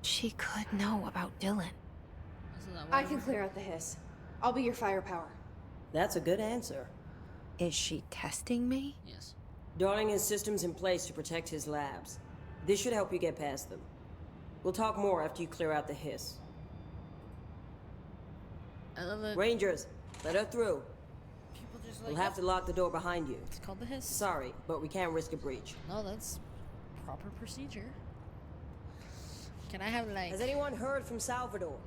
She could know about Dylan. Isn't that I what- can clear out the hiss. I'll be your firepower. That's a good answer. Is she testing me? Yes. Darling has systems in place to protect his labs. This should help you get past them. We'll talk more after you clear out the hiss. I love that Rangers, let her through. people just We'll like, have to lock the door behind you. it's called the hiss. Sorry, but we can't risk a breach. No, that's proper procedure. Can I have like... Has anyone heard from Salvador?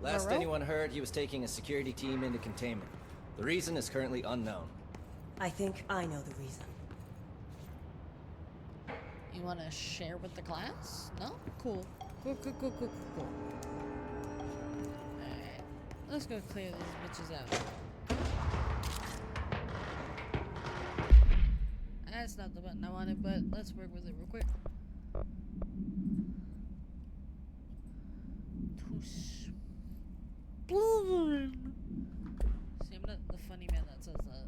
Last Moreau? anyone heard, he was taking a security team into containment. The reason is currently unknown. I think I know the reason. You want to share with the class? No? Cool. Cool. Alright. Let's go clear these bitches out. That's not the button I wanted, but let's work with it real quick. See, I'm not the funny man that says that.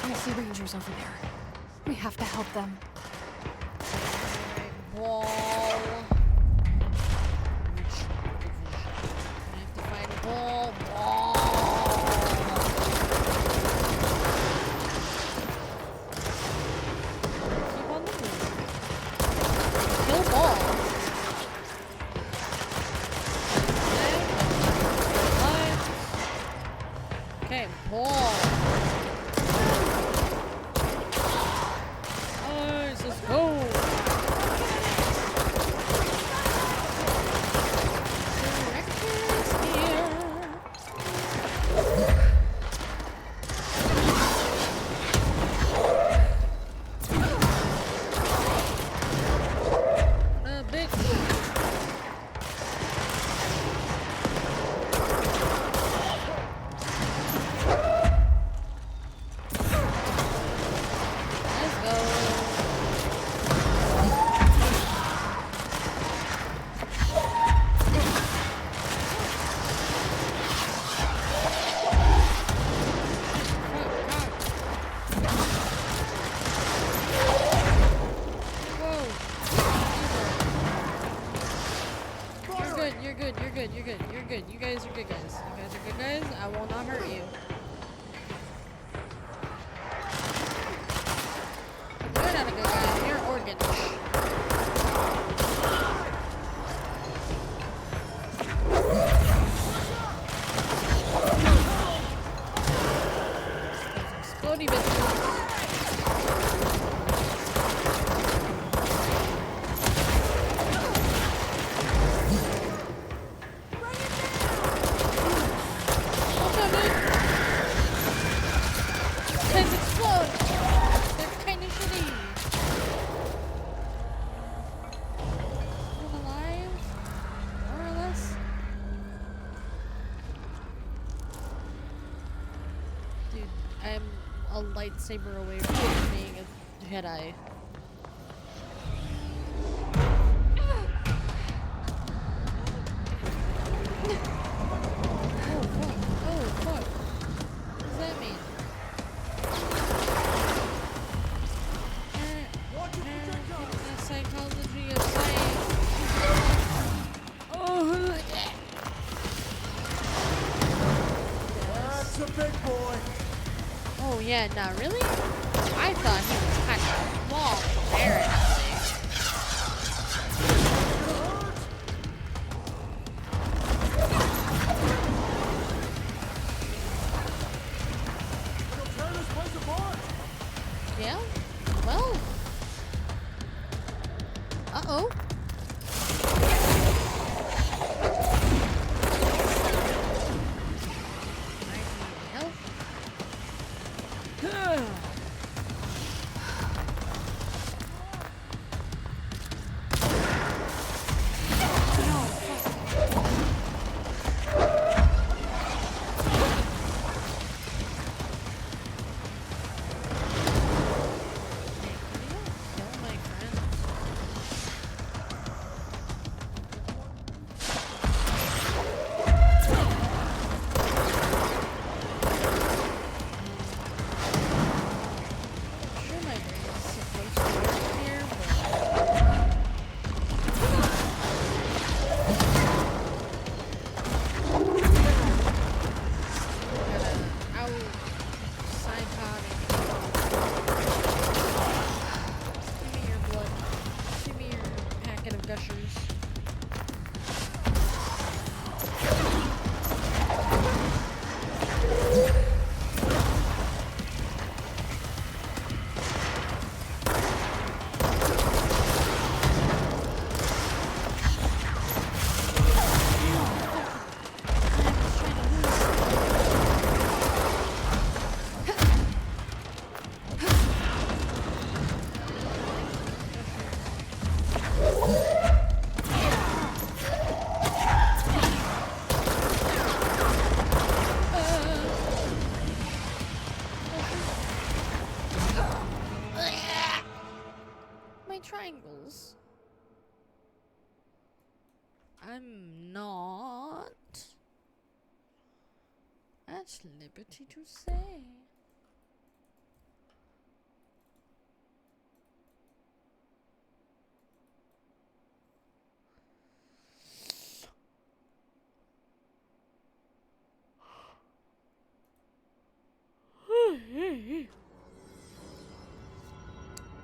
I see Rangers over there. We have to help them. Wall. We have to find wall. Keep on moving. Kill ball. Okay, ball. Nice, let's go. Director's here. Bitch. I will not hurt you. You're not a good guy. You're organ. Explodey bitches. Lightsaber away from being a Jedi. Oh fuck. What does that mean? The psychology of science. Oh, yeah. That's a big boy. Oh yeah, nah, really? I thought he was kind of small comparatively. Yeah? Well. Uh-oh. Triangles. I'm not at liberty to say.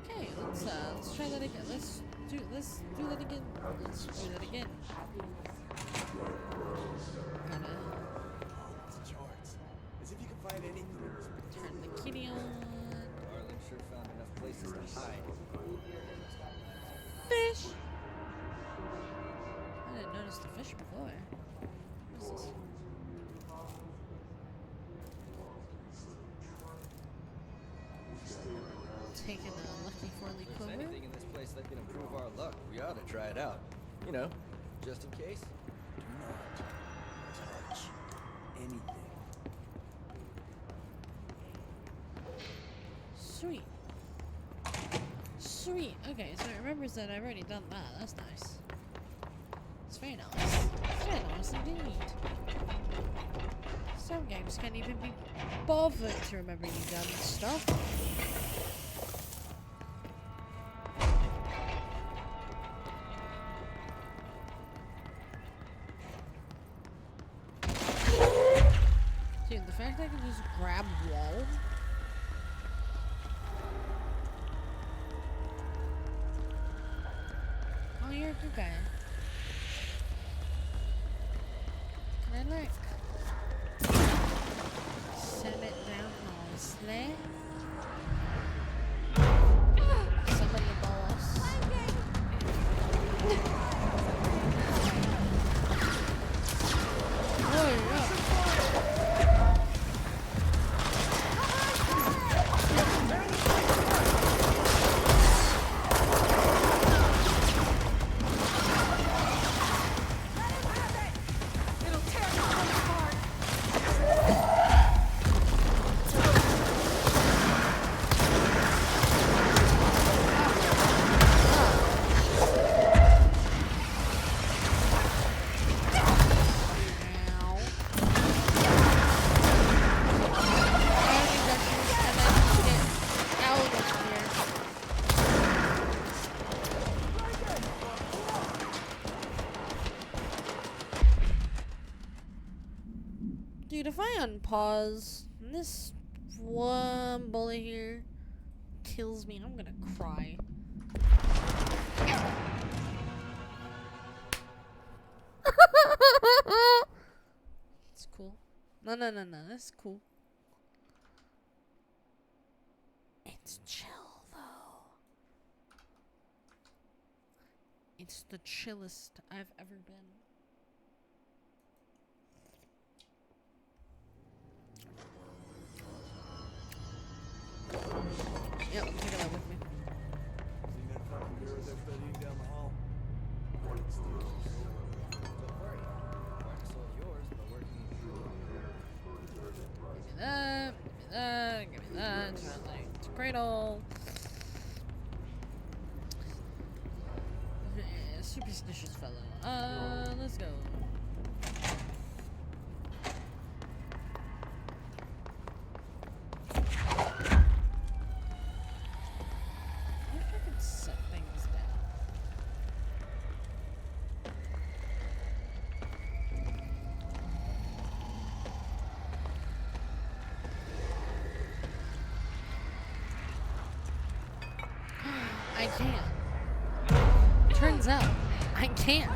Okay, let's try that again. Let's do that again. Let's do that again. Gotta As if you can find anything. turn the kitty on. Darling sure found enough places to hide. Fish! I didn't notice the fish before. What's this? Taking a lucky four-leaf If clover. there's anything in this place that can improve our luck, we ought to try it out. You know, just in case. Do not touch anything. Sweet. Sweet. Okay, so it remembers that I've already done that. That's nice. It's very nice. It's very nice indeed. Some games can't even be bothered to remember you done stuff. fact I can just grab wall. Oh, you're a good guy. Can I like set it down nicely? Somebody boss. Oh yeah. Dude, if I unpause and this one bullet here kills me, I'm gonna cry. It's cool. No, that's cool. It's chill, though. It's the chillest I've ever been. Yep, take it out with me. See that fucking girl they're studying down the hall? Don't worry. Marcus all yours, but working. Give me that, give me that. It's a cradle. Superstitious fellow. Let's go. I can't. Turns out, I can't.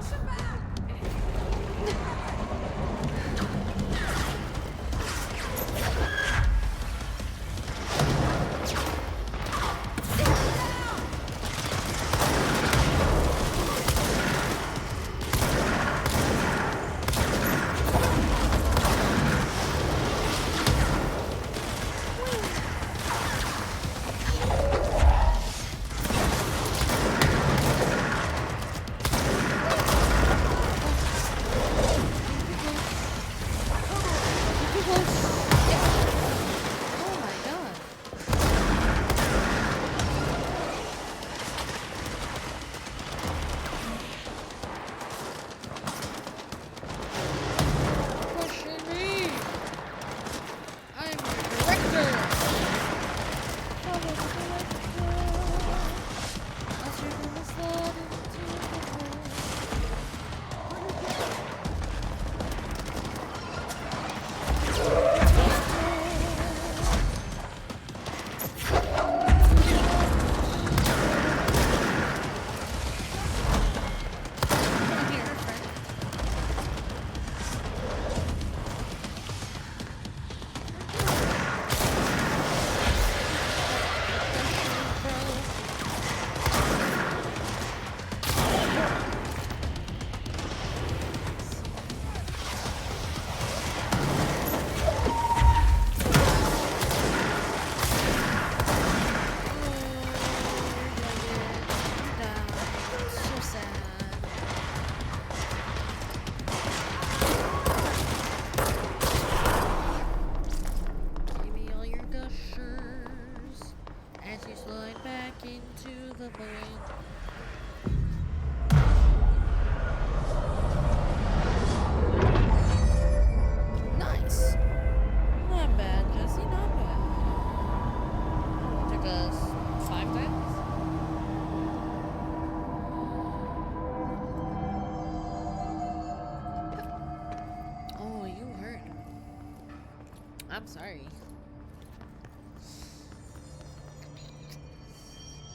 I'm sorry.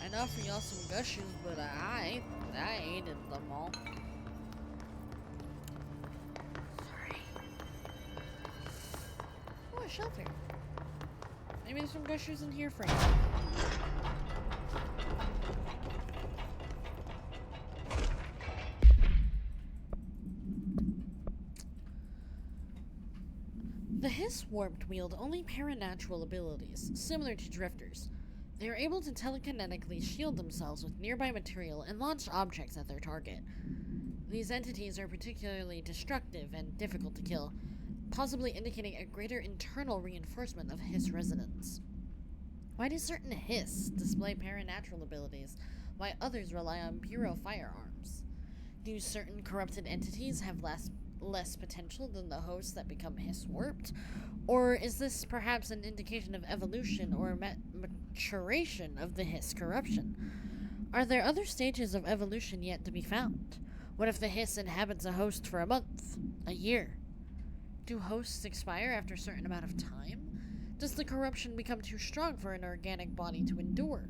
I'd offer y'all some gushers, but I ate them all. Sorry. Oh, a shelter. Maybe there's some gushers in here for you. The Hiss Warped wield only paranatural abilities, similar to drifters. They are able to telekinetically shield themselves with nearby material and launch objects at their target. These entities are particularly destructive and difficult to kill, possibly indicating a greater internal reinforcement of Hiss resonance. Why do certain Hiss display paranatural abilities, while others rely on Bureau firearms? Do certain corrupted entities have less potential than the hosts that become Hiss warped? Or is this perhaps an indication of evolution or maturation of the Hiss corruption? Are there other stages of evolution yet to be found? What if the Hiss inhabits a host for a month, a year? Do hosts expire after a certain amount of time? Does the corruption become too strong for an organic body to endure?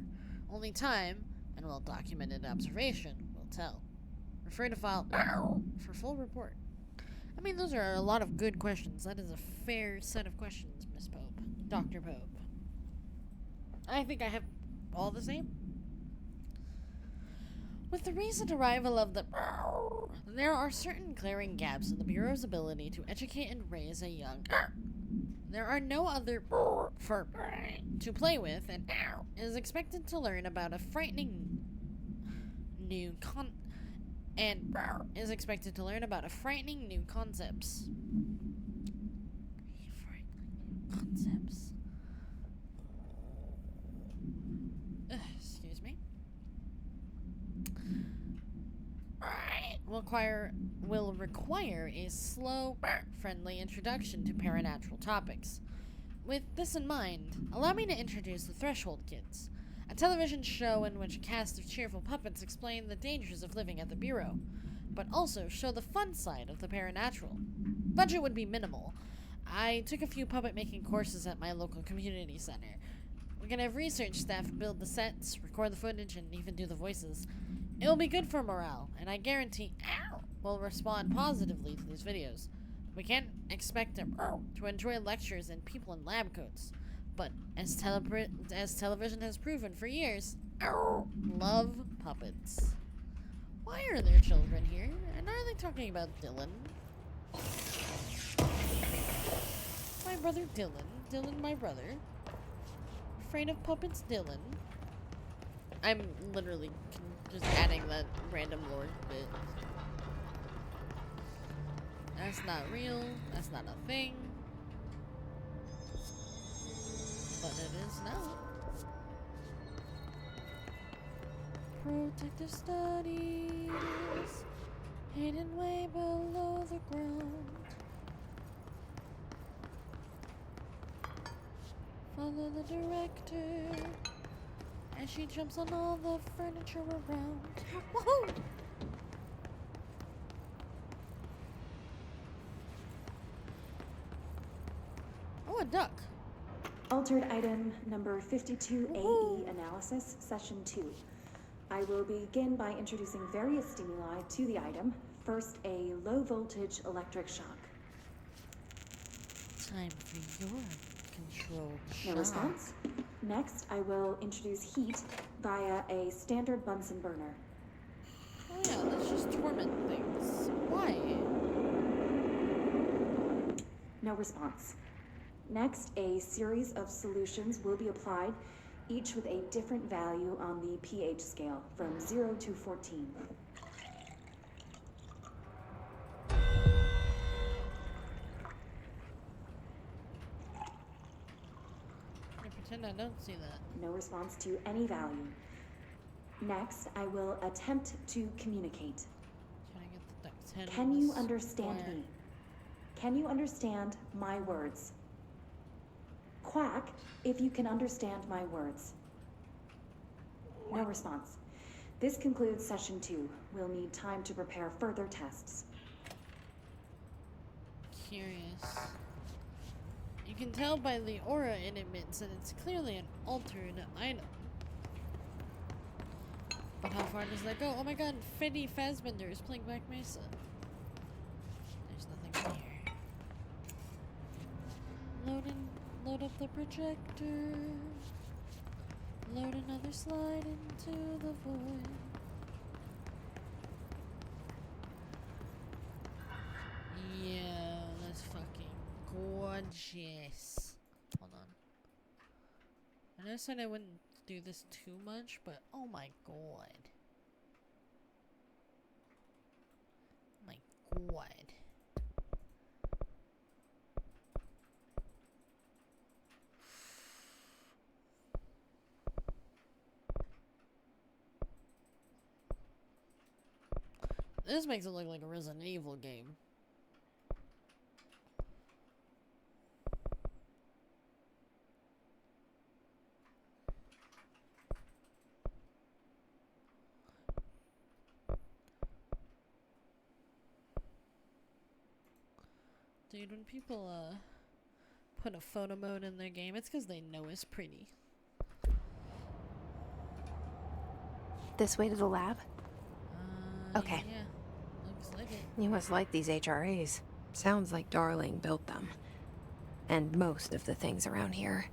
Only time, and well-documented observation, will tell. Refer to file for full report. I mean, those are a lot of good questions. That is a fair set of questions, Miss Pope. Dr. Pope. I think I have all the same. With the recent arrival of the... There are certain glaring gaps in the Bureau's ability to educate and raise a young... There are no other for to play with, and is expected to learn about a frightening new concepts. Excuse me. Will require a slow, friendly introduction to paranatural topics. With this in mind, allow me to introduce the Threshold Kids, a television show in which a cast of cheerful puppets explain the dangers of living at the Bureau, but also show the fun side of the paranatural. Budget would be minimal. I took a few puppet-making courses at my local community center. We're gonna have research staff build the sets, record the footage, and even do the voices. It will be good for morale, and I guarantee we'll respond positively to these videos. We can't expect them to enjoy lectures and people in lab coats, but as television has proven for years, love puppets. Why are there children here? And are they talking about Dylan? My brother Dylan. Dylan, my brother. Afraid of puppets, Dylan. I'm literally just adding that random lore bit. That's not real. That's not a thing. But it is now. Protective studies, hidden way below the ground. Follow the director as she jumps on all the furniture around. Woohoo! Oh, a duck. Altered item number 52AE analysis, session 2. I will begin by introducing various stimuli to the item. First, a low voltage electric shock. Time for your controlled shock. No response. Next, I will introduce heat via a standard Bunsen burner. Oh yeah, let's just torment things. Why? No response. Next, a series of solutions will be applied, each with a different value on the pH scale, from 0 to 14. I pretend I don't see that. No response to any value. Next, I will attempt to communicate. Can I get the duck's head? Can you understand me? Can you understand my words? Quack if you can understand my words. No response. This concludes session 2. We'll need time to prepare further tests. Curious. You can tell by the aura it emits that it's clearly an altered item. But how far does that go? Oh my god, Freddy Fazbender is playing Black Mesa. There's nothing here. Load up the projector. Load another slide into the void. Yeah, that's fucking gorgeous. Hold on. I know I said I wouldn't do this too much, but oh my god. My god. This makes it look like a Resident Evil game. Dude, when people put a photo mode in their game, it's because they know it's pretty. This way to the lab? Okay. Yeah, looks like it. You must like these HRAs. Sounds like Darling built them. And most of the things around here.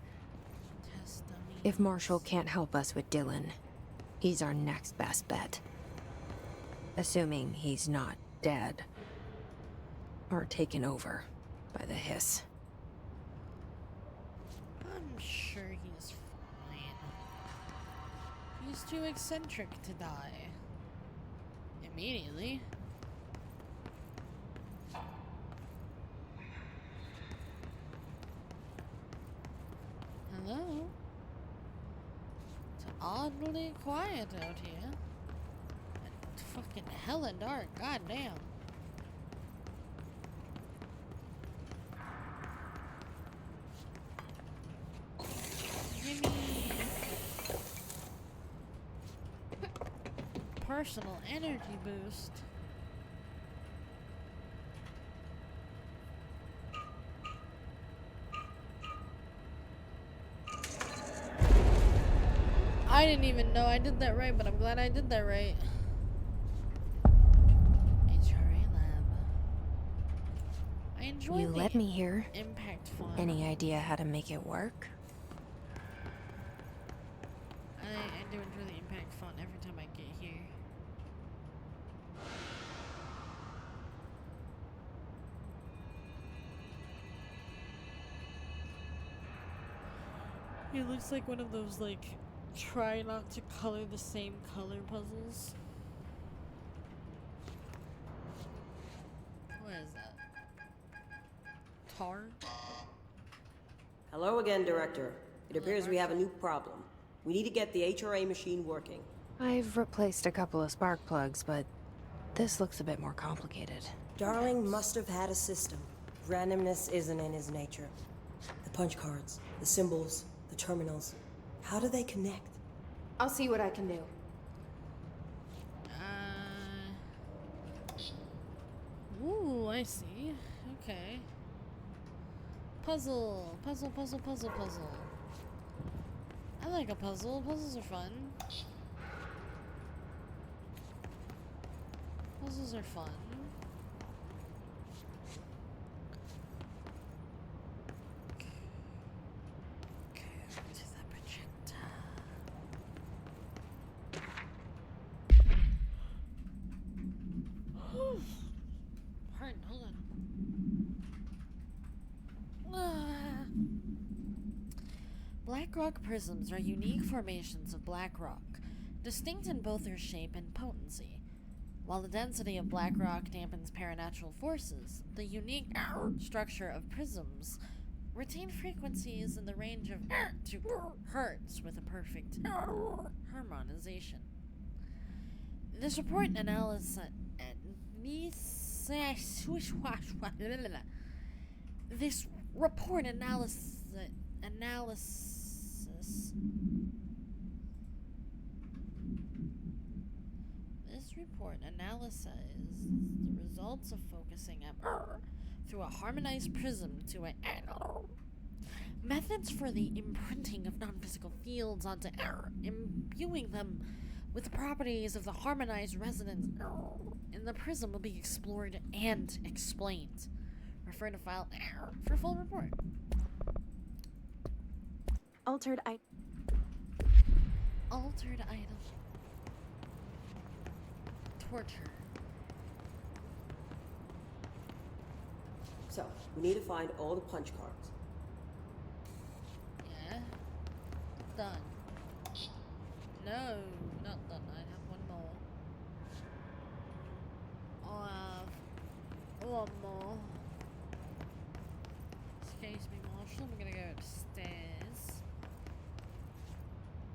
Test dummies. If Marshall can't help us with Dylan, he's our next best bet. Assuming he's not dead. Or taken over by the hiss. I'm sure he's fine. He's too eccentric to die. Immediately. Hello? It's oddly quiet out here. It's fucking hella dark, goddamn. Gimme personal energy boost. I didn't even know I did that right, but I'm glad I did that right. HRA lab. I enjoy You let me here. impact font. Any idea how to make it work? I do enjoy the impact font every time I get here. It looks like one of those, like, try not to color the same color puzzles. What is that? Tar? Hello again, Director. It appears we have a new problem. We need to get the HRA machine working. I've replaced a couple of spark plugs, but this looks a bit more complicated. Darling must have had a system. Randomness isn't in his nature. The punch cards, the symbols, the terminals. How do they connect? I'll see what I can do. Ooh, I see. Okay. Puzzle. Puzzle, puzzle, puzzle, puzzle. I like a puzzle. Puzzles are fun. Puzzles are fun. Okay, over to the projector. Hard, hold on. Black rock prisms are unique formations of black rock, distinct in both their shape and potency. While the density of black rock dampens paranatural forces, the unique structure of prisms retain frequencies in the range of 2 hertz with a perfect harmonization. This report analysis the results of focusing through a harmonized prism to a Methods for the imprinting of non-physical fields onto air, imbuing them with the properties of the harmonized resonance in the prism will be explored and explained. Refer to file for full report. Altered item. Torture. So, we need to find all the punch cards. Yeah. Done. No, not done. I have one more. I have one more. Excuse me, Marshall. I'm gonna go upstairs.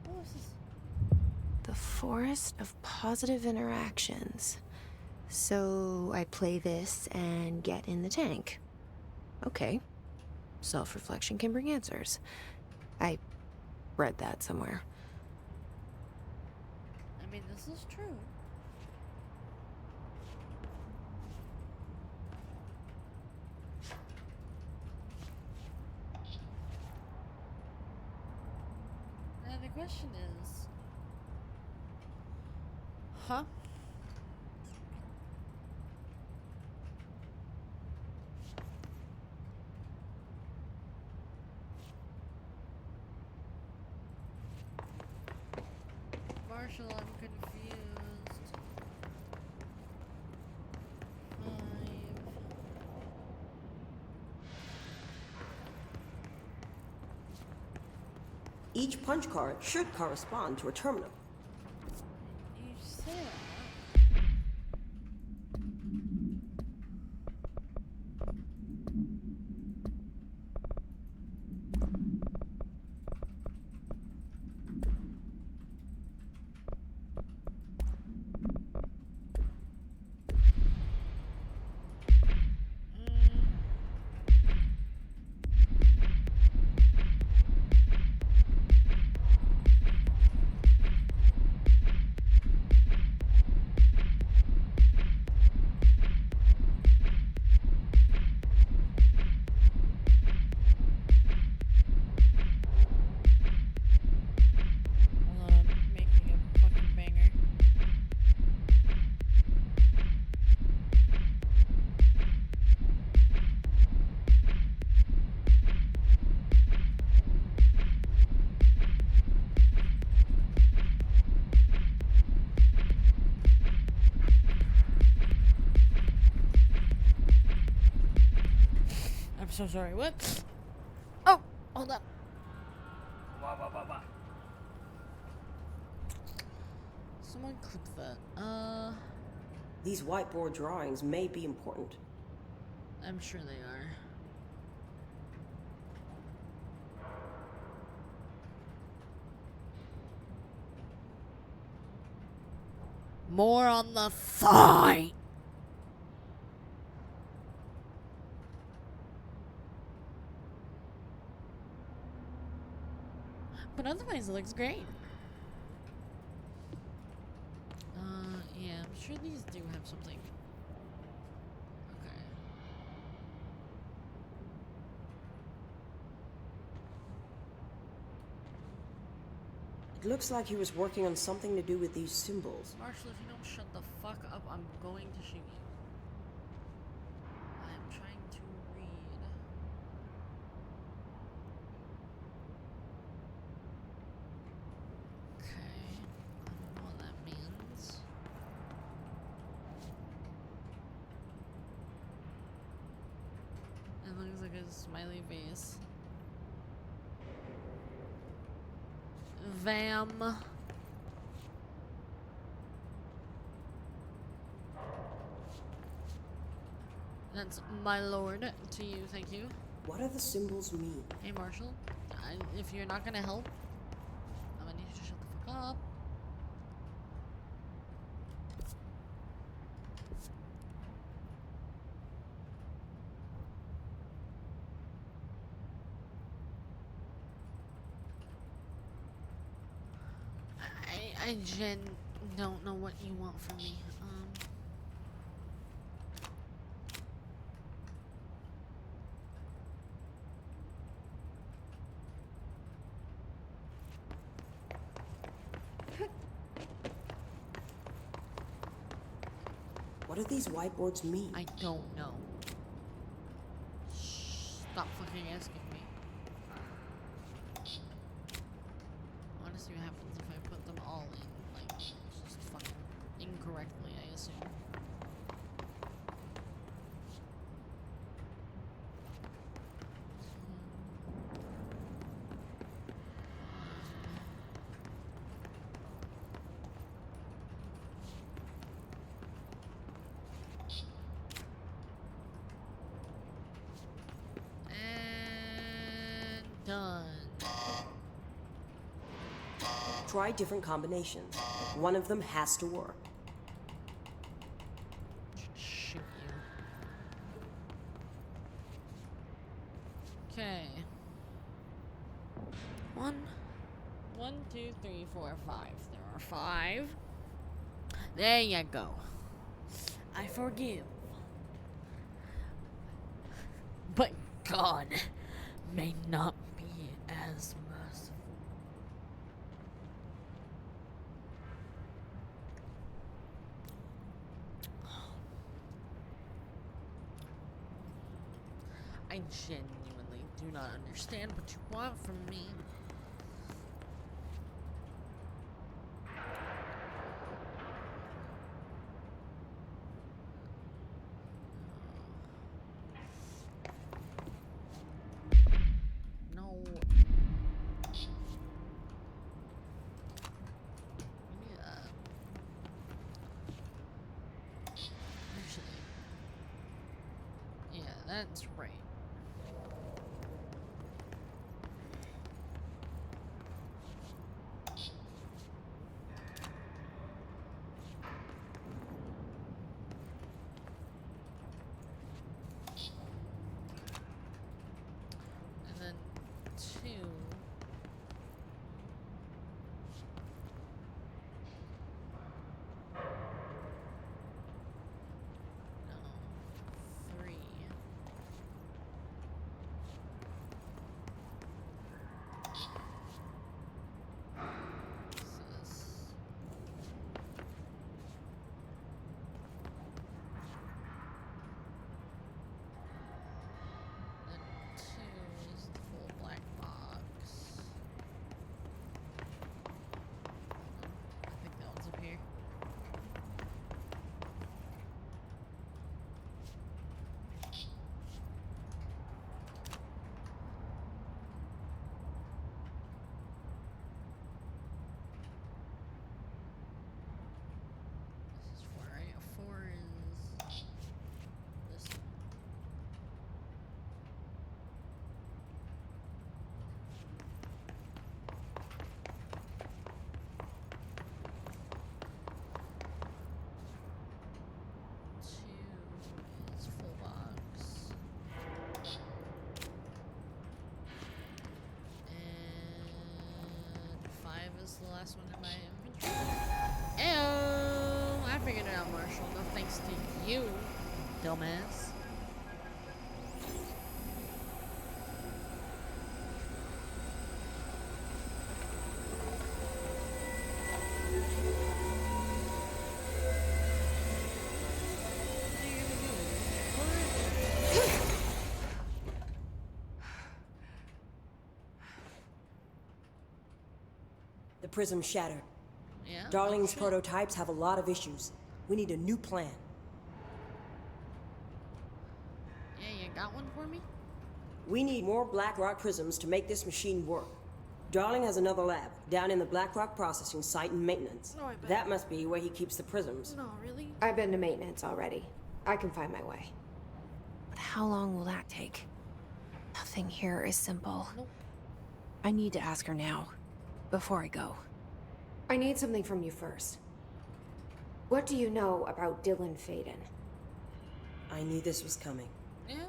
What was this? The forest of positive interactions. So I play this and get in the tank. Okay. Self-reflection can bring answers. I read that somewhere. I mean, this is true. Now the question is... Huh? Marshall, I'm confused. 5. Each punch card should correspond to a terminal. You say that? I'm so sorry, what? Oh, hold on. Someone click that. These whiteboard drawings may be important. I'm sure they are. More on the thigh. But otherwise, it looks great. Yeah, I'm sure these do have something. Okay. It looks like he was working on something to do with these symbols. Marshall, if you don't shut the fuck up, I'm going to shoot you. I'm trying to read. Okay. I don't know what that means. It looks like a smiley face. Vam. That's my lord to you, thank you. What do the symbols mean? Hey Marshall, if you're not gonna help, I'm gonna need you to shut the fuck up. I Jen don't know what you want from me. What do these whiteboards mean? I don't know. Stop fucking asking me. I wanna see what happens if I put them all in, like, just fucking incorrectly, I assume. And done. Try different combinations. One of them has to work. Shoot you. Okay. 1, 2, 3, 4, 5. There are 5. There you go. I forgive. But God may not be as merciful. I genuinely do not understand what you want from me. No. Yeah. Actually. Yeah, that's right. And then 2. No. 3. This. Then 2 is the full black box. I think that one's up here. This is 4, right? 4 is this one. Two is full box. And 5 is the last one in my inventory. Ew! I figured it out, Marshall. No thanks to you, dumbass. The prism shattered. Yeah? Darling's shit. prototypes have a lot of issues. We need a new plan. Yeah, you got one for me? We need more Blackrock prisms to make this machine work. Darling has another lab down in the Blackrock processing site in maintenance. Oh, I bet. That must be where he keeps the prisms. No, really? I've been to maintenance already. I can find my way. But how long will that take? Nothing here is simple. Nope. I need to ask her now, before I go. I need something from you first. What do you know about Dylan Faden? I knew this was coming. Yeah.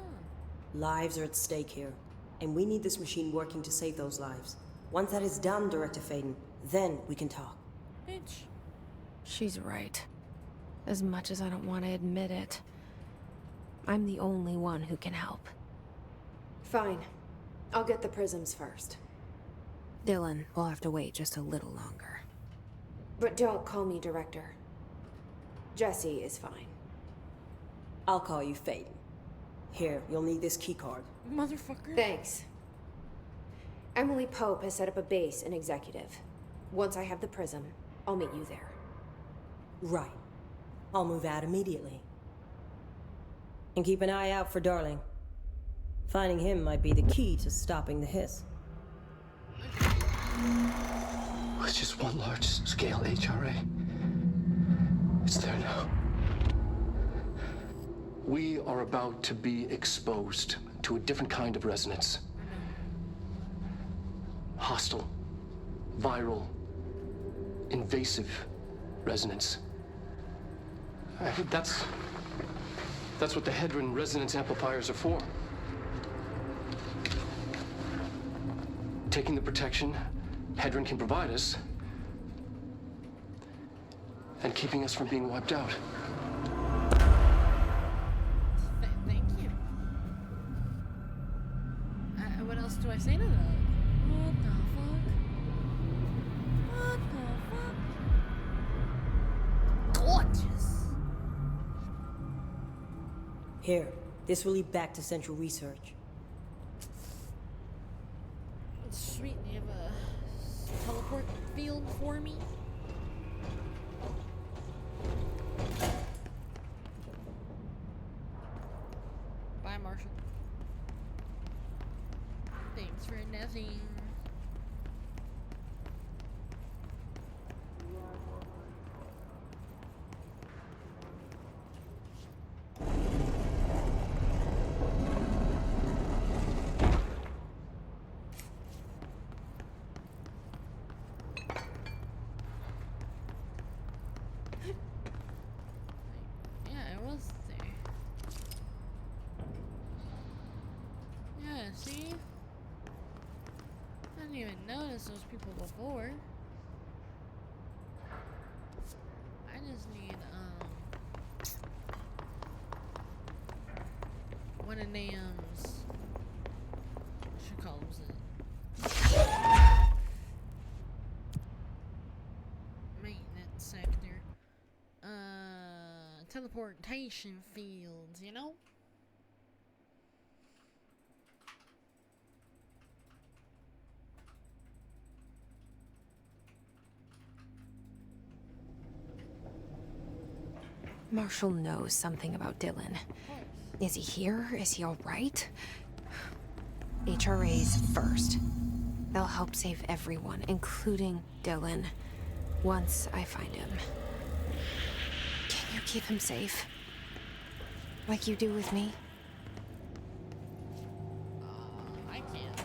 Lives are at stake here, and we need this machine working to save those lives. Once that is done, Director Faden, then we can talk. Bitch. She's right. As much as I don't want to admit it, I'm the only one who can help. Fine. I'll get the prisms first. Dylan will have to wait just a little longer. But don't call me Director. Jesse is fine. I'll call you Phaeton. Here, you'll need this keycard. Motherfucker. Thanks. Emily Pope has set up a base in Executive. Once I have the prism, I'll meet you there. Right. I'll move out immediately. And keep an eye out for Darling. Finding him might be the key to stopping the hiss. It's just one large-scale HRA. It's there now. We are about to be exposed to a different kind of resonance. Hostile, viral, invasive resonance. That's what the Hedron resonance amplifiers are for. Taking the protection Hedron can provide us, and keeping us from being wiped out. Thank you. What else do I say to that? What the fuck? What the fuck? Gorgeous. Here, this will lead back to Central Research. Sweet, you have a teleport field for me? Bye, Marshall. Thanks for nothing. See? I didn't even notice those people before. I just need, one of them's, what you call it? Maintenance sector. Teleportation fields, you know? Marshall knows something about Dylan. Is he here? Is he all right? HRAs first. They'll help save everyone, including Dylan, once I find him. Can you keep him safe? Like you do with me? I can't.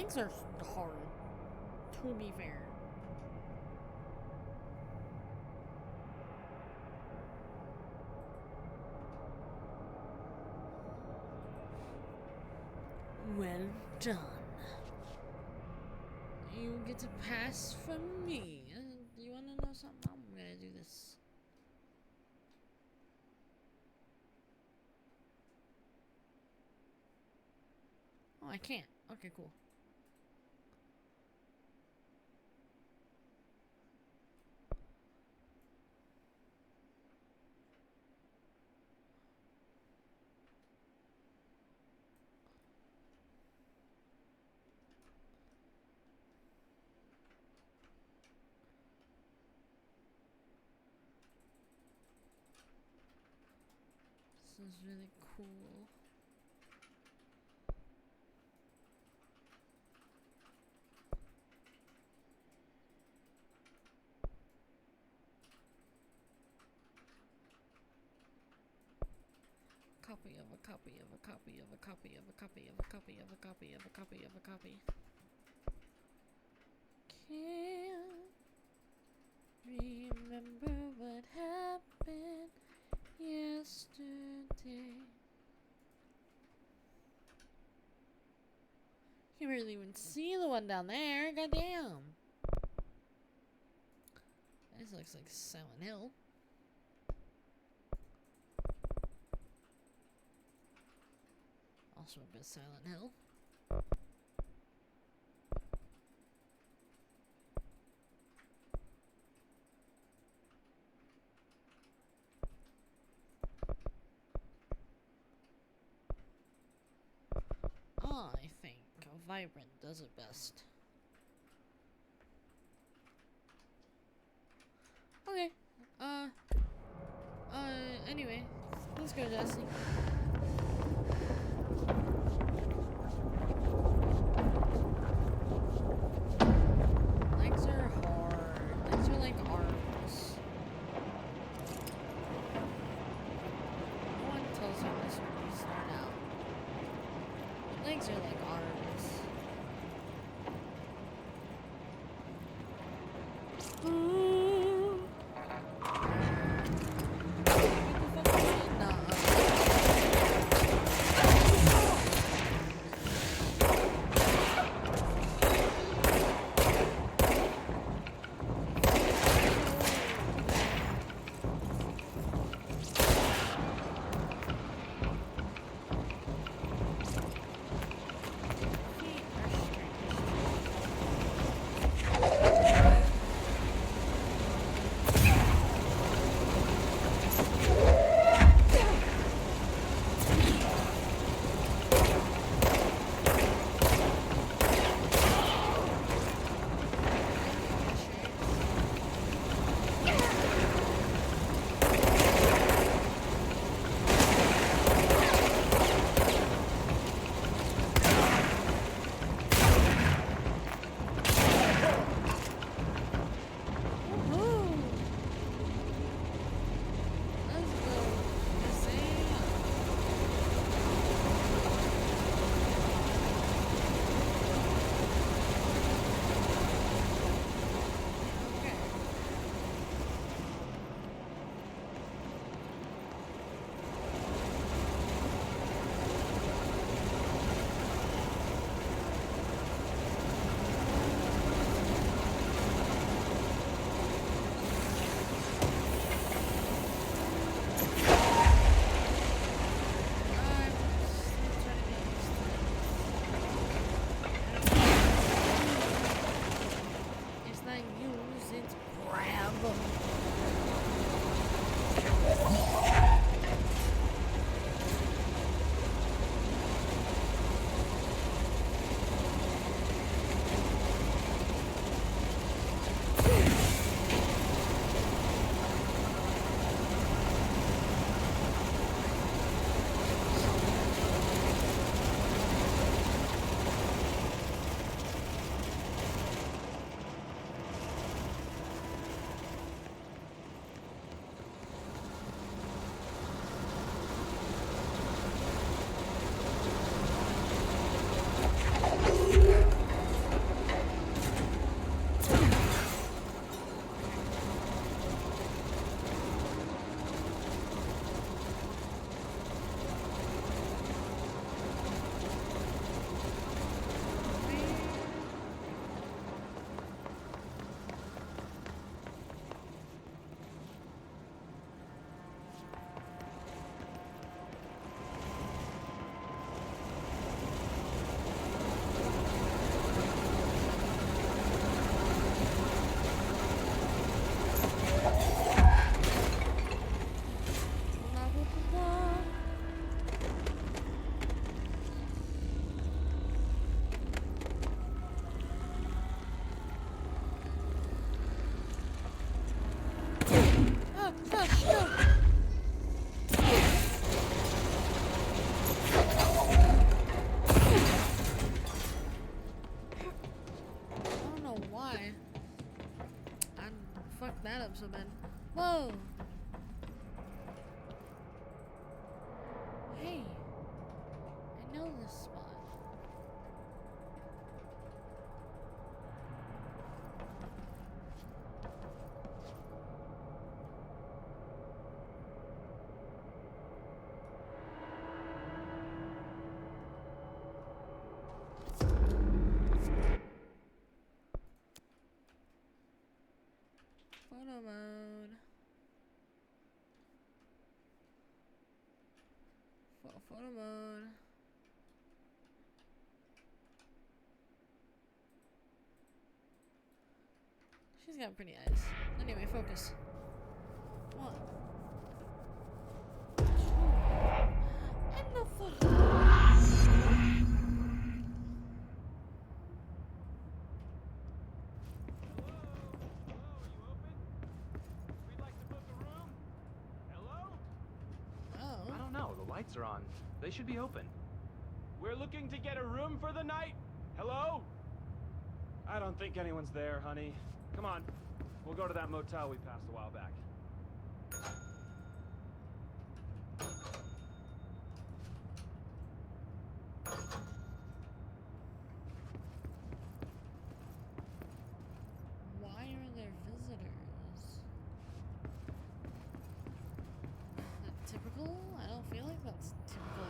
legs are hard, to be fair. Well done. You get to pass for me. Do you want to know something? I'm gonna do this. Oh, I can't. Okay, cool. This is really cool. Copy of a copy of a copy of a copy of a copy of a copy of a copy of a copy of a copy. Can't remember what happened yesterday. You can't really even see the one down there. Goddamn. This looks like Silent Hill. Also a bit Silent Hill. I think Vibrant does it best. Okay. Anyway, let's go, Jesse. Legs are hard. Legs are like arms. No one tells you this when you start out. Legs are like arms. Ooh. Get the fuck away. Nah. Gosh, no. I don't know why. I fucked that up so bad. Whoa. Hey. I know this spot. Photo mode. Photo mode. She's got pretty eyes. Anyway, focus. One. And the photo. I don't know. The lights are on. They should be open. We're looking to get a room for the night. Hello? I don't think anyone's there, honey. Come on. We'll go to that motel we passed a while back. Why are there visitors? That typical? I don't feel like that's typical.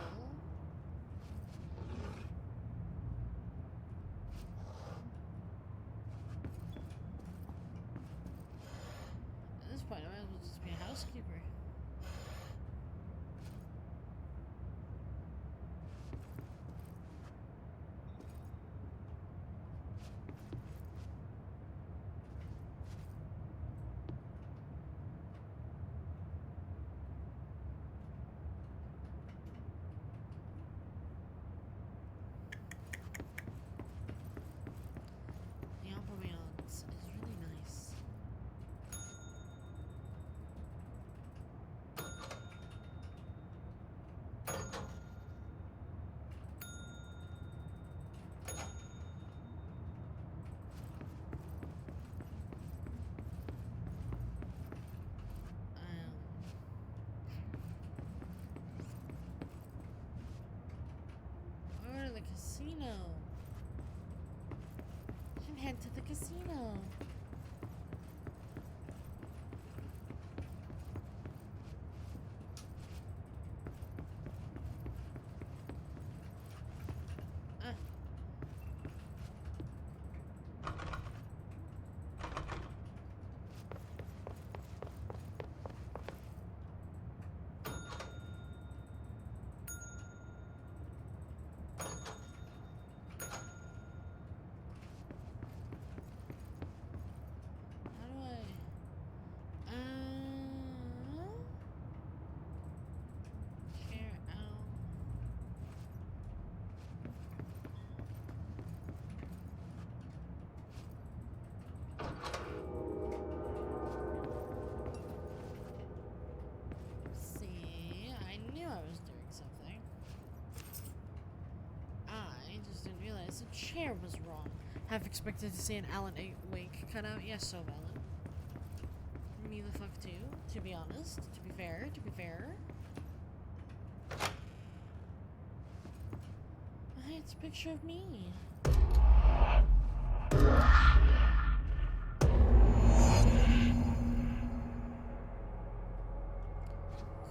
At this point, I might as well just be a housekeeper. The ambiance is really nice. Or the casino. Can head to the casino. Ah. How do I? Share out. See, I knew I was doing something. I just didn't realize the chair was wrong. Half expected to see an Alan Wake cutout. Yes, so valid. Me the fuck too, to be honest. To be fair, to be fair. Hey, it's a picture of me.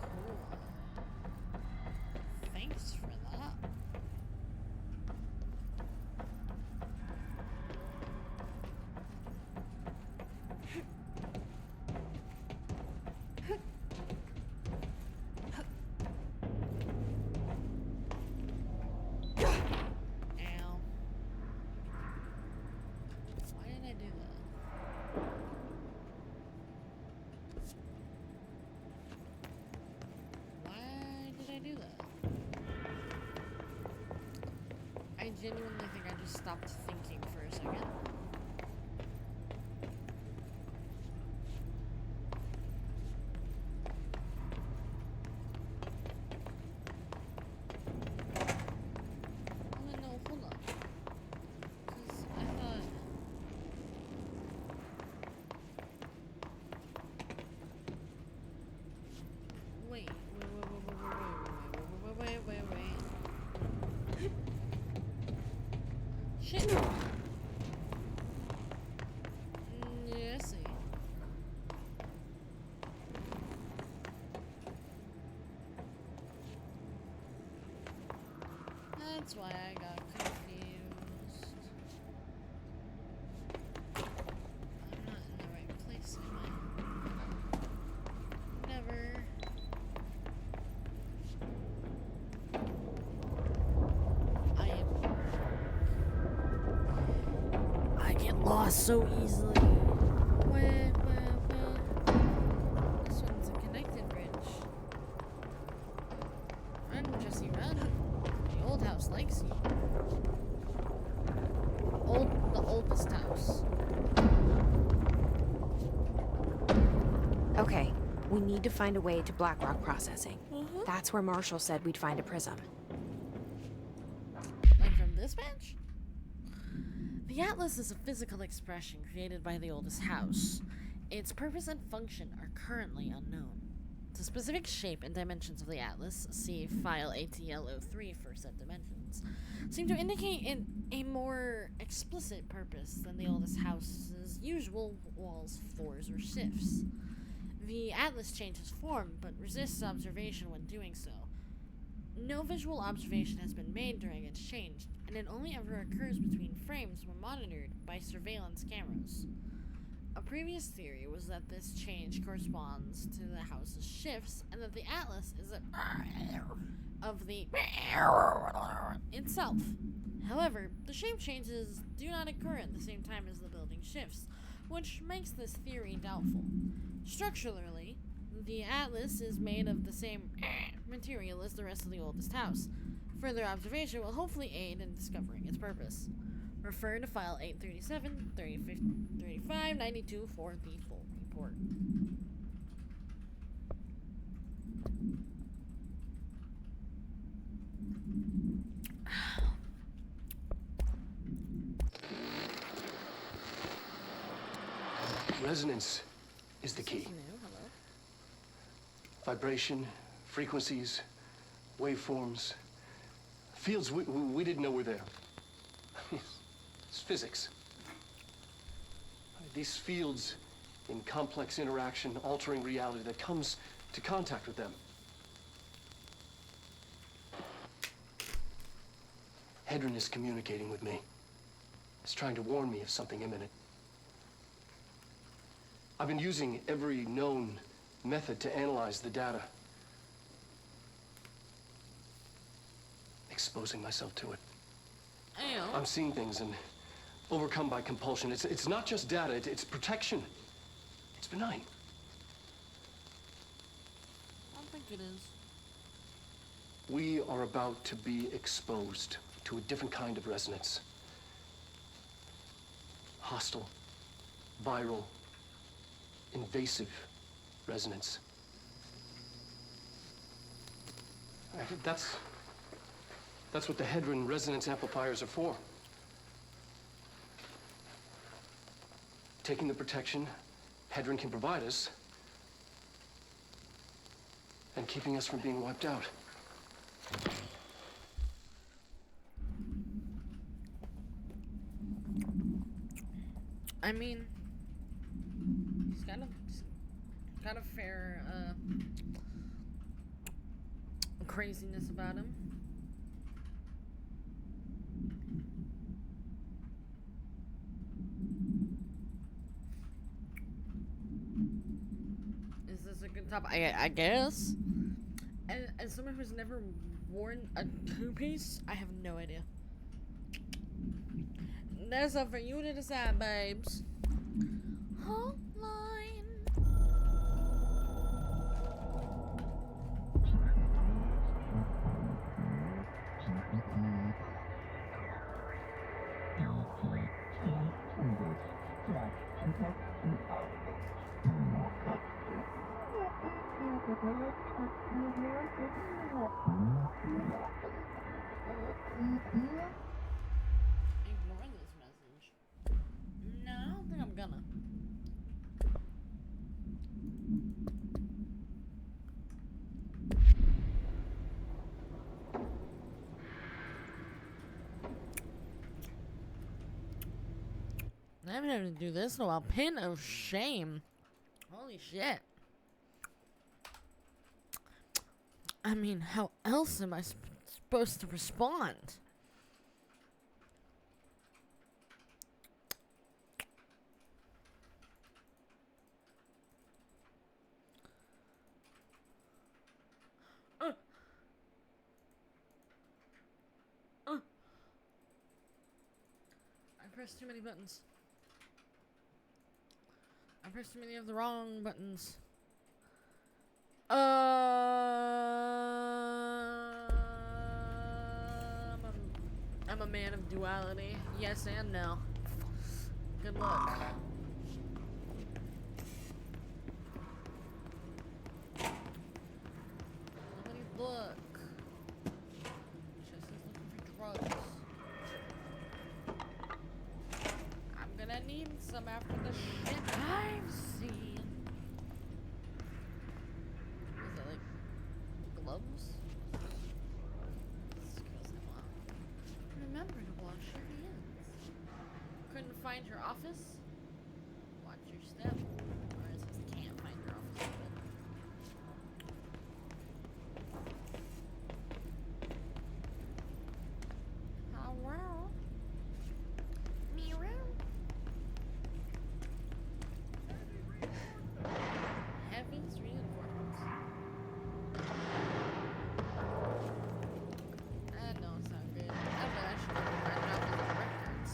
Cool. Thanks for that. Ow. Why did I do that? Why did I do that? I genuinely think I just stopped thinking for a second. Shit. Yeah, I see. That's why I got confused. I'm not in the right place, am I? Never. I get lost so easily. This one's a connected bridge. Run, Jesse, run. The old house likes you. The oldest house. Okay, we need to find a way to Blackrock processing. That's where Marshall said we'd find a prism. Like from this bench? The Atlas is a physical expression created by the oldest house. Its purpose and function are currently unknown. The specific shape and dimensions of the Atlas, see file ATL03 for said dimensions, seem to indicate a more explicit purpose than the oldest house's usual walls, floors, or shifts. The Atlas changes form, but resists observation when doing so. No visual observation has been made during its change, and it only ever occurs between frames when monitored by surveillance cameras. A previous theory was that this change corresponds to the house's shifts, and that the Atlas is a of the itself. However, the shape changes do not occur at the same time as the building shifts, which makes this theory doubtful. Structurally, the Atlas is made of the same material as the rest of the oldest house. Further observation will hopefully aid in discovering its purpose. Refer to file 837, 35, 92 for the full report. Resonance is the key. Vibration, frequencies, waveforms, fields we didn't know were there. It's physics. These fields in complex interaction, altering reality that comes to contact with them. Hedron is communicating with me. He's trying to warn me of something imminent. I've been using every known method to analyze the data. Exposing myself to it. I'm seeing things and overcome by compulsion. It's not just data, it's protection. It's benign. I don't think it is. We are about to be exposed to a different kind of resonance. Hostile, viral, invasive resonance. That's what the Hedron resonance amplifiers are for. Taking the protection Hedron can provide us and keeping us from being wiped out. I mean, he's got a fair craziness about him. Is this a good top? I guess. As someone who's never worn a two-piece, I have no idea. That's up for you to decide, babes. Hotline. Ignore this message. No, I don't think I'm gonna. I haven't had to do this in a while. Pin of shame. Holy shit. I mean, how else am I supposed to respond? I pressed too many buttons. I pressed too many of the wrong buttons. I'm a man of duality. Yes and no. Good luck. Nobody look. Just is looking for drugs. I'm gonna need some after the shit I've seen. Is it like gloves? Remember to wash your hands. Couldn't find your office? Watch your step. Or it says can't find your office. Hello? Mirror? Heavy reinforcements. That don't sound good. I bet I should have burned out with the records.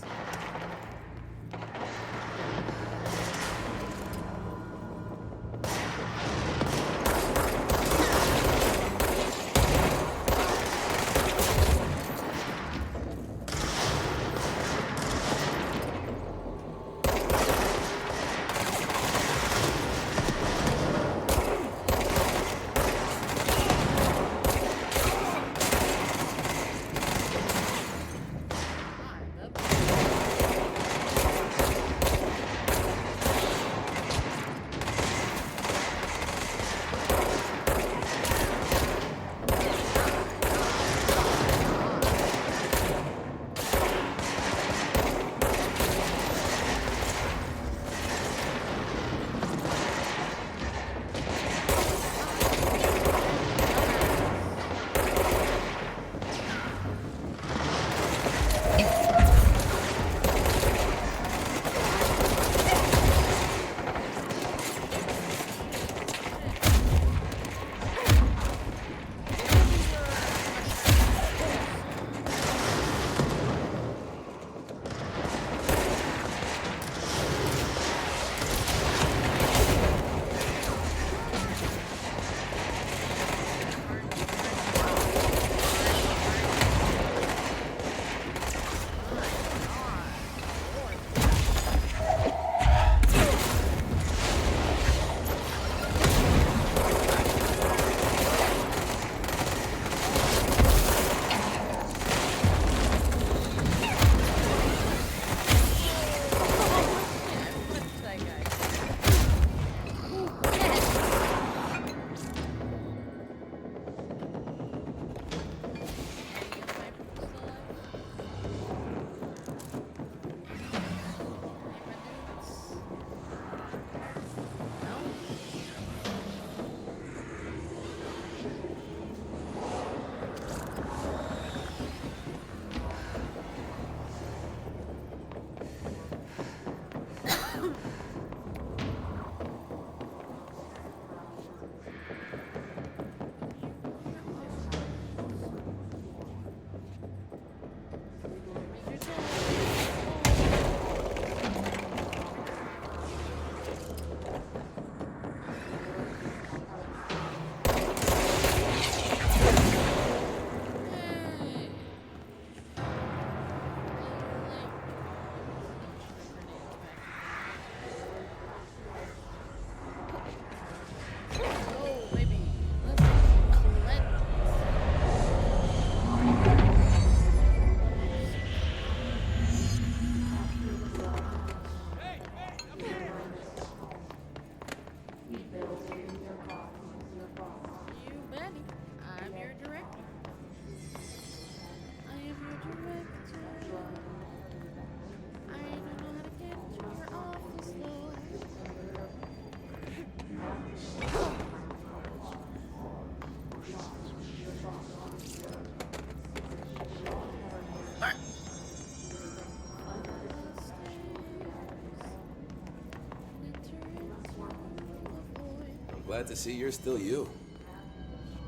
glad to see you're still you.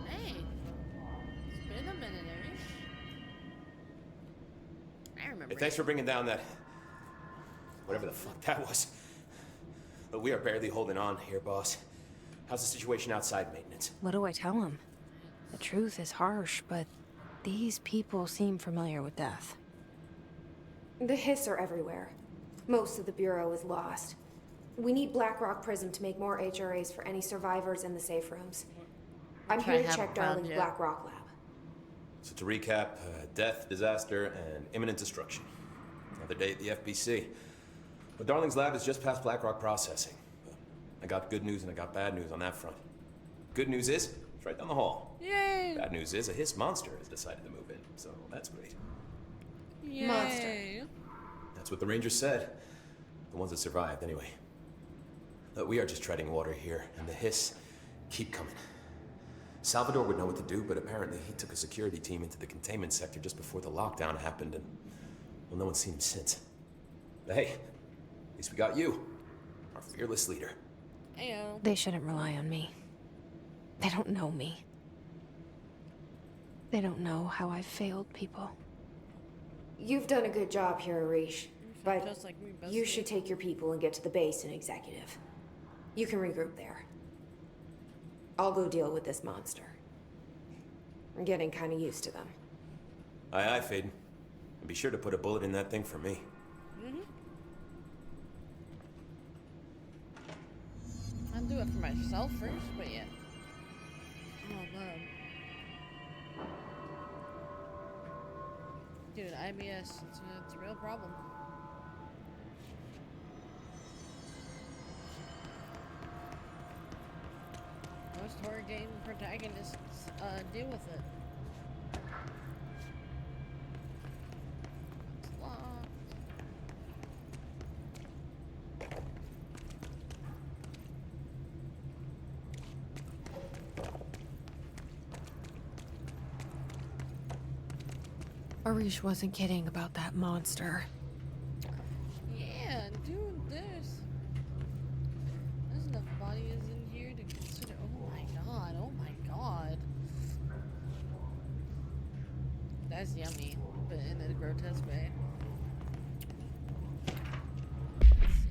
Hey, it's been a minute, Irish. I remember. Hey, thanks for bringing down that... whatever the fuck that was. But we are barely holding on here, boss. How's the situation outside maintenance? What do I tell him? The truth is harsh, but these people seem familiar with death. The Hiss are everywhere. Most of the Bureau is lost. We need Blackrock Prism to make more HRAs for any survivors in the safe rooms. I'm here to check Darling's Blackrock lab. So to recap, death, disaster, and imminent destruction. Another day at the FBC. But Darling's lab is just past Blackrock processing. I got good news and I got bad news on that front. Good news is, it's right down the hall. Yay! Bad news is, a Hiss monster has decided to move in, so that's great. Yay. Monster. That's what the Rangers said. The ones that survived, anyway. Look, we are just treading water here, and the Hiss keep coming. Salvador would know what to do, but apparently he took a security team into the containment sector just before the lockdown happened, and, well, no one's seen him since. But hey, at least we got you, our fearless leader. Ayo. They shouldn't rely on me. They don't know me. They don't know how I've failed people. You've done a good job here, Arish. But Just like me, you should take your people and get to the base in Executive. You can regroup there. I'll go deal with this monster. I'm getting kind of used to them. Aye, aye, Faden. And be sure to put a bullet in that thing for me. I'll do it for myself first, but yeah. Oh man. Dude, IBS, it's a real problem. Most horror game protagonists deal with it. It's locked. Arish wasn't kidding about that monster. Yeah, dude, there's enough bodies in here to consider. Oh my god, oh my god. That's yummy, but in a grotesque way. Let's see.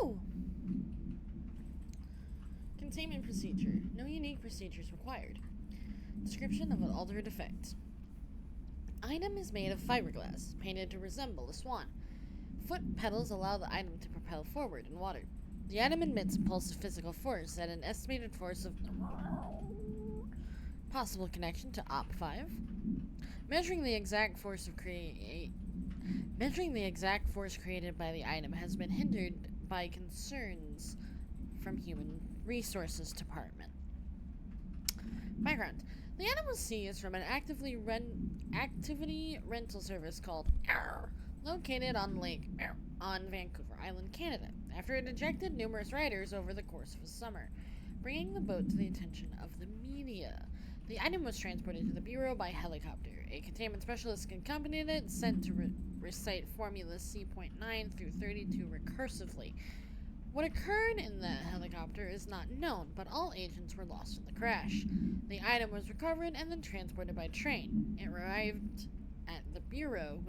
Ooh! Containment procedure. No unique procedures required. Description of an altered effect. Item is made of fiberglass, painted to resemble a swan. Foot pedals allow the item to propel forward in water. The item emits a pulse of physical force at an estimated force of... Possible connection to Op5. Measuring the exact force created by the item has been hindered by concerns from Human Resources Department. Background. The item was seized from an activity rental service called Arr, located on Lake Arr, on Vancouver Island, Canada, after it ejected numerous riders over the course of a summer, bringing the boat to the attention of the media. The item was transported to the Bureau by helicopter. A containment specialist accompanied it, sent to recite Formula C.9 through 32 recursively. What occurred in the helicopter is not known, but all agents were lost in the crash. The item was recovered and then transported by train. It arrived at the Bureau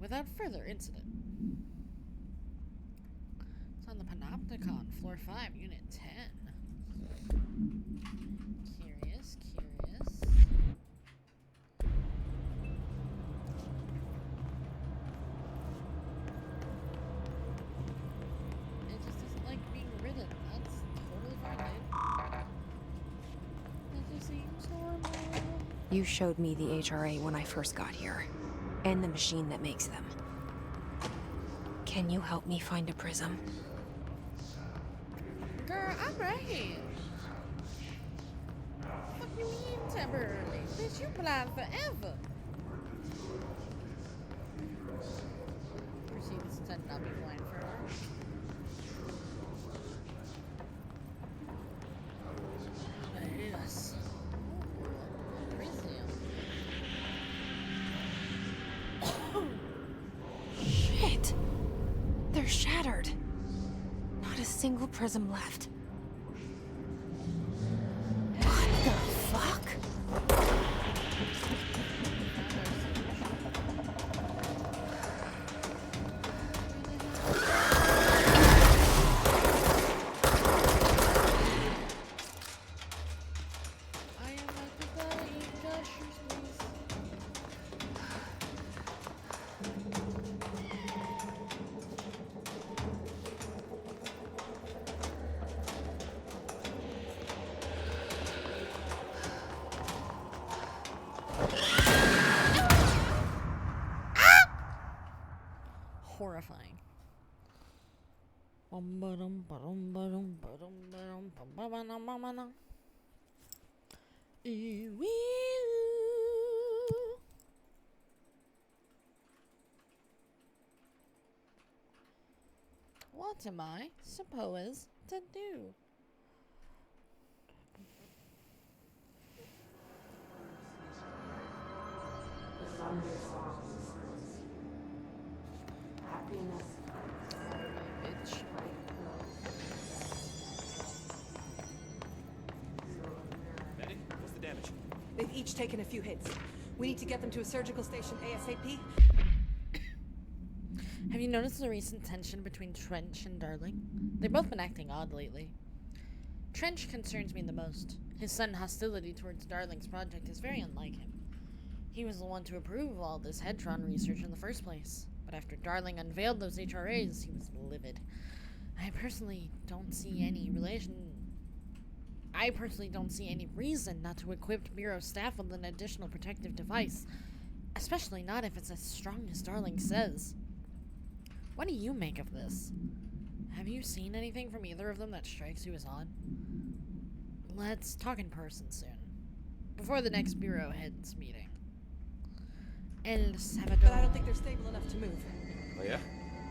without further incident. It's on the Panopticon, Floor 5, Unit 10. Curious. You showed me the HRA when I first got here, and the machine that makes them. Can you help me find a prism? Girl, I'm right here. What you mean temporarily? Bitch, you blind forever. Proceeds to not be blind forever. Yes. Shit. They're shattered. Not a single prism left. What the fuck? Horrifying. What am I supposed to do? Bitch. Medic, what's the damage? They've each taken a few hits. We need to get them to a surgical station ASAP. Have you noticed the recent tension between Trench and Darling? They've both been acting odd lately. Trench concerns me the most. His sudden hostility towards Darling's project is very unlike him. He was the one to approve all this Hedron research in the first place. But after Darling unveiled those HRAs, he was livid. I personally don't see any reason not to equip Bureau staff with an additional protective device. Especially not if it's as strong as Darling says. What do you make of this? Have you seen anything from either of them that strikes you as odd? Let's talk in person soon. Before the next Bureau heads meeting. El Salvador. But I don't think they're stable enough to move. Oh yeah?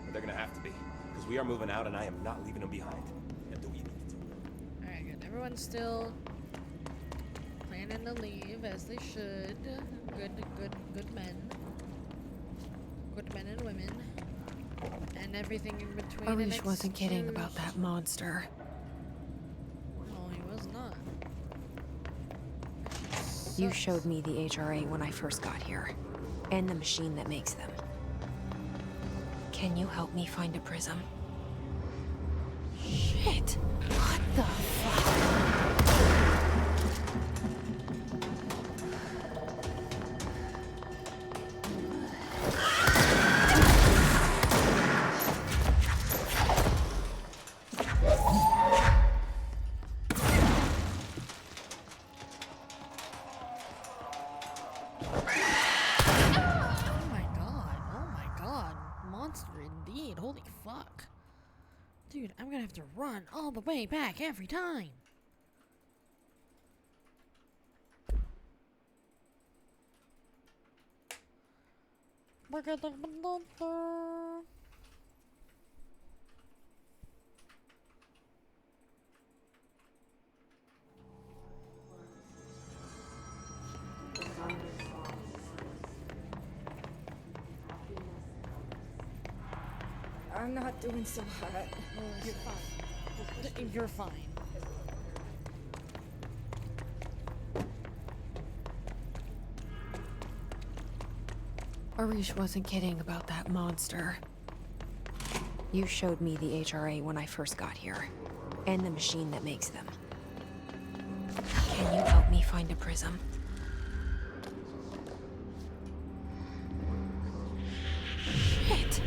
Well, they're gonna have to be. Because we are moving out and I am not leaving them behind. And do what you need to do. Alright, good. Everyone's still planning to leave as they should. Good men. Good men and women. And everything in between. Arish wasn't kidding about that monster. No, he was not. You showed me the HRA when I first got here. And the machine that makes them. Can you help me find a prism? Shit! What the fuck? Dude, I'm gonna have to run all the way back every time. I'm not doing so hot. You're fine. You're fine. Arish wasn't kidding about that monster. You showed me the HRA when I first got here. And the machine that makes them. Can you help me find a prism? Shit!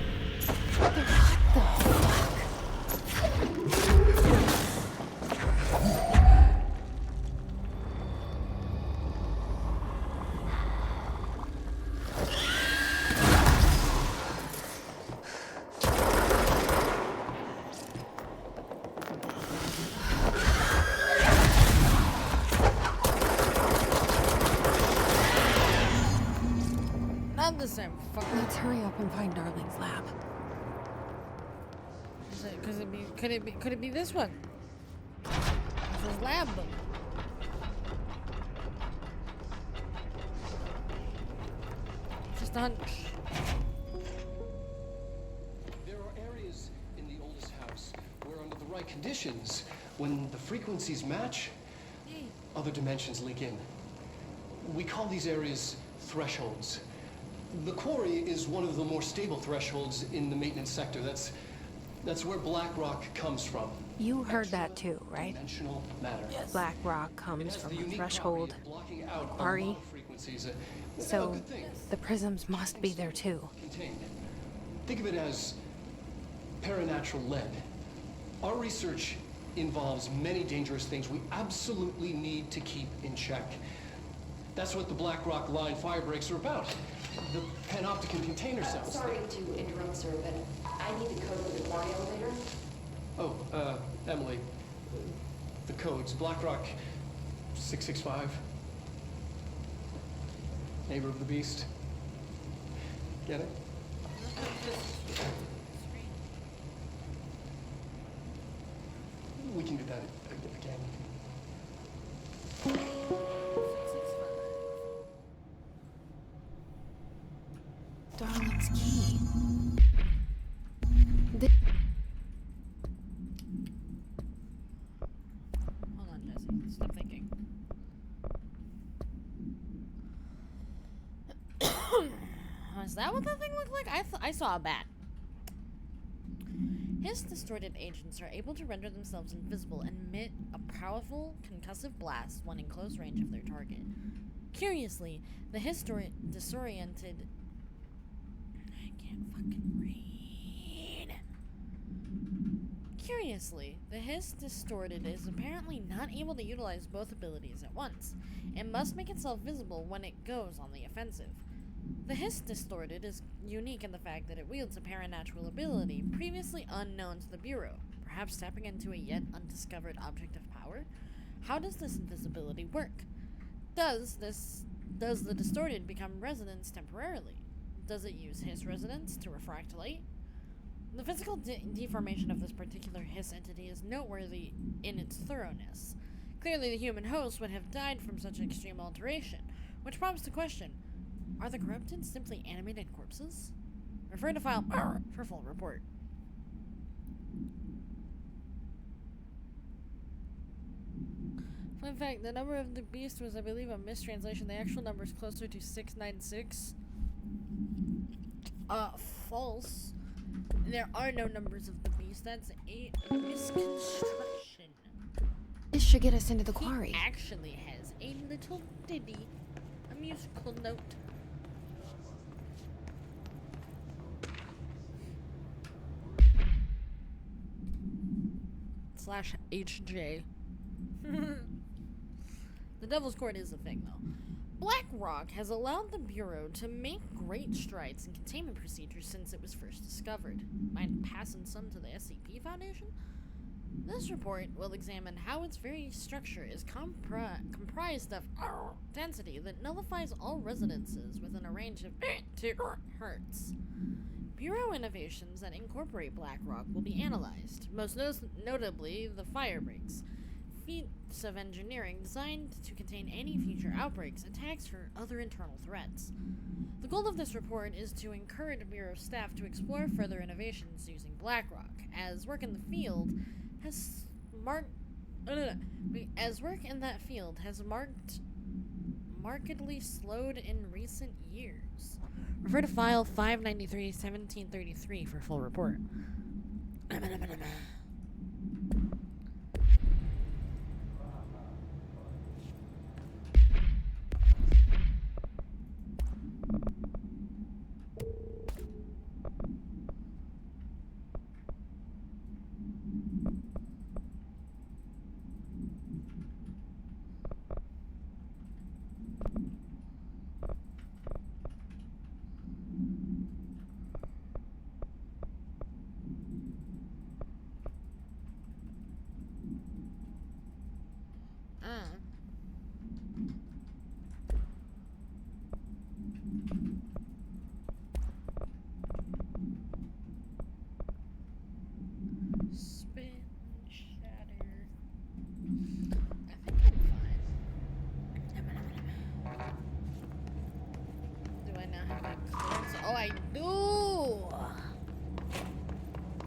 What the fuck? Not the same. Fuck. Let's hurry up and find Darling's lab. Could it be this one? This is lab. Just a hunch. There are areas in the oldest house where under the right conditions, when the frequencies match, other dimensions leak in. We call these areas thresholds. The quarry is one of the more stable thresholds in the maintenance sector. That's where black rock comes from. You heard that too, right? Dimensional matter. Yes. Black rock comes from a threshold, a quarry. So the prisms must be there too. Contained. Think of it as paranatural lead. Our research involves many dangerous things we absolutely need to keep in check. That's what the Black Rock Line fire breaks are about. The panopticon container cells. Sorry to interrupt, sir, but I need the code for the quarry elevator. Oh, Emily. The codes. Black Rock 665. Neighbor of the Beast. Get it? We can do that again. Darling's key. Hold on, Jesse. Stop thinking. Is that what that thing looked like? I saw a bat. His distorted agents are able to render themselves invisible and emit a powerful concussive blast when in close range of their target. Curiously, the disoriented... I can't fucking read. Curiously, the Hiss Distorted is apparently not able to utilize both abilities at once. It must make itself visible when it goes on the offensive. The Hiss Distorted is unique in the fact that it wields a paranatural ability previously unknown to the Bureau, perhaps tapping into a yet undiscovered object of power. How does this invisibility work? Does the Distorted become resonance temporarily? Does it use Hiss resonance to refract light? The physical deformation of this particular Hiss entity is noteworthy in its thoroughness. Clearly the human host would have died from such extreme alteration, which prompts the question, are the corrupted simply animated corpses? Refer to file for full report. Fun fact, the number of the beast was, I believe, a mistranslation. The actual number is closer to 696. False. There are no numbers of the beast. That's a misconstruction. This should get us into the quarry. He actually has a little ditty, a musical note. /HJ. The Devil's Court is a thing, though. Black Rock has allowed the Bureau to make great strides in containment procedures since it was first discovered. Mind passing some to the SCP Foundation? This report will examine how its very structure is comprised of density that nullifies all resonances within a range of 2 Hertz. Bureau innovations that incorporate Black Rock will be analyzed, most notably the fire breaks, feats of engineering designed to contain any future outbreaks, attacks, or other internal threats. The goal of this report is to encourage Bureau staff to explore further innovations using Black Rock, as work in that field has markedly slowed in recent years. Refer to file 593-1733 for full report.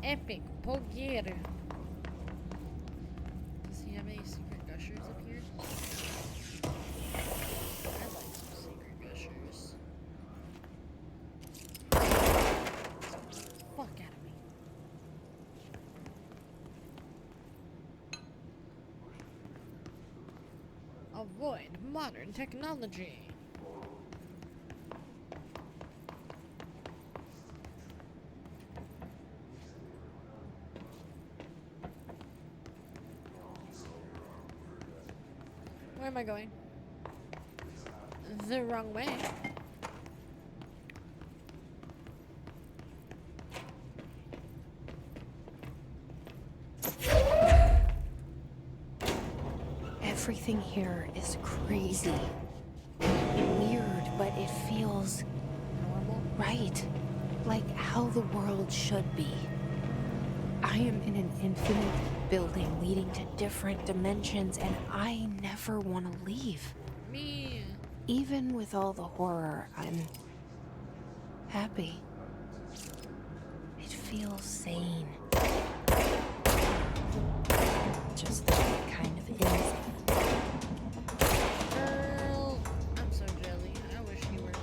Epic Pogier. Avoid modern technology. Where am I going? The wrong way. Everything here is crazy. Weird, but it feels normal. Right. Like how the world should be. I am in an infinite building leading to different dimensions, and I never want to leave. Me. Even with all the horror, I'm happy. It feels sane. Just the right kind of insane. Girl, I'm so jelly. I wish you were me.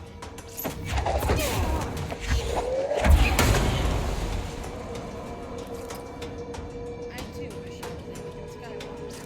I too wish I was Anakin Skywalker.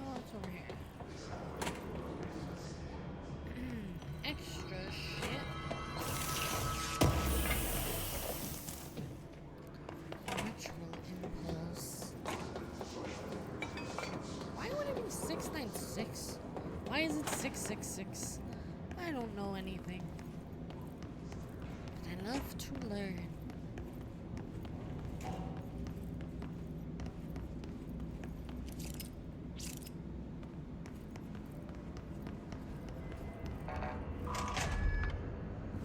What's over here? Extra shit. Ritual impulse. Why would it be 696? Why is it 666? I don't know anything. But I love to learn.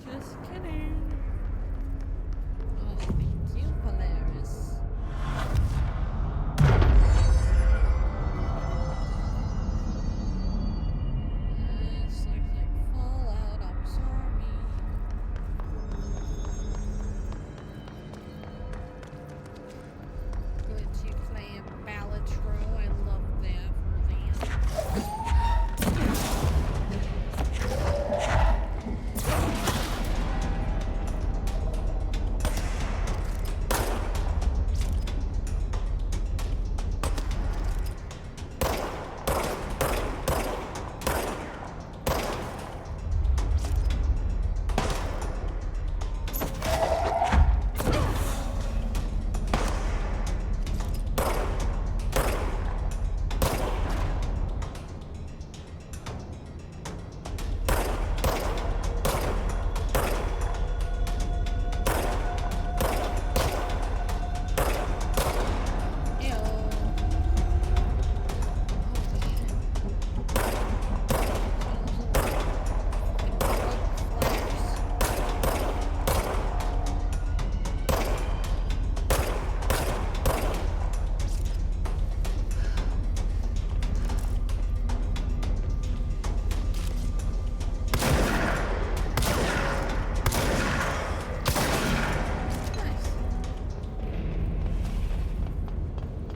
Just kidding. Oh, thank you, Polaris. This looks like Fallout, I'm sorry. Glitchy playing Ballatro, I love that for them.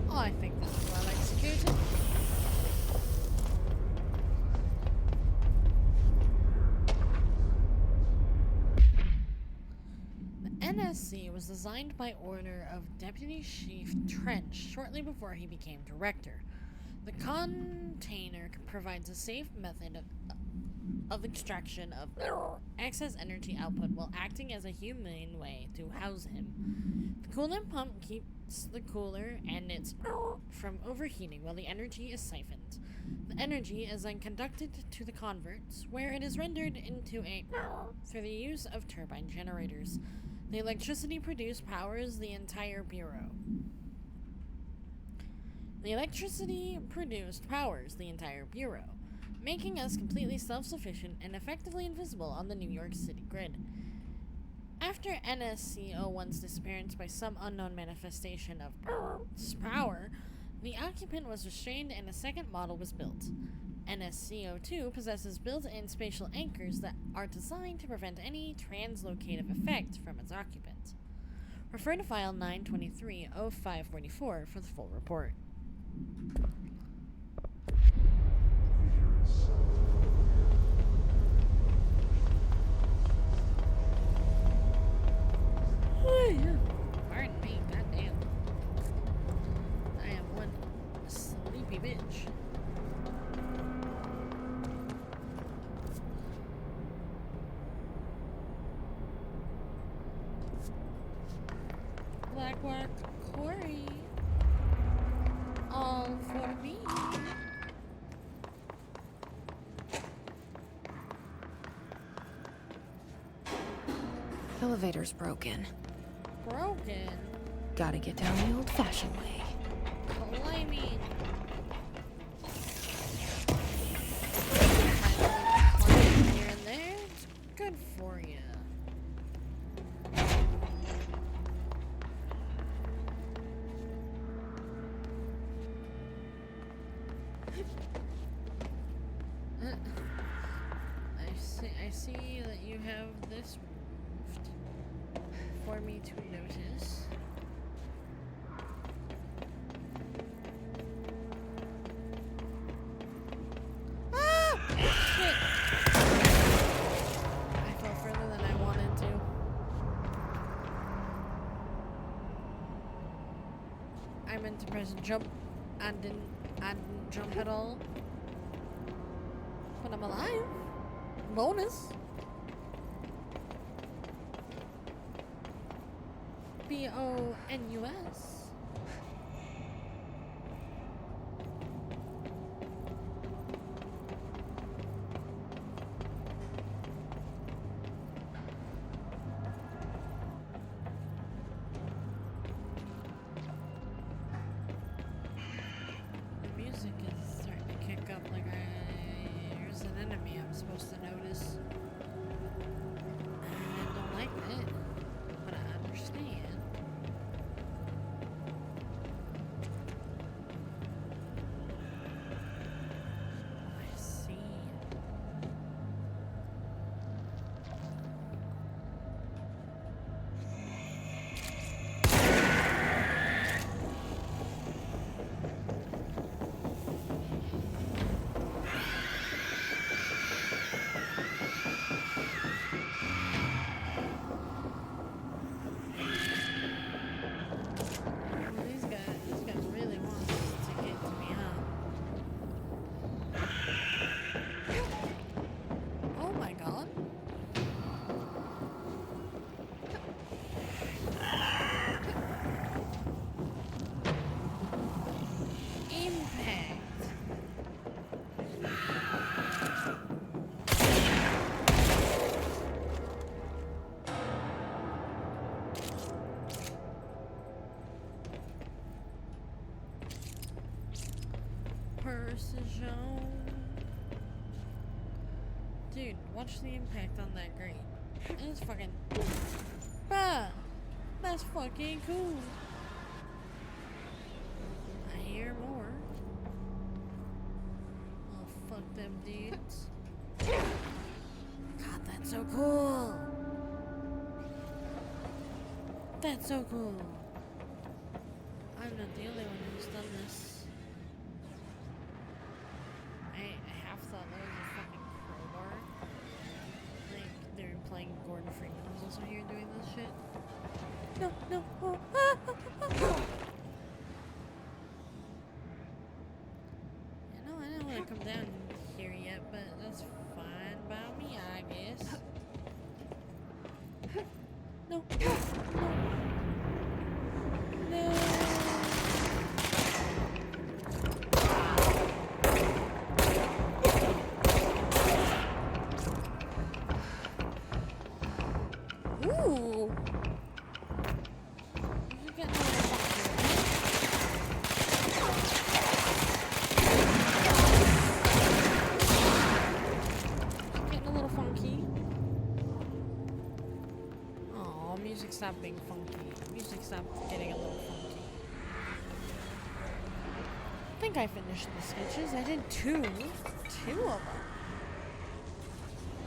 Oh, I think this is well executed. The NSC was designed by order of Deputy Chief Trench shortly before he became director. The container provides a safe method of extraction of excess energy output while acting as a humane way to house him. The coolant pump keeps the cooler and its from overheating while the energy is siphoned. The energy is then conducted to the converts, where it is rendered into a through the use of turbine generators. The electricity produced powers the entire bureau. making us completely self-sufficient and effectively invisible on the New York City grid. After NSC-01's disappearance by some unknown manifestation of power, the occupant was restrained and a second model was built. NSC-02 possesses built-in spatial anchors that are designed to prevent any translocative effect from its occupant. Refer to file 923-0544 for the full report. Pardon me, goddamn. I am one sleepy bitch. Blackrock Quarry. All for me. Elevator's broken. Broken? Gotta get down the old-fashioned way. Climbing. Here and there. It's good for you. I see that you have this moved for me to notice. Ah! Shit! I fell further than I wanted to. I meant to press jump. I didn't jump at all. But I'm alive. Bonus. BONUS. The music is starting to kick up like there's an enemy I'm supposed to notice. I don't like it, but I understand. I see. This guy really wants to get to me, huh? Oh my god. Impact. Precision. Dude, watch the impact on that grate. It's fucking. Bruh! That's fucking cool. I hear more. Oh, fuck them dudes. God, that's so cool. That's so cool. I'm not the only one who's done this. I half thought that was a fucking crowbar. Like, they're playing Gordon Freeman was also here doing this shit. No, no, oh, ah, ah, ah, ah. You know, I don't want to come down here yet, but that's fine by me, I guess. No, no, no. No. Ooh. You get no stopped being funky. Music stopped getting a little funky. I think I finished the sketches. I did two of them.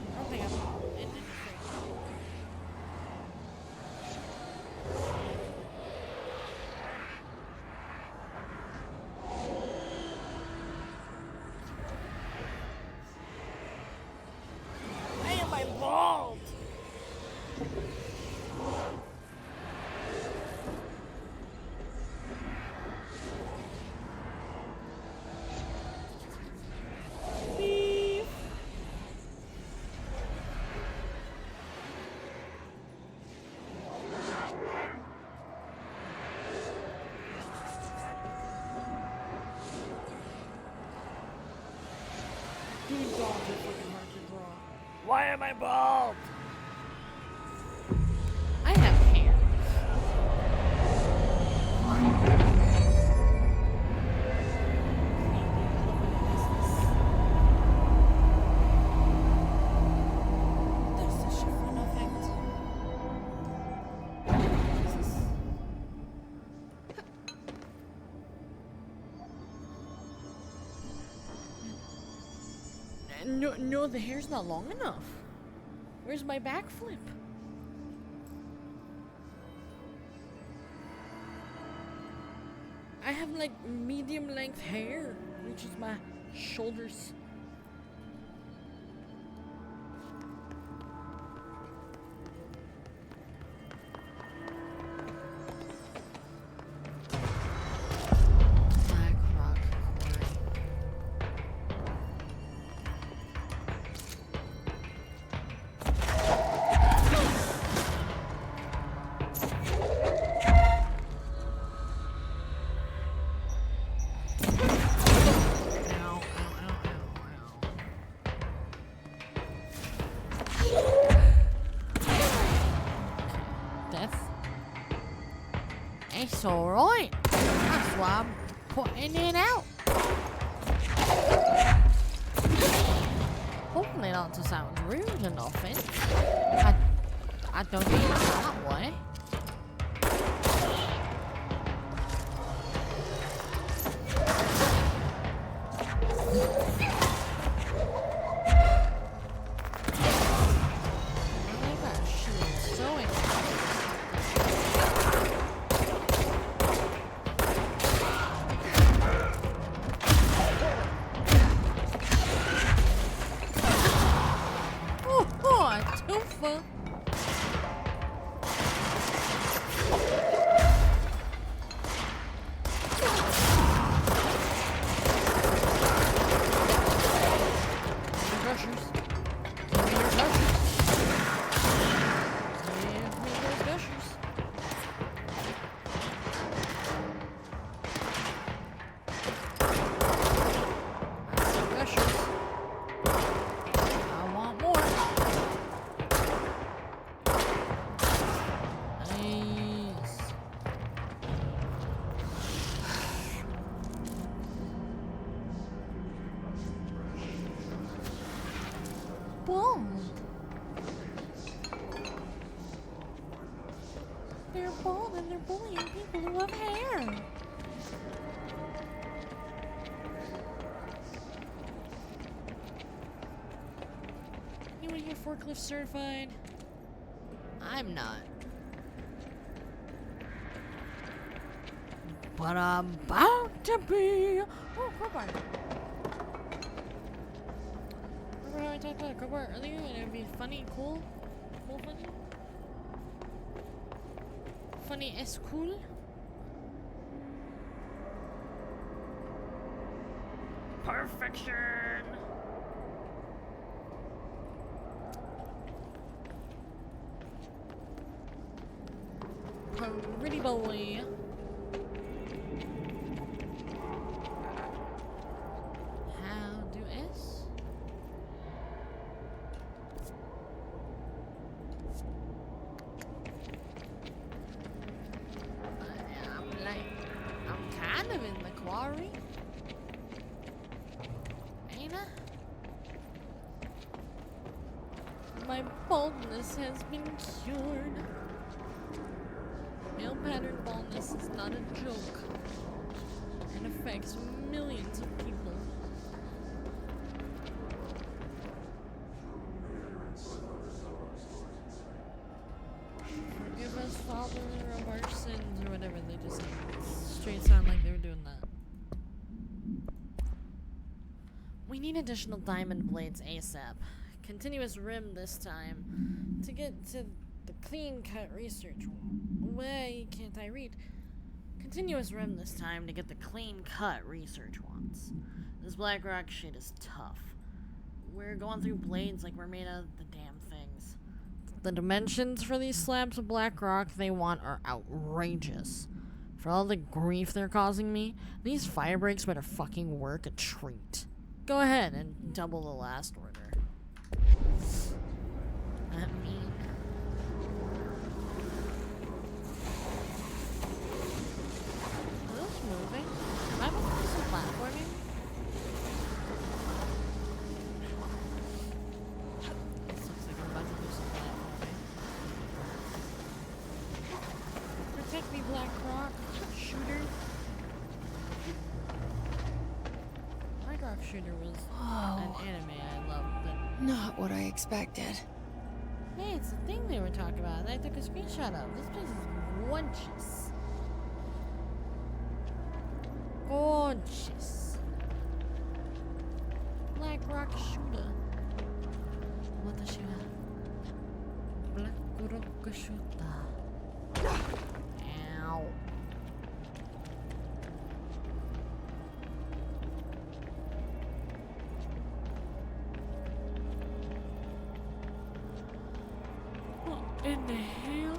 I don't think I'm in anything. Why am I bald? Beep. Dude, dogs are fucking hard to draw. Why am I bald? I have hair. There's the chiffon effect. No, the hair's not long enough. Where's my backflip? I have like medium length hair, which is my shoulders. Black rock quarry. Death. It's alright. That's why I'm putting it out. Hopefully not to sound rude or nothing. I don't mean it that way. Toofa. Bald. They're bald and they're bullying people who have hair. Anyone here forklift certified? I'm not. But I'm about to be. Oh, crowbar. Remember how I talked about a crowbar earlier and it would be funny, cool? Cool, funny? Funny is cool? Perfection! Pretty boy. How do S? I'm kind of in the quarry. Ain't I? My baldness has been cured. pattern baldness is not a joke. It affects millions of people. Forgive us, Father, of our sins, or whatever. They just straight sound like they were doing that. We need additional diamond blades ASAP. Continuous rim this time. To get to the clean cut research. Why can't I read? Continuous rim this time to get the clean cut research ones. This black rock shit is tough. We're going through blades like we're made of the damn things. The dimensions for these slabs of black rock they want are outrageous. For all the grief they're causing me, these fire breaks better fucking work a treat. Go ahead and double the last order. I mean... Are those moving? Am I about to do some platforming? This looks like I'm about to do some platforming. Protect me, Black Rock. Shooter. Black Rock Shooter was an anime I loved, but... Not what I expected. Hey, it's the thing they were talking about that I took a screenshot of. This place is gorgeous. Gorgeous. Black Rock Shooter. Watashi wa Black Rock Shooter. Ow. In the hell?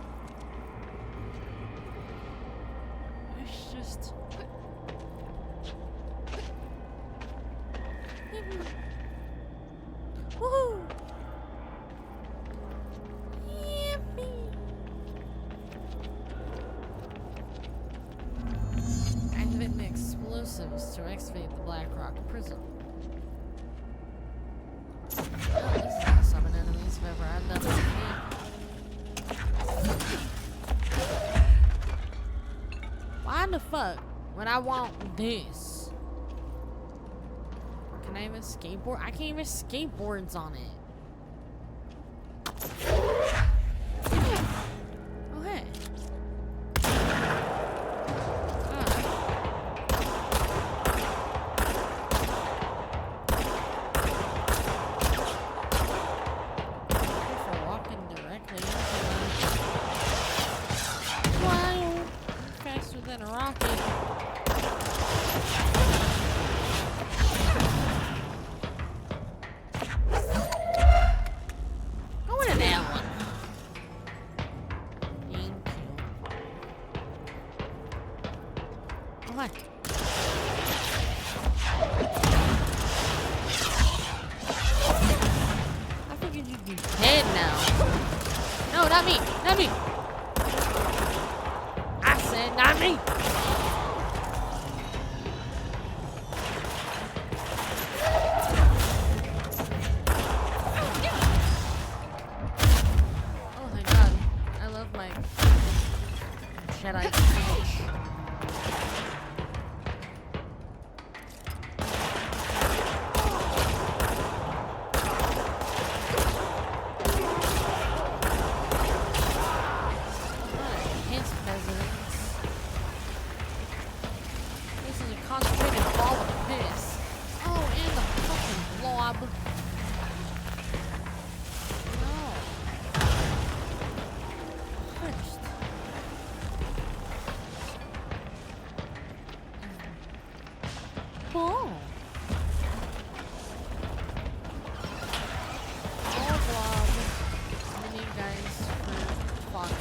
It's just... Woohoo! Yippee! Activate the explosives to excavate the Black Rock prison. Oh, this is how to summon enemies if ever I've done this in the game. Why the fuck would I want this? Can I even skateboard? I can't even skateboards on it. Oh, hey. For walking directly into wow. Faster than a rocket. Go into that one. Thank you. Oh, hi. I figured you'd be dead now. No, not me. Not me. I said not me. Oh, thank God. I love my Jedi speech. His presidents. This is a concentrated ball of piss. Oh, and the fucking blob. No. First. Ball. All blob. Mini guys for fun.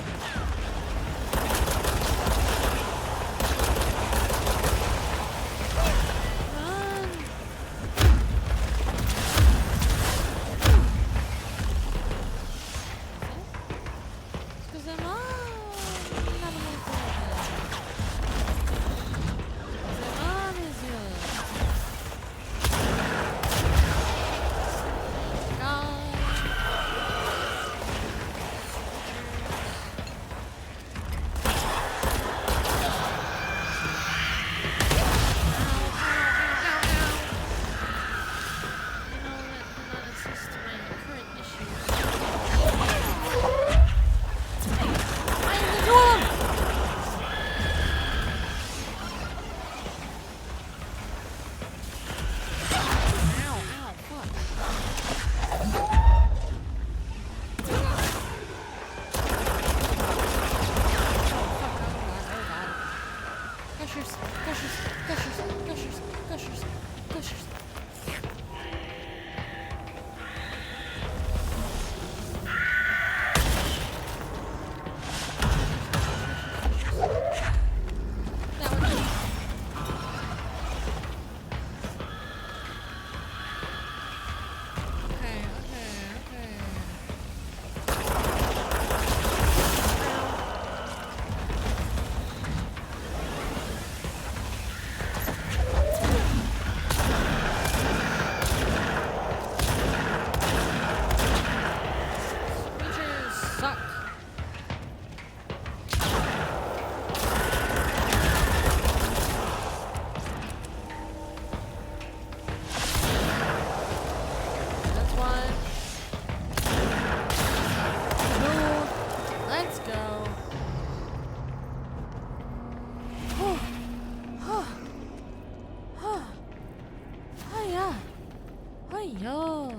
Run! Because I'm not a Yo.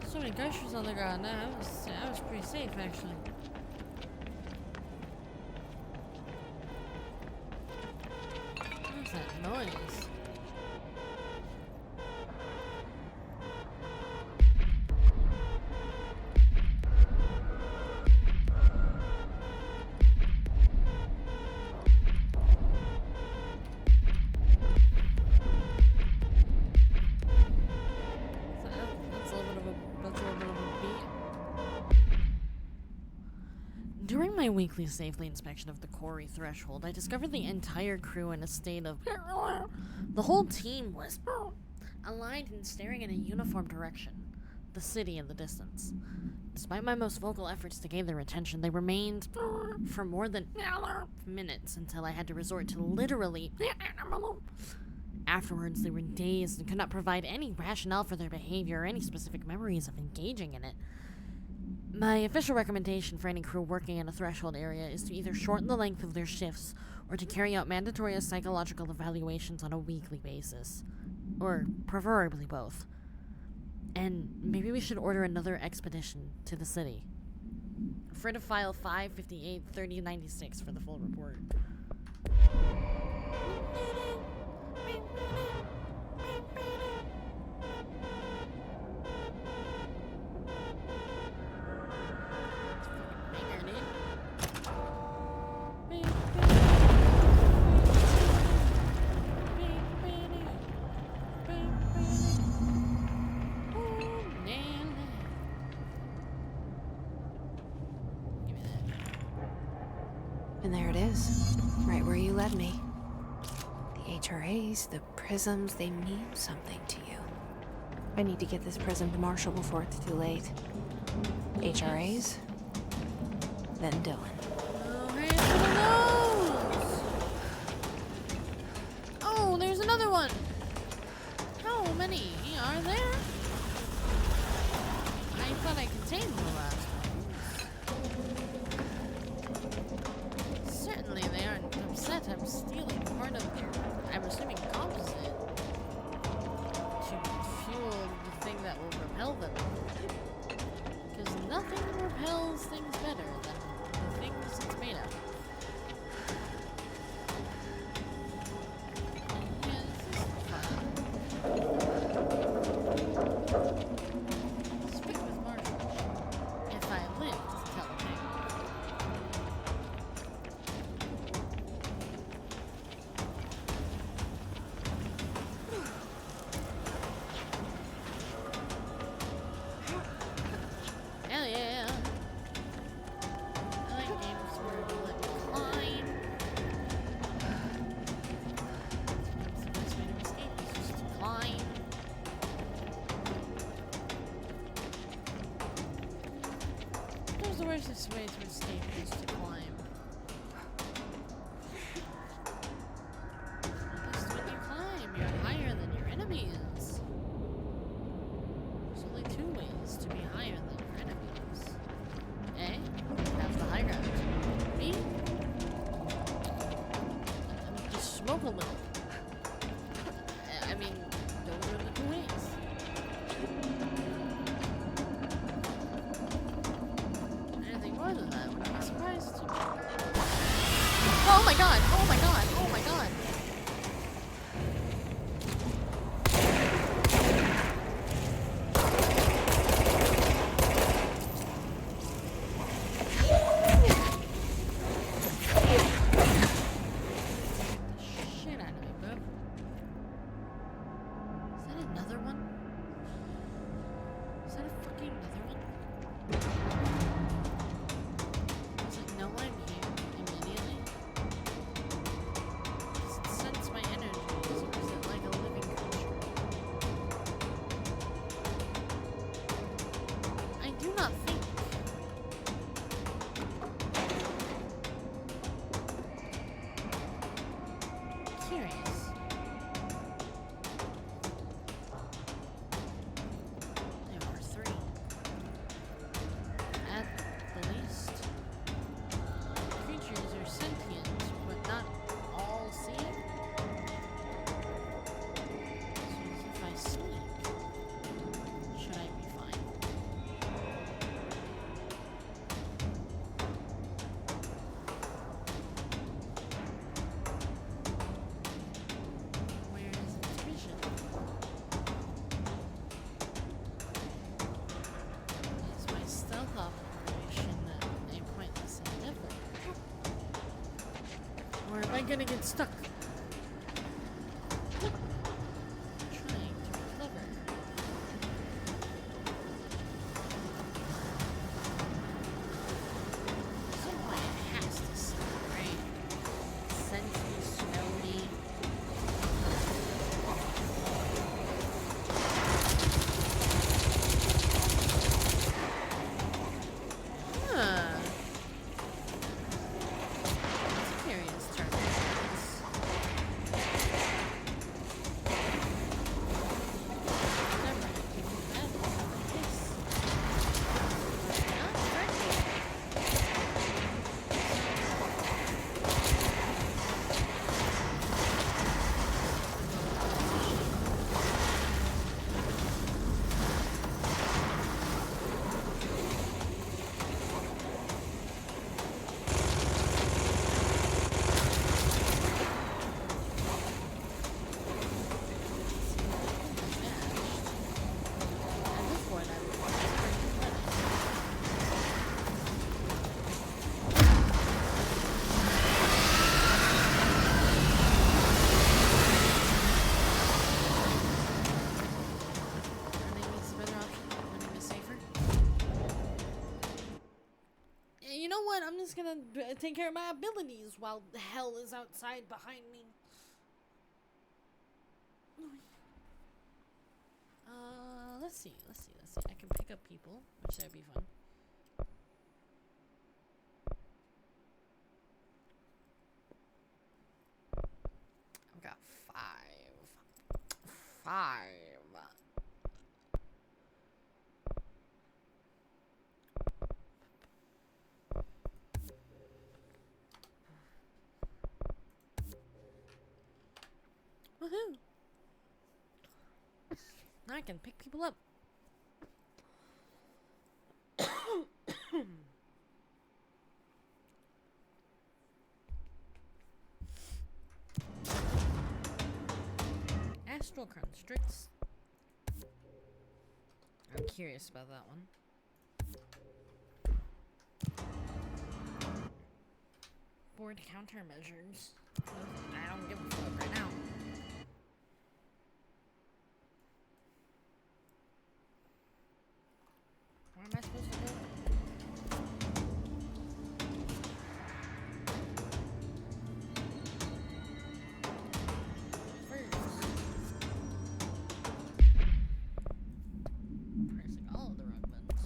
So many groceries on the ground. Nah, I was pretty safe actually. What's that noise? During my weekly safely inspection of the quarry threshold, I discovered the entire crew in a state of... The whole team was aligned and staring in a uniform direction, the city in the distance. Despite my most vocal efforts to gain their attention, they remained for more than minutes until I had to resort to literally... Afterwards, they were dazed and could not provide any rationale for their behavior or any specific memories of engaging in it. My official recommendation for any crew working in a threshold area is to either shorten the length of their shifts or to carry out mandatory psychological evaluations on a weekly basis. Or preferably both. And maybe we should order another expedition to the city. Refer to file 558-3096 for the full report. And there it is, right where you led me. The HRAs, the prisms, they mean something to you. I need to get this prism to Marshall before it's too late. HRAs, then Dylan. Oh, there's another one! How many are there? I thought I contained the last one. Certainly they aren't upset I'm stealing part of their, I'm assuming, composite to fuel the thing that will repel them. Because nothing repels things better than the things it's made of. Yeah, this is fun. Speak with Marshall. If I live to tell the tale. Hell yeah. I like games where you let me climb. That's the best way to escape, is just to climb. There's the worst way to escape is to climb. Just when you climb, you're higher than your enemies. There's only two ways to be higher than your enemies. A, have the high ground. B, just smoke a little. I mean, those are the two ways. Anything more than that would be a surprise to me. Oh my god! Oh my god! Oh my god! Shit out of me, bro. Is that another one? Is that a fucking another one? Does it know I'm here immediately? Does it sense my energies, or is it like a living creature? I do not think. Curious. There are three. gonna get stuck. Trying to recover. Some point it has to stop, right? Sentry smell me. Huh. Curious turn. You know what? I'm just gonna take care of my abilities while hell is outside behind me. Let's see. I can pick up people, which that'd be fun. I've got five. Woohoo! Now I can pick people up. Astral Constricts. I'm curious about that one. Board countermeasures. I don't give a fuck right now. Where am I supposed to go? Pressing all of the wrong buttons.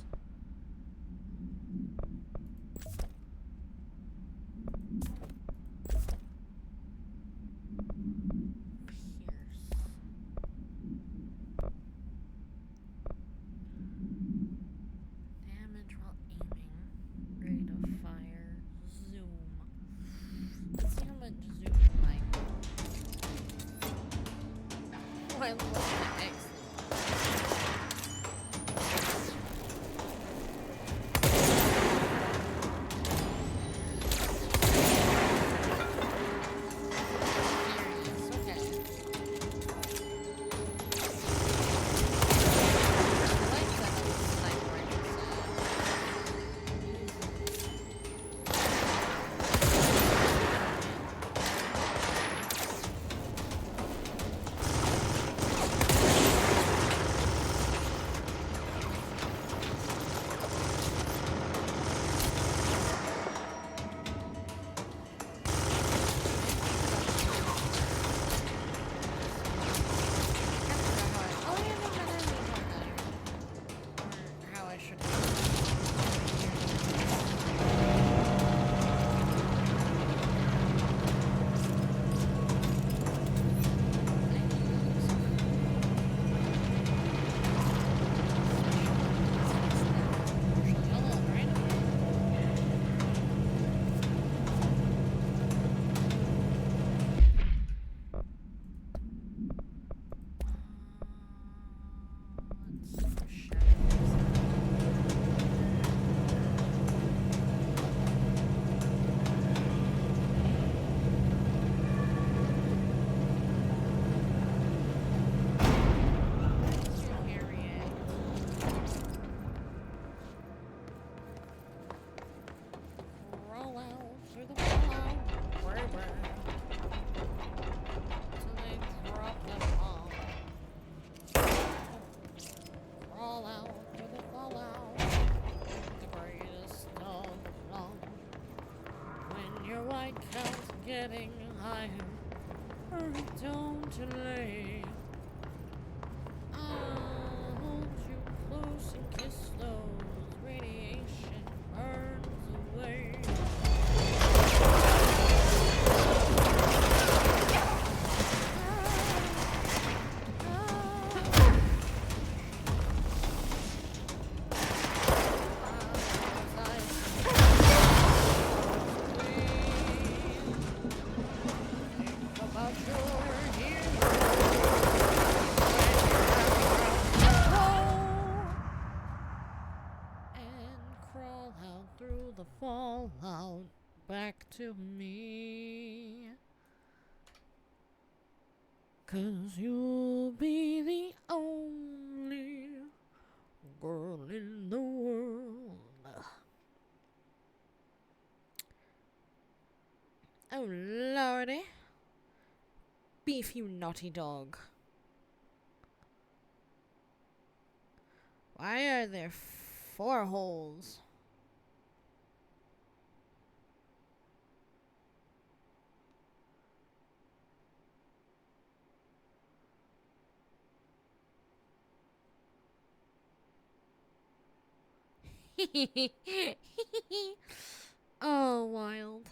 Damage while aiming. Rate of fire. Zoom. Let's see how much zoom like. Oh, I love the X. getting higher. Hurry, don't delay. I'll hold you close and kiss those radiation burns away. The fallout back to me, 'cause you'll be the only girl in the world. Oh lordy, Beef, you naughty dog. Why are there 4 holes? Oh, wild.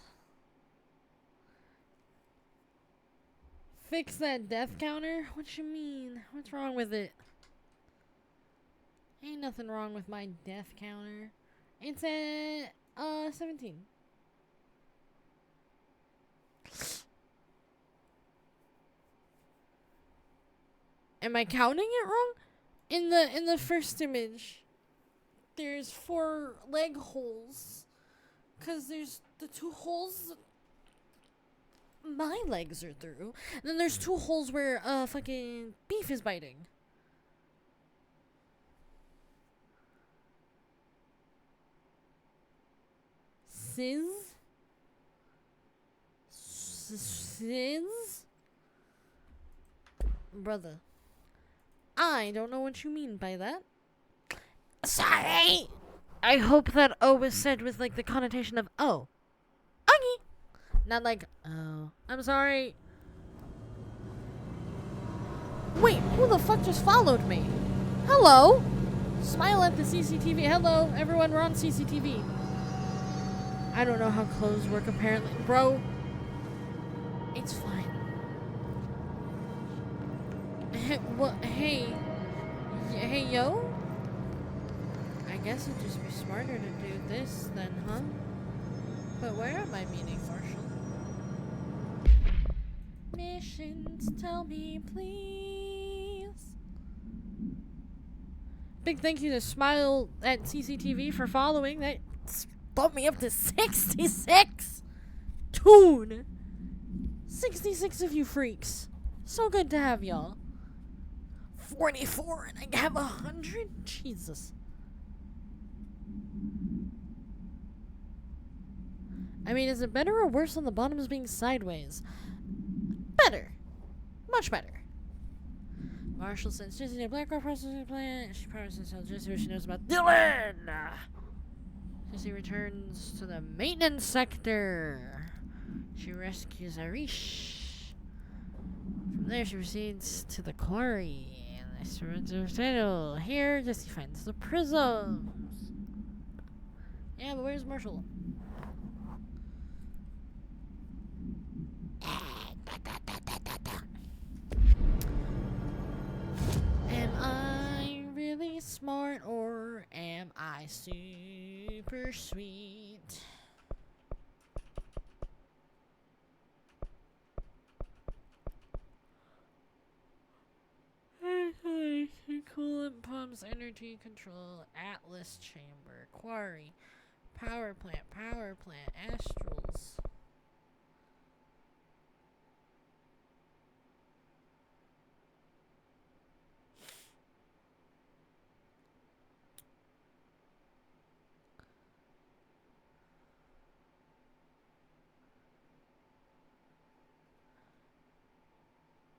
Fix that death counter? What you mean? What's wrong with it? Ain't nothing wrong with my death counter. It's at 17. Am I counting it wrong? In the first image, there's 4 leg holes, 'cause there's the 2 holes my legs are through, and then there's 2 holes where fucking Beef is biting. Sizz? Brother, I don't know what you mean by that. Sorry! I hope that O is said with, like, the connotation of, oh. Okay! Not like, oh. I'm sorry. Wait, who the fuck just followed me? Hello? Smile at the CCTV. Hello, everyone, we're on CCTV. I don't know how clothes work, apparently. Bro, it's fine. Hey, what? Hey, yo? I guess it'd just be smarter to do this then, huh? But where am I meeting Marshall? Missions, tell me, please. Big thank you to Smile at CCTV for following. That bumped me up to 66. Tune. 66 of you freaks. So good to have y'all. 44 and I have 100? Jesus. I mean, is it better or worse on the bottoms being sideways? Better. Much better. Marshall sends Jesse to Blackrock processing plant. She promises to tell Jesse what she knows about Dylan. Jesse returns to the maintenance sector. She rescues Arish. From there, she proceeds to the quarry. And they surrender the title. Here, Jesse finds the prisms. Yeah, but where's Marshall? Am I really smart or am I super sweet? Coolant pumps, energy control, Atlas chamber, quarry, power plant, astrals.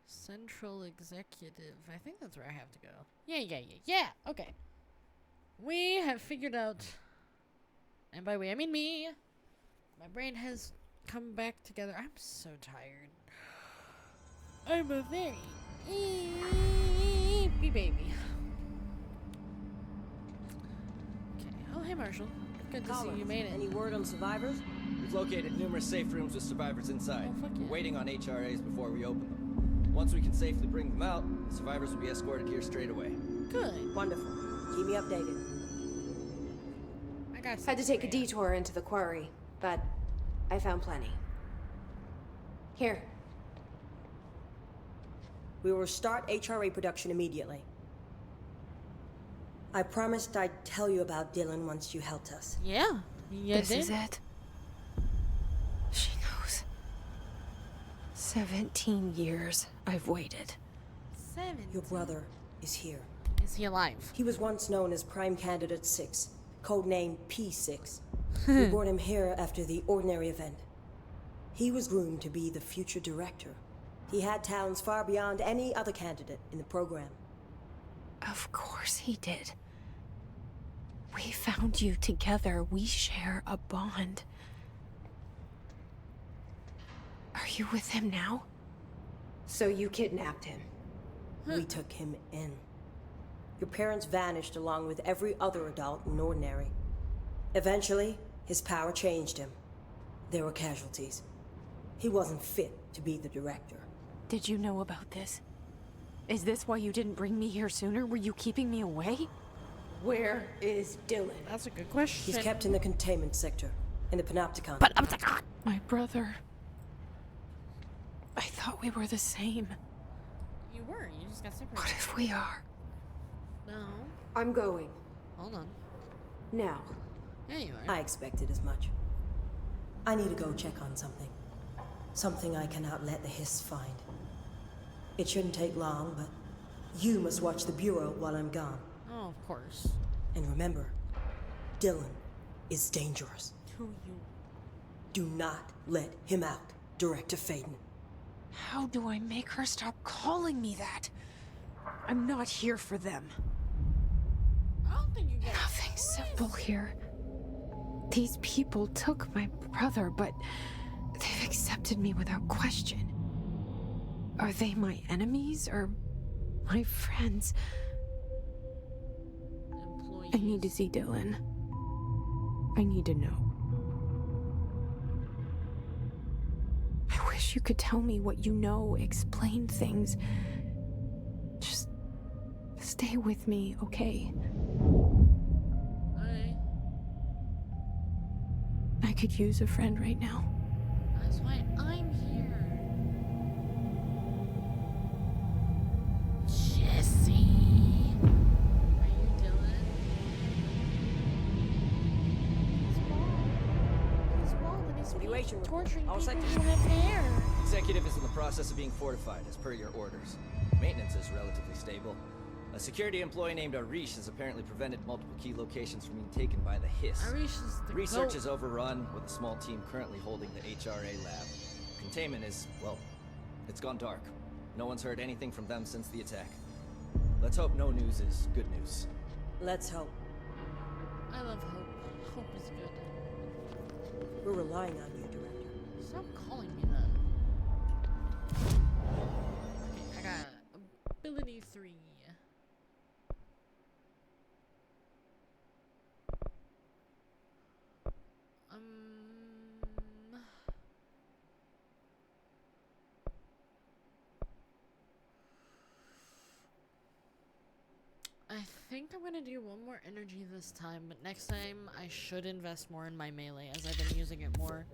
Central executive. I think that's where I have to go. Yeah. Okay. We have figured out, and by we I mean me, my brain has come back together. I'm so tired. I'm a very sleepy baby. Okay. Oh, hey, Marshall. Good to see you made it. Any word on survivors? We've located numerous safe rooms with survivors inside. Oh, fuck yeah. We're waiting on HRAs before we open them. Once we can safely bring them out, the survivors will be escorted here straight away. Good. Wonderful. Keep me updated. I got Had to take a detour into the quarry, but I found plenty. Here. We will start HRA production immediately. I promised I'd tell you about Dylan once you helped us. Yeah. This is it. She knows. 17 years I've waited. 17. Your brother is here. Is he alive? He was once known as Prime Candidate 6, codenamed P6. We brought him here after the ordinary event. He was groomed to be the future director. He had talents far beyond any other candidate in the program. Of course he did. We found you together. We share a bond. Are you with him now? So you kidnapped him? We took him in. Your parents vanished along with every other adult in Ordinary. Eventually, his power changed him. There were casualties. He wasn't fit to be the director. Did you know about this? Is this why you didn't bring me here sooner? Were you keeping me away? Where is Dylan? That's a good question. He's kept in the containment sector, in the Panopticon. My brother. I thought we were the same. You were. You just got separated. What if we are? No. I'm going. Hold on. Now. Yeah, you are. I expected as much. I need to go check on something. Something I cannot let the Hiss find. It shouldn't take long, but you must watch the Bureau while I'm gone. Oh, of course. And remember, Dylan is dangerous. Who you? Do not let him out, Director Faden. How do I make her stop calling me that? I'm not here for them. I don't think you get Nothing simple here. These people took my brother, but they've accepted me without question. Are they my enemies or my friends? Employees. I need to see Dylan. I need to know. I wish you could tell me what you know, explain things. Just stay with me, okay? Alright. I could use a friend right now. That's why I'm here. Jesse. Are you Dylan? He's bald and he's Situation torturing all people set. who have hair. Executive is in the process of being fortified, as per your orders. Maintenance is relatively stable. A security employee named Arish has apparently prevented multiple key locations from being taken by the Hiss. Arish is the Research goat. is overrun, with a small team currently holding the HRA lab. Containment is, well, it's gone dark. No one's heard anything from them since the attack. Let's hope no news is good news. Let's hope. I love hope. Hope is good. We're relying on you, Director. Stop calling me that. Okay, I got ability 3. I think I'm gonna do one more energy this time, but next time I should invest more in my melee as I've been using it more.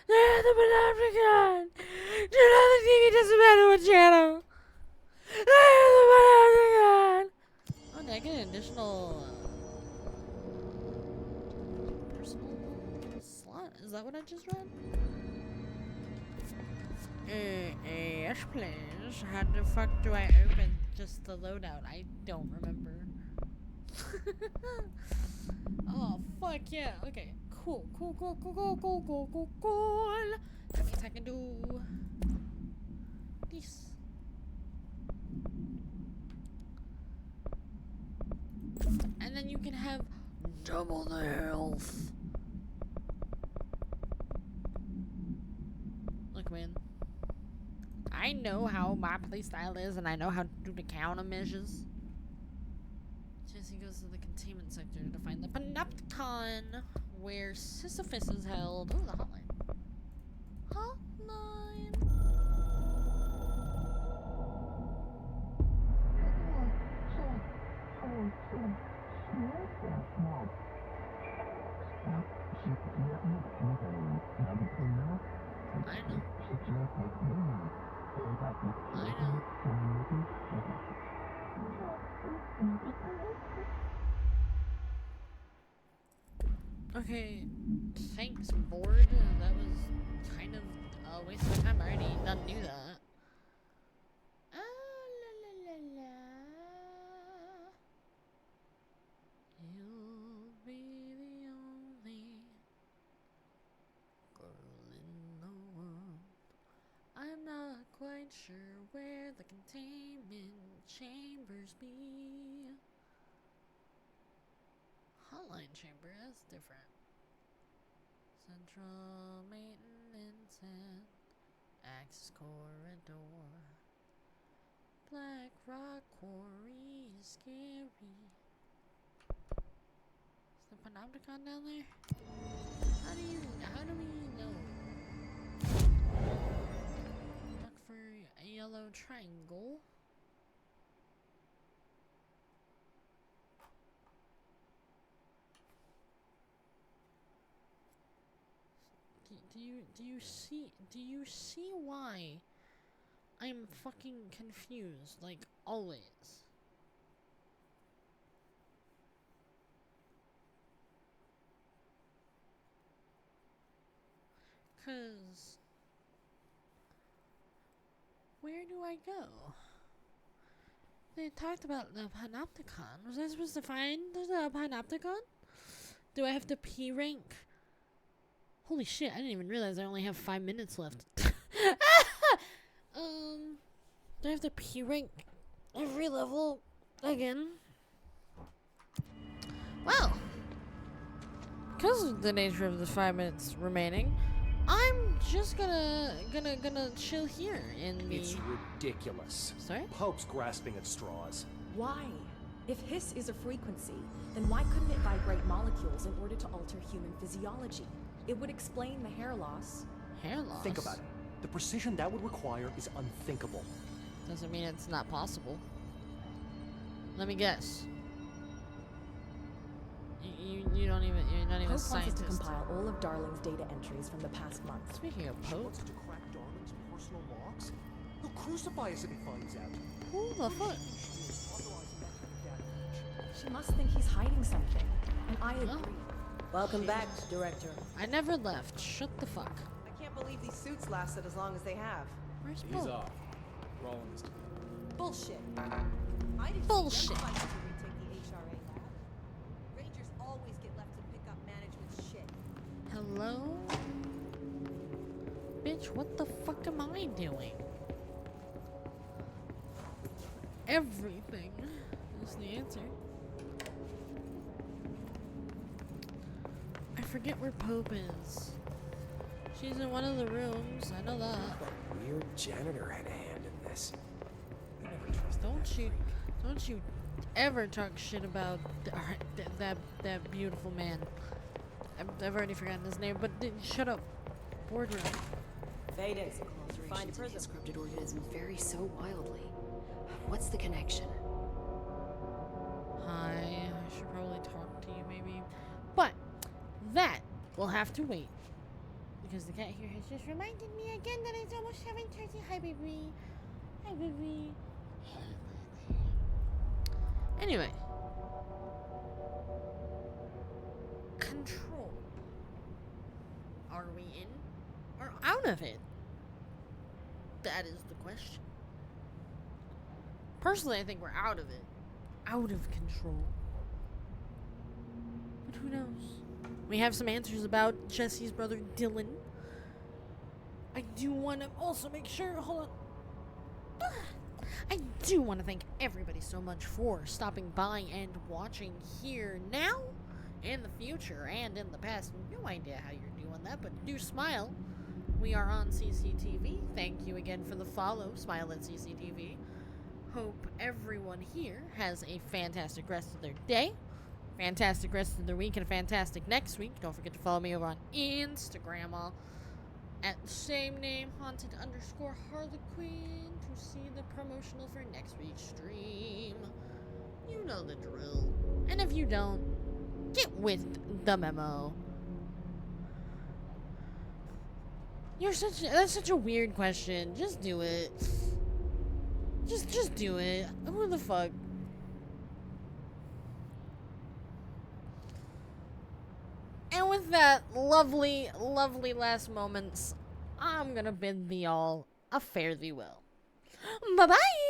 They're the Panopticon! Turn on the TV, doesn't matter what channel! They're the Panopticon! Oh, did I get an additional personal slot? Is that what I just read? Yes, please. How the fuck do I open just the loadout? I don't remember. Oh, fuck yeah. Okay. Cool. That means I can do this. And then you can have double the health. I know how my playstyle is, and I know how to do the countermeasures. Jesse goes to the containment sector to find the Panopticon, where Sisyphus is held. Oh, the hotline. Hotline. Okay, thanks, board. That was kind of a waste of time. I already done knew that. Ah, la la la la. You'll be the only girl in the world. I'm not quite sure where the containment chambers be. Hotline chamber, that's different. Central maintenance and access corridor. Black rock quarry is scary. Is the Panopticon down there? How do we know? Look for a yellow triangle. Do you see why I'm fucking confused, like always? 'Cause where do I go? They talked about the Panopticon. Was I supposed to find the Panopticon? Do I have to P rank? Holy shit, I didn't even realize I only have 5 minutes left. Do I have to P rank every level again? Well, because of the nature of the 5 minutes remaining, I'm just gonna chill here in the... It's ridiculous. Sorry? Pope's grasping at straws. Why? If hiss is a frequency, then why couldn't it vibrate molecules in order to alter human physiology? It would explain the hair loss. Hair loss? Think about it. The precision that would require is unthinkable. Doesn't mean it's not possible. Let me guess. You're not even a scientist. Pope wants us to compile all of Darling's data entries from the past month. Speaking of Pope, wants to crack Darling's personal logs? He'll crucify us if he finds out. Who the fuck? She must think he's hiding something, and I agree. Welcome back, Director. I never left. Shut the fuck. I can't believe these suits lasted as long as they have. Where's He's Pope? off. We're all in this together. Bullshit. I didn't Bullshit. see anybody to retake the HRA lab. Rangers always get left to pick up management's shit. Hello? Bitch, what the fuck am I doing? Everything is the answer. I forget where Pope is. She's in one of the rooms, I know that. That weird janitor had a hand in this. I never trusted Don't you ever talk shit about that beautiful man. I've already forgotten his name, but shut up. Boardroom. Vaden, find a Alterations in prism. his corrupted organisms vary so wildly. What's the connection? Hi, I should probably talk to you maybe. But that will have to wait. Because the cat here has just reminded me again that it's almost 7:30. Hi, baby. Hi, baby. Anyway. Control. Are we in or out of it? That is the question. Personally, I think we're out of it. Out of control. But who knows? We have some answers about Jesse's brother Dylan. I do want to also make sure, hold on. I do want to thank everybody so much for stopping by and watching here now, in the future, and in the past. No idea how you're doing that, but do smile we are on CCTV. Thank you again for the follow, Smile at CCTV. Hope everyone here has a fantastic rest of their day, fantastic rest of their week, and a fantastic next week. Don't forget to follow me over on Instagram at the same name, haunted_harlequin, to see the promotional for next week's stream. You know the drill. And if you don't, get with the memo. That's such a weird question. Just do it. Just do it. Who the fuck? And with that lovely, lovely last moments, I'm gonna bid thee all a fare thee well. Bye-bye!